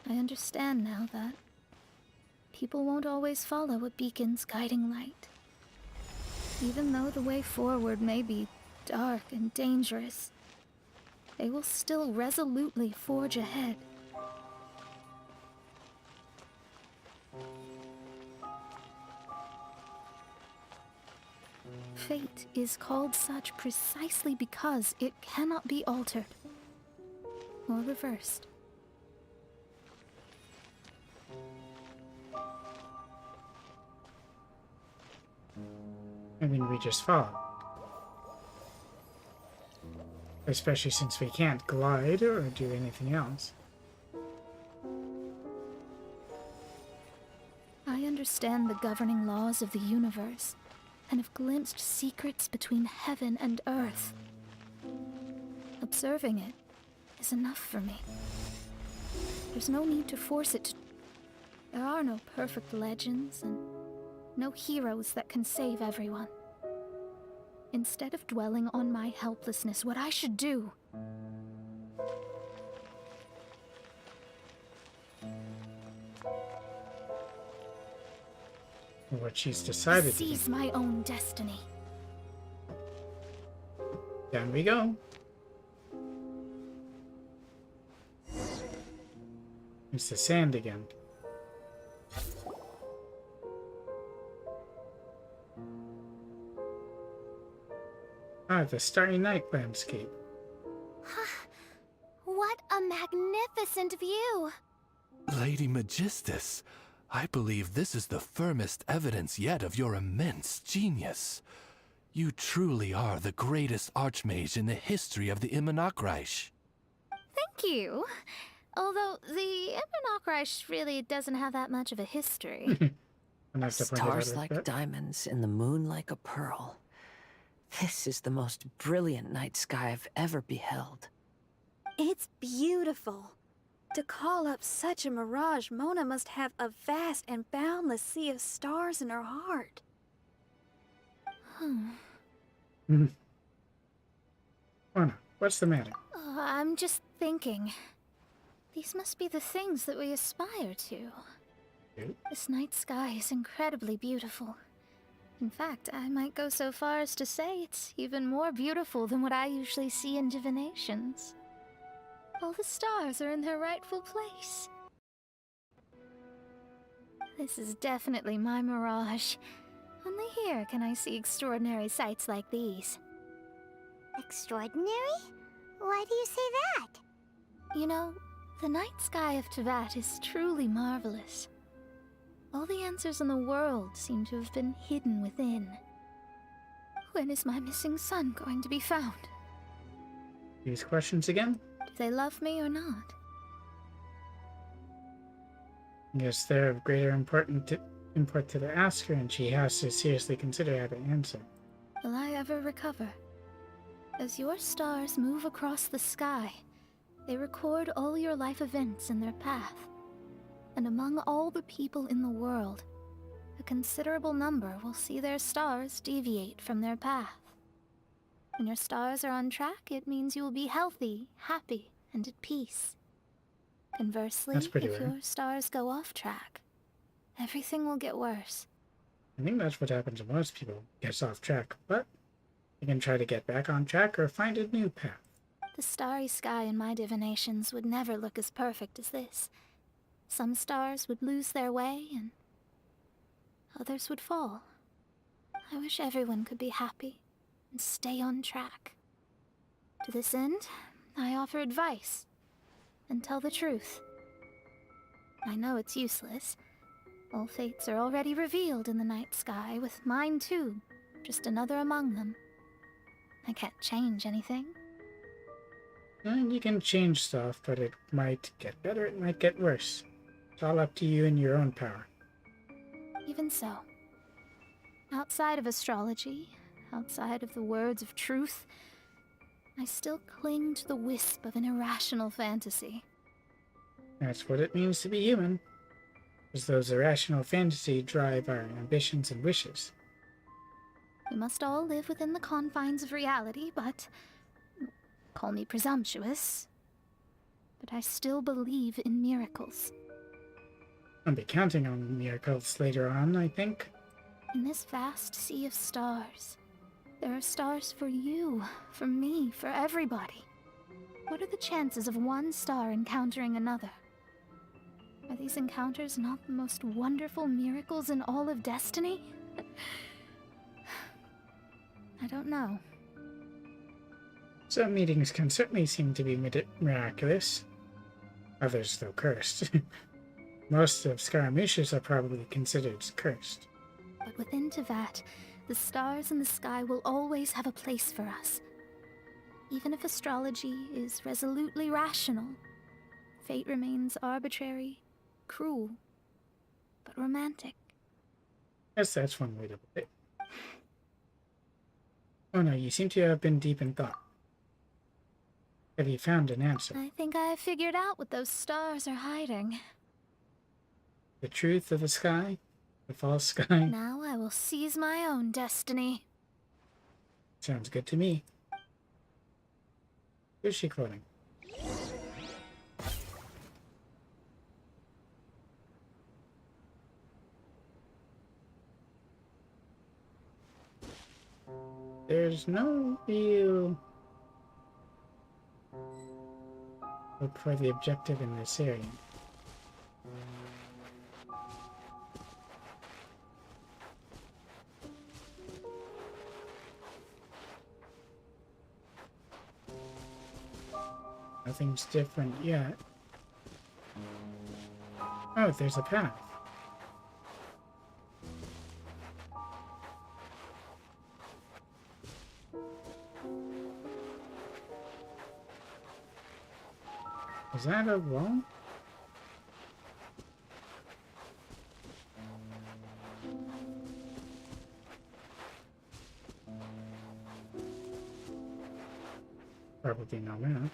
I understand now that people won't always follow a beacon's guiding light. Even though the way forward may be dark and dangerous, they will still resolutely forge ahead. Fate is called such precisely because it cannot be altered or reversed. I mean, we just follow. Especially since we can't glide or do anything else. I understand the governing laws of the universe and have glimpsed secrets between heaven and earth. Observing it is enough for me. There's no need to force it to... There are no perfect legends and no heroes that can save everyone. Instead of dwelling on my helplessness, what I should do... What she's decided to do. Seize my own destiny. Down we go. It's the sand again. Ah, the starry night landscape. What a magnificent view! Lady Magistus, I believe this is the firmest evidence yet of your immense genius. You truly are the greatest archmage in the history of the Immonakreich. Thank you. Although the Immonakreich really doesn't have that much of a history. Stars like diamonds and the moon like a pearl. This is the most brilliant night sky I've ever beheld. It's beautiful. To call up such a mirage, Mona must have a vast and boundless sea of stars in her heart. Mona, what's the matter? I'm just thinking. These must be the things that we aspire to. This night sky is incredibly beautiful. In fact, I might go so far as to say it's even more beautiful than what I usually see in divinations. All the stars are in their rightful place. This is definitely my mirage. Only here can I see extraordinary sights like these. Extraordinary? Why do you say that? You know, the night sky of Tevat is truly marvelous. All the answers in the world seem to have been hidden within. When is my missing son going to be found? these questions again? Do they love me or not? Yes, they're of greater import to the asker, and she has to seriously consider how to answer. Will I ever recover? As your stars move across the sky, they record all your life events in their path. And among all the people in the world, a considerable number will see their stars deviate from their path. When your stars are on track, it means you will be healthy, happy, and at peace. Conversely, if your stars go off track, everything will get worse. I think that's what happens to most people, gets off track, but they can try to get back on track or find a new path. The starry sky in my divinations would never look as perfect as this. Some stars would lose their way, and others would fall. I wish everyone could be happy and stay on track. To this end, I offer advice and tell the truth. I know it's useless. All fates are already revealed in the night sky, with mine too, just another among them. I can't change anything. And you can change stuff, but it might get better, it might get worse. It's all up to you and your own power. Even so, outside of astrology, outside of the words of truth, I still cling to the wisp of an irrational fantasy. That's what it means to be human. As those irrational fantasies drive our ambitions and wishes. We must all live within the confines of reality, but call me presumptuous, but I still believe in miracles. I'll be counting on miracles later on, I think. In this vast sea of stars, there are stars for you, for me, for everybody. What are the chances of one star encountering another? Are these encounters not the most wonderful miracles in all of destiny? I don't know. Some meetings can certainly seem to be miraculous. Others, though, cursed. Most of Scaramouches are probably considered cursed. But within Tevat, the stars in the sky will always have a place for us. Even if astrology is resolutely rational, fate remains arbitrary, cruel, but romantic. Yes, that's one way to put it. Oh no, you seem to have been deep in thought. Have you found an answer? I think I have figured out what those stars are hiding. The truth of the sky? The false sky? Now I will seize my own destiny. Sounds good to me. Who's she quoting? There's no real hope for the objective in this area. Nothing's different yet. Oh, there's a path. Is that a wall? Probably no map.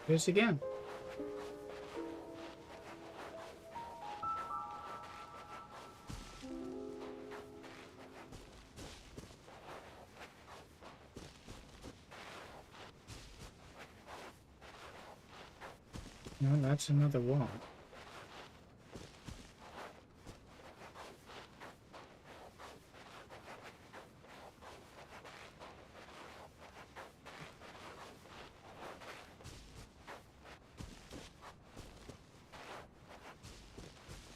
Here's again. No, that's another wall.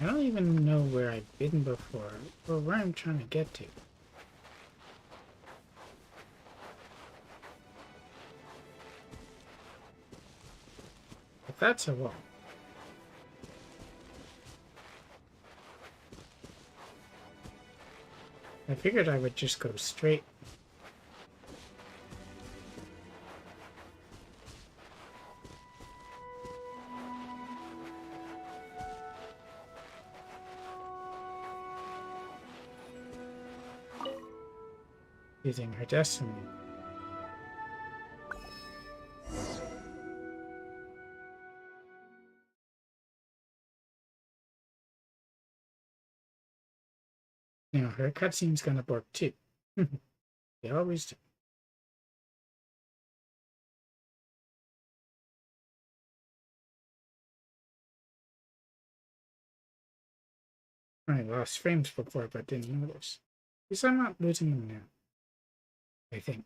I don't even know where I've been before, or where I'm trying to get to. But that's a wall. I figured I would just go straight. Using her destiny. You know, her cutscene's gonna work too. They always do. I lost frames before, but didn't notice. At least I'm not losing them now. I think.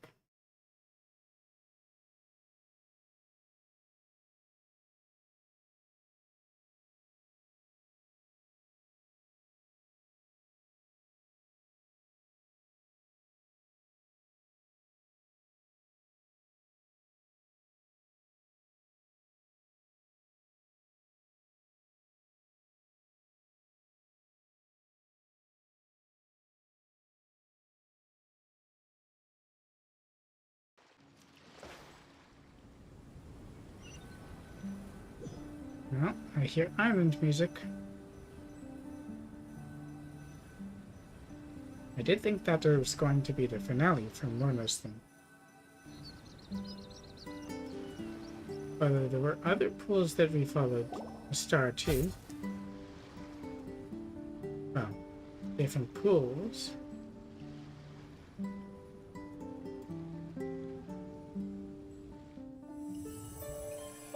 Well, I hear island music. I did think that there was going to be the finale from Lorna's thing. Although there were other pools that we followed the star too. Well, different pools.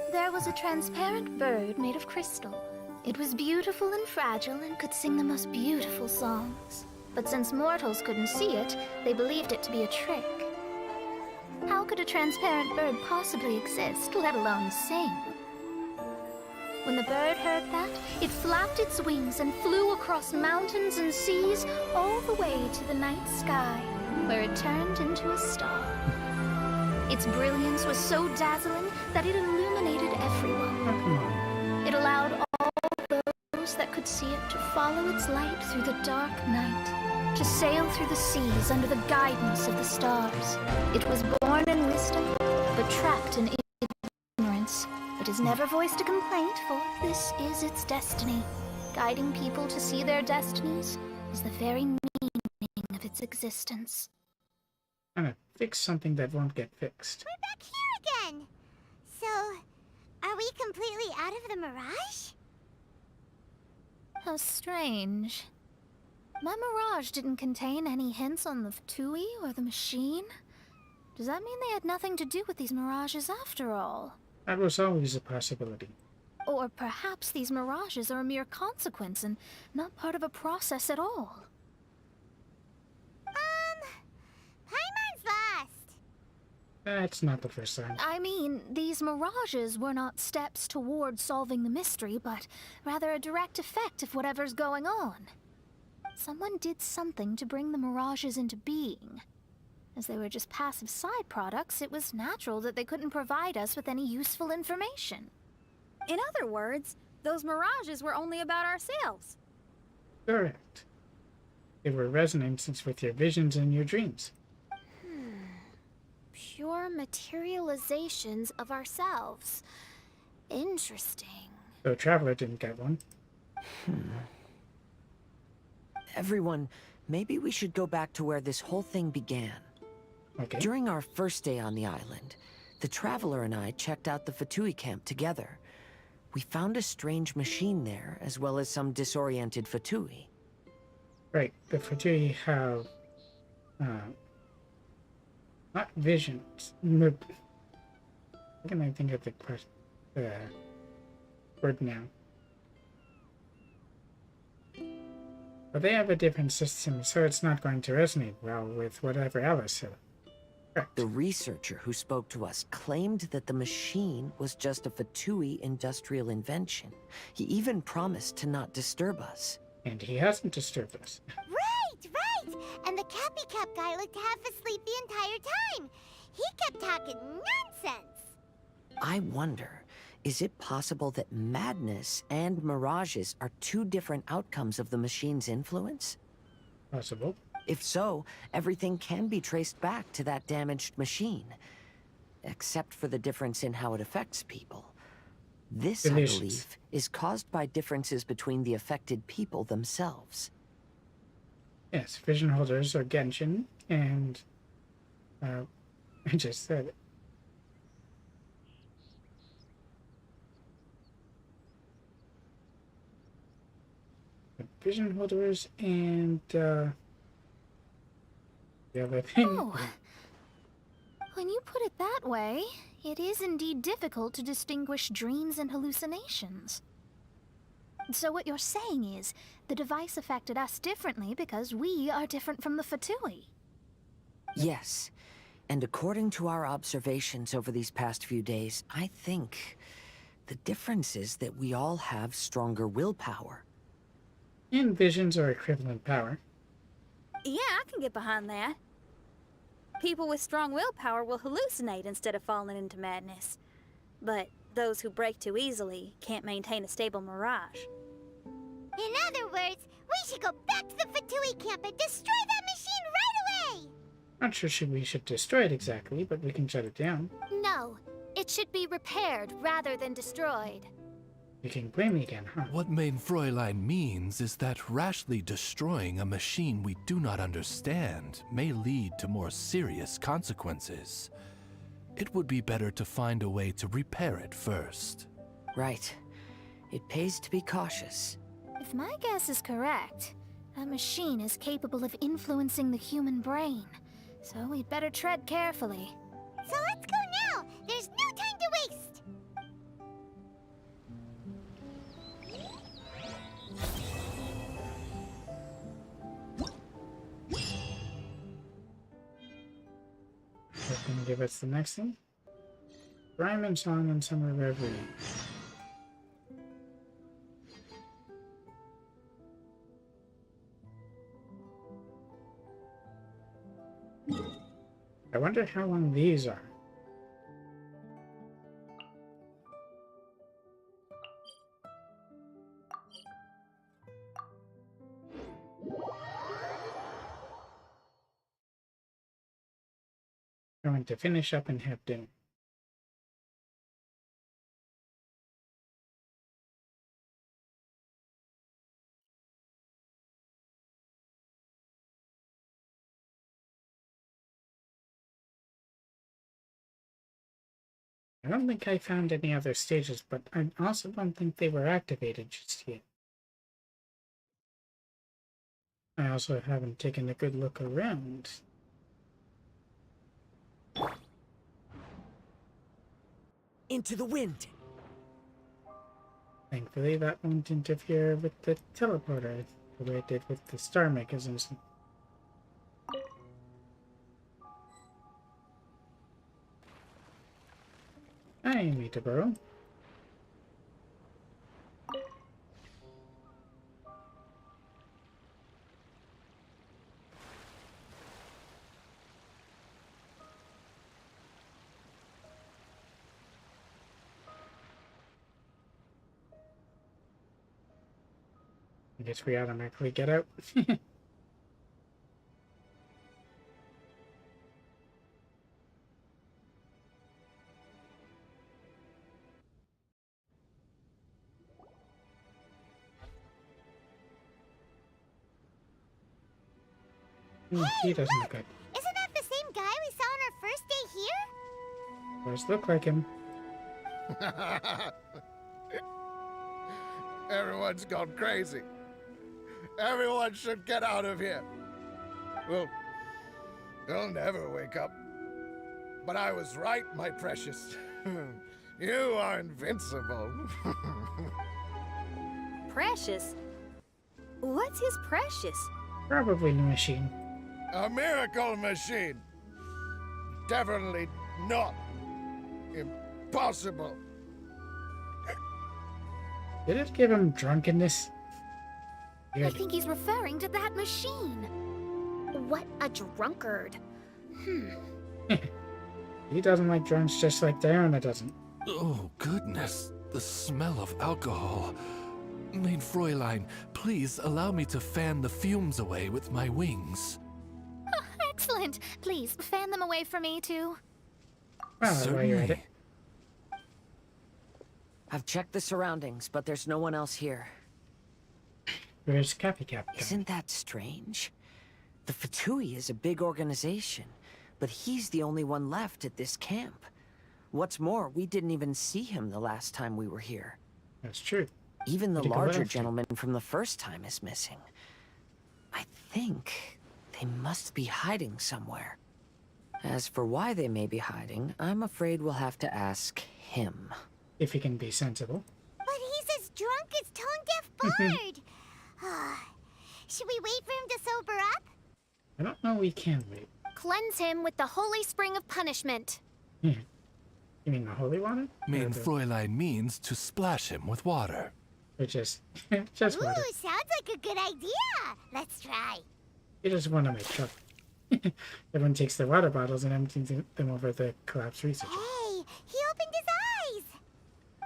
There was a transparent bird made of crystal. It was beautiful and fragile and could sing the most beautiful songs. But since mortals couldn't see it, they believed it to be a trick. How could a transparent bird possibly exist, let alone sing? When the bird heard that, it flapped its wings and flew across mountains and seas all the way to the night sky, where it turned into a star. Its brilliance was so dazzling that it illuminated everyone. It allowed all those that could see it to follow its light through the dark night, to sail through the seas under the guidance of the stars. It was born in wisdom, but trapped in ignorance. It has never voiced a complaint, for this is its destiny. Guiding people to see their destinies is the very meaning of its existence. Trying to fix something that won't get fixed. We're back here again! So, are we completely out of the Mirage? How strange. My Mirage didn't contain any hints on the Fatui or the machine. Does that mean they had nothing to do with these Mirages after all? That was always a possibility. Or perhaps these Mirages are a mere consequence and not part of a process at all. Paimon's lost! That's not the first time. I mean, these Mirages were not steps toward solving the mystery, but rather a direct effect of whatever's going on. Someone did something to bring the Mirages into being. As they were just passive side products, it was natural that they couldn't provide us with any useful information. In other words, those Mirages were only about ourselves. Correct. They were resonances with your visions and your dreams. Pure materializations of ourselves. Interesting. So Traveler didn't get one. Everyone, maybe we should go back to where this whole thing began. Okay. During our first day on the island, the Traveler and I checked out the Fatui camp together. We found a strange machine there, as well as some disoriented Fatui. Right, the Fatui have not visions. How can I think of the word now? But they have a different system, so it's not going to resonate well with whatever Alice said. The researcher who spoke to us claimed that the machine was just a Fatui industrial invention. He even promised to not disturb us. And he hasn't disturbed us. Right! And the Cappy Cap guy looked half asleep the entire time. He kept talking nonsense. I wonder, is it possible that madness and mirages are two different outcomes of the machine's influence? Possible. If so, everything can be traced back to that damaged machine. Except for the difference in how it affects people. This, I believe, is caused by differences between the affected people themselves. Yes, vision holders are Genshin, and I just said it. Vision holders and the other thing. Oh. When you put it that way, it is indeed difficult to distinguish dreams and hallucinations. So what you're saying is, the device affected us differently because we are different from the Fatui. Yes, and according to our observations over these past few days, I think the difference is that we all have stronger willpower. And visions are equivalent power. Yeah, I can get behind that. People with strong willpower will hallucinate instead of falling into madness. But those who break too easily can't maintain a stable mirage. In other words, we should go back to the Fatui camp and destroy that machine right away! Not sure we should destroy it exactly, but we can shut it down. No, it should be repaired rather than destroyed. You can blame me again, huh? What Main Fräulein means is that rashly destroying a machine we do not understand may lead to more serious consequences. It would be better to find a way to repair it first. Right. It pays to be cautious. If my guess is correct, that machine is capable of influencing the human brain. So we'd better tread carefully. So let's go now! There's no time to waste! What can give us the next thing? Rhyme and Song and Summer Reverie. I wonder how long these are. Going to finish up and have dinner. I don't think I found any other stages, but I also don't think they were activated just yet. I also haven't taken a good look around. Into the wind! Thankfully, that won't interfere with the teleporter the way it did with the star mechanism. Hi, Metaboro. I guess we automatically get out. He doesn't look good. Isn't that the same guy we saw on our first day here? Does look like him. Everyone's gone crazy. Everyone should get out of here. We'll never wake up. But I was right, my precious. You are invincible. Precious? What's his precious? Probably the machine. A miracle machine. definitely not impossible. Did it give him drunkenness? I think he's referring to that machine. What a drunkard. He doesn't like drunks just like Diana doesn't. Oh, goodness. The smell of alcohol. Main Fräulein, please allow me to fan the fumes away with my wings. Excellent. Please fan them away from me too. Well, while you're at it. I've checked the surroundings, but there's no one else here. Where's Cappy Cap? Isn't that strange? The Fatui is a big organization, but he's the only one left at this camp. What's more, we didn't even see him the last time we were here. That's true. Even the Where'd he go larger after? gentleman from the first time is missing. I think they must be hiding somewhere. As for why they may be hiding, I'm afraid we'll have to ask him. If he can be sensible. But he's as drunk as tone-deaf Bard. Should we wait for him to sober up? I don't know, we can wait. Cleanse him with the holy spring of punishment. You mean the holy water? Main Fräulein means to splash him with water. Or just Ooh, water. sounds like a good idea. Let's try. You just want to make trouble. Everyone takes their water bottles and empties them over the collapsed researcher. Hey, he opened his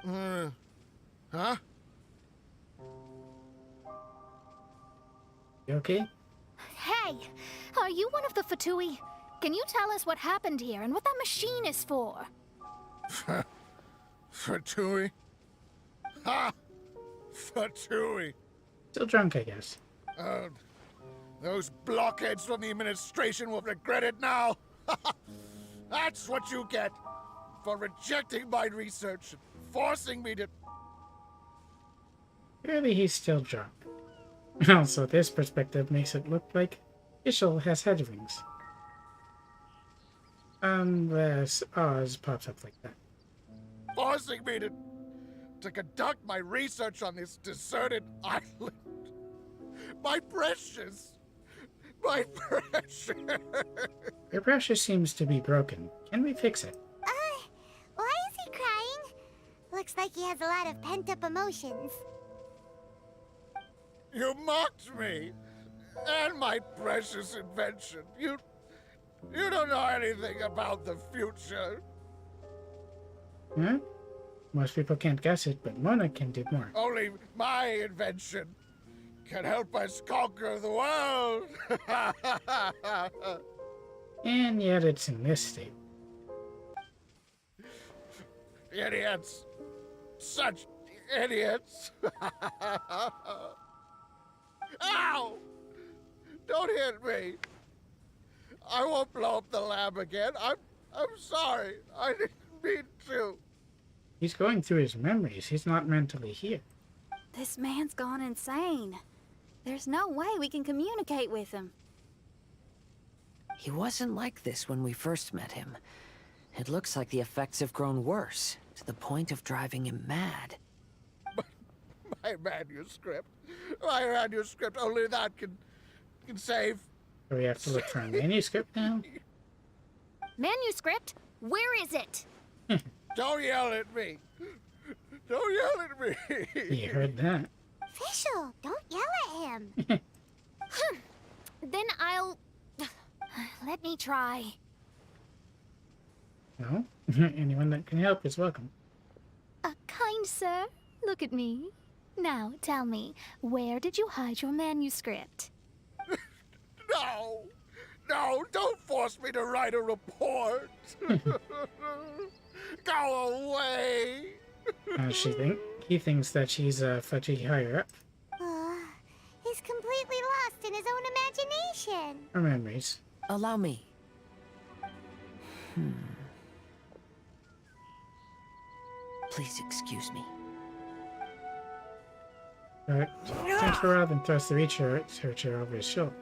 eyes. Huh? You okay? Hey, are you one of the Fatui? Can you tell us what happened here and what that machine is for? Fatui? Ha! Fatui! Still drunk, I guess. Those blockheads from the administration will regret it now. That's what you get for rejecting my research and forcing me to... Clearly he's still drunk. Also, this perspective makes it look like Ishel has head wings. Unless Oz pops up like that. Forcing me to conduct my research on this deserted island. My precious! My precious! Your precious seems to be broken. Can we fix it? Why is he crying? Looks like he has a lot of pent-up emotions. You mocked me! And my precious invention. You don't know anything about the future. Huh? Most people can't guess it, but Mona can do more. Only my invention can help us conquer the world. And yet it's in this state. Idiots. Such idiots. Ow! Don't hit me. I won't blow up the lab again. I'm sorry. I didn't mean to. He's going through his memories. He's not mentally here. This man's gone insane. There's no way we can communicate with him. He wasn't like this when we first met him. It looks like the effects have grown worse, to the point of driving him mad. My manuscript. My manuscript. Only that can save. So we have to look for a manuscript now? Manuscript? Where is it? Don't yell at me. Don't yell at me. You heard that. Fischl, don't yell at him. Then I'll... Let me try. No? Anyone that can help is welcome. Kind sir, look at me. Now, tell me, where did you hide your manuscript? No! No, don't force me to write a report! Go away! She think? He thinks that she's a Fatui higher up. He's completely lost in his own imagination. Her memories. Allow me. Please excuse me. Turns for Rob and throws the researcher over his shoulder.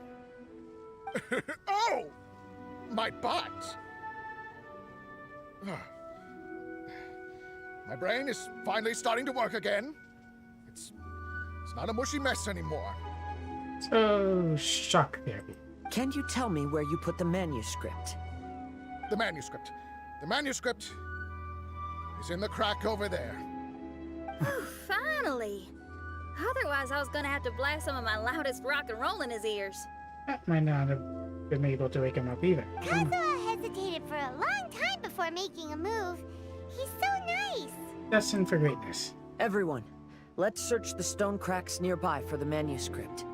Oh! My butt! My brain is finally starting to work again. It's not a mushy mess anymore. So, shock therapy. Can you tell me where you put the manuscript? The manuscript. The manuscript is in the crack over there. Finally! Otherwise, I was gonna have to blast some of my loudest rock and roll in his ears. That might not have been able to wake him up either. Kazuha hesitated for a long time before making a move. He's so nice. Destined for greatness. Everyone, let's search the stone cracks nearby for the manuscript.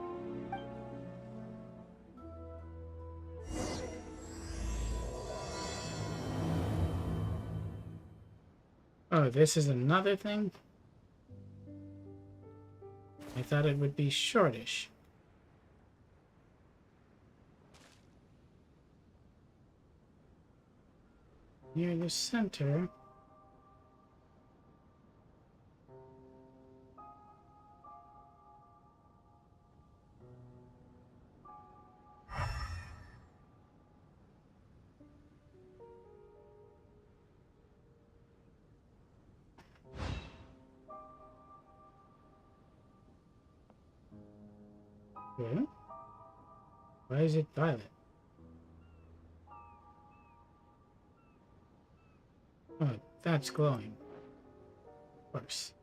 Oh, this is another thing? I thought it would be shortish. Near the center. Really? Why is it violet? Oh, that's glowing. Of course.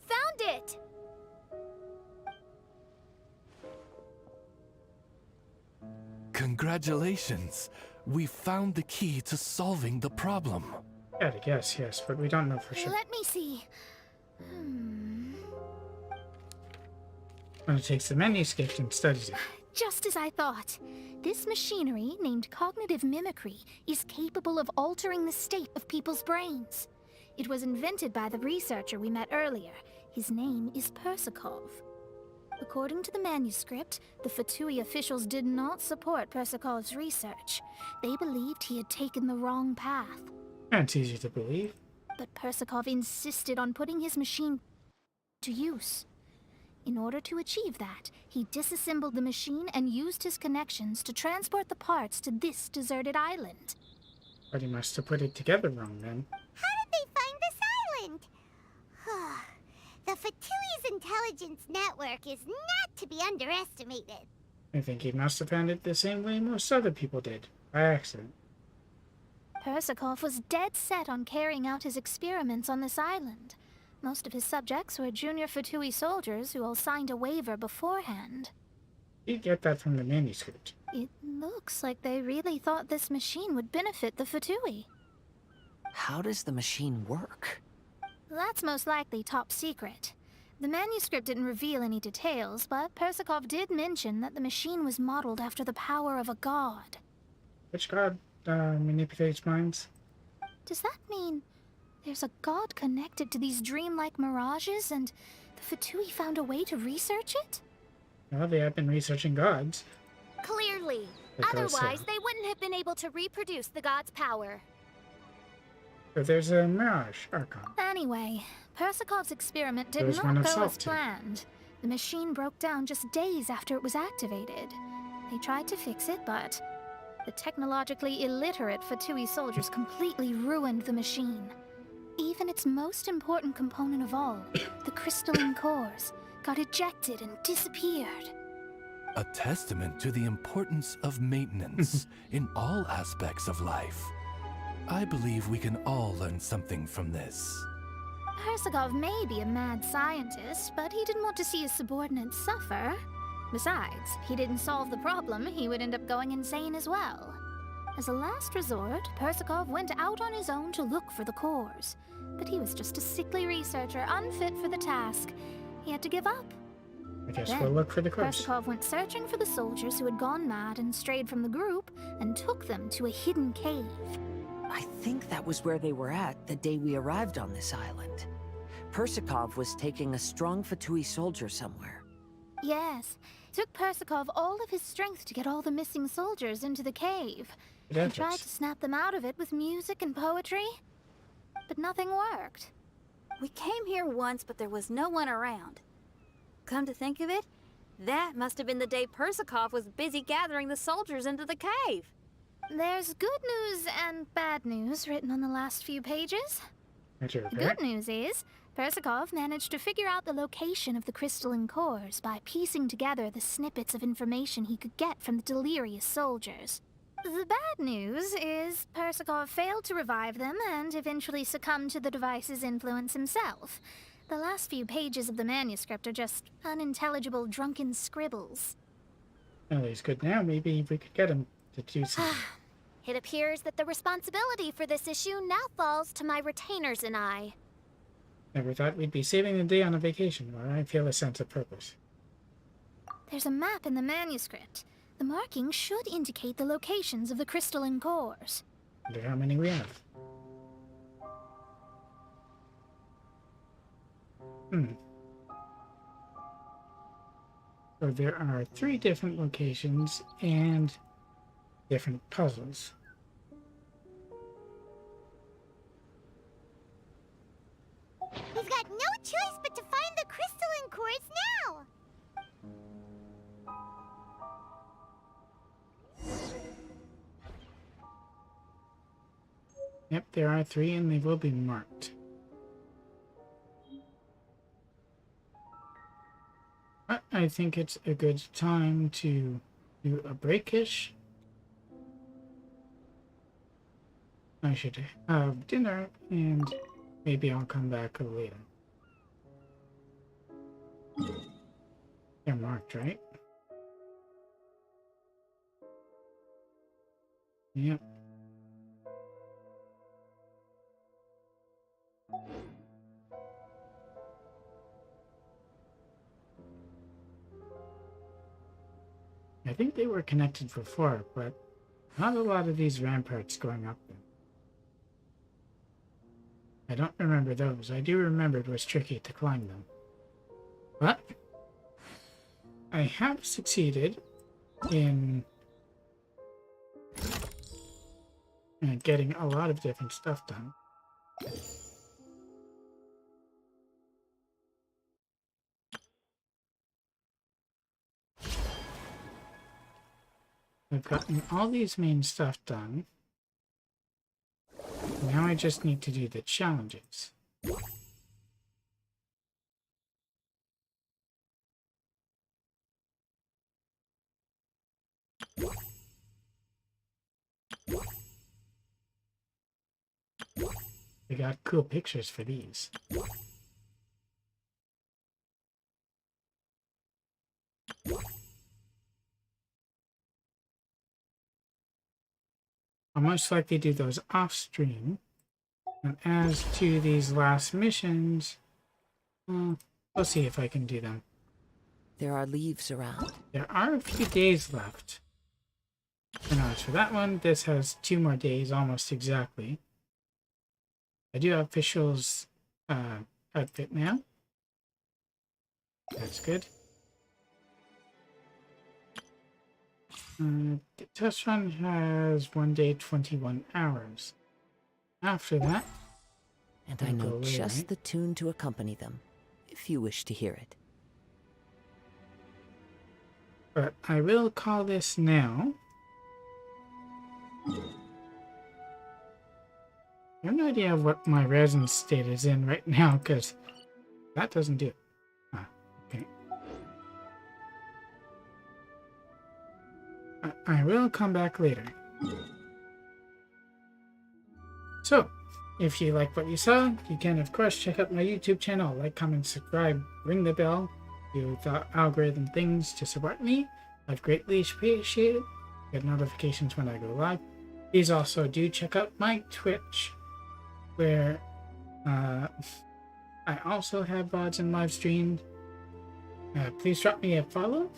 Found it! Congratulations! We found the key to solving the problem. Gotta guess, yes, but we don't know for sure. Let me see. When it takes the manuscript and studies it. Just as I thought. This machinery, named cognitive mimicry, is capable of altering the state of people's brains. It was invented by the researcher we met earlier. His name is Persakov. According to the manuscript, the Fatui officials did not support Persakov's research. They believed he had taken the wrong path. That's easy to believe. But Persakov insisted on putting his machine to use. In order to achieve that, he disassembled the machine and used his connections to transport the parts to this deserted island. But he must have put it together wrong then. How did they find this island? The Fatui's intelligence network is not to be underestimated. I think he must have found it the same way most other people did, by accident. Persakov was dead set on carrying out his experiments on this island. Most of his subjects were junior Fatui soldiers who all signed a waiver beforehand. You'd get that from the manuscript. It looks like they really thought this machine would benefit the Fatui. How does the machine work? That's most likely top secret. The manuscript didn't reveal any details, but Persakov did mention that the machine was modeled after the power of a god. Which god manipulates minds? Does that mean there's a god connected to these dreamlike mirages, and the Fatui found a way to research it? Well, they have been researching gods. Clearly. Because, Otherwise, they wouldn't have been able to reproduce the god's power. So there's a Mirage Archon. Anyway, Persakov's experiment did There's not one of go as Salty. planned. The machine broke down just days after it was activated. They tried to fix it, but the technologically illiterate Fatui soldiers completely ruined the machine. Even its most important component of all, the crystalline cores, got ejected and disappeared. A testament to the importance of maintenance in all aspects of life. I believe we can all learn something from this. Persakov may be a mad scientist, but he didn't want to see his subordinates suffer. Besides, if he didn't solve the problem, he would end up going insane as well. As a last resort, Persakov went out on his own to look for the cores. But he was just a sickly researcher, unfit for the task. He had to give up. I guess Then, we'll look for the cores. Persakov went searching for the soldiers who had gone mad and strayed from the group, and took them to a hidden cave. I think that was where they were at the day we arrived on this island. Persakov was taking a strong Fatui soldier somewhere. Yes, it took Persakov all of his strength to get all the missing soldiers into the cave. He tried to snap them out of it with music and poetry, but nothing worked. We came here once, but there was no one around. Come to think of it, That must have been the day Persikov was busy gathering the soldiers into the cave. There's good news and bad news written on the last few pages. The good news is, Persikov managed to figure out the location of the crystalline cores by piecing together the snippets of information he could get from the delirious soldiers. The bad news is Persikov failed to revive them and eventually succumbed to the device's influence himself. The last few pages of the manuscript are just unintelligible drunken scribbles. Well, he's good now. Maybe we could get him to do something. It appears that the responsibility for this issue now falls to my retainers and I. Never thought we'd be saving the day on a vacation where I feel a sense of purpose. There's a map in the manuscript. The markings should indicate the locations of the crystalline cores. Wonder how many we have. So there are 3 different locations and different puzzles. We've got no choice but to find the crystalline cores now! Yep, there are 3 and they will be marked. But I think it's a good time to do a breakish. I should have dinner and maybe I'll come back later. They're marked, right? Yep. I think they were connected before, but not a lot of these ramparts going up them. I don't remember those. I do remember it was tricky to climb them. But I have succeeded in getting a lot of different stuff done. I've gotten all these main stuff done. Now I just need to do the challenges. They got cool pictures for these. I'll most likely do those off stream. And as to these last missions, we'll see if I can do them. There are leaves around. There are a few days left. And as for that one, this has 2 more days almost exactly. I do have official's outfit now. That's good. The test run has 1 day, 21 hours. After that, and I know just the tune to accompany them, if you wish to hear it. But I will call this now. I have no idea what my resin state is in right now, because that doesn't do it. Okay. I will come back later. So, if you like what you saw, you can of course check out my YouTube channel, like, comment, subscribe, ring the bell, do the algorithm things to support me. I'd greatly appreciate it. Get notifications when I go live. Please also do check out my Twitch, where I also have VODs and live streamed. Please drop me a follow.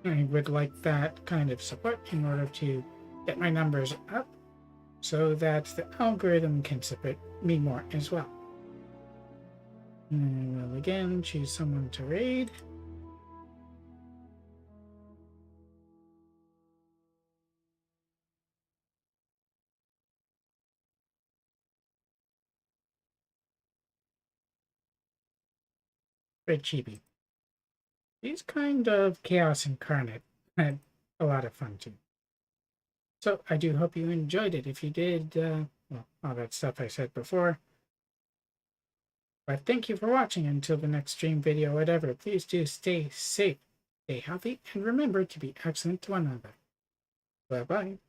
I would like that kind of support in order to get my numbers up, so that the algorithm can support me more as well. And I will again choose someone to raid. Red Chibi. He's kind of chaos incarnate and a lot of fun too. So I do hope you enjoyed it. If you did, well, all that stuff I said before. But thank you for watching. Until the next stream, video, whatever, please do stay safe, stay healthy, and remember to be excellent to one another. Bye-bye.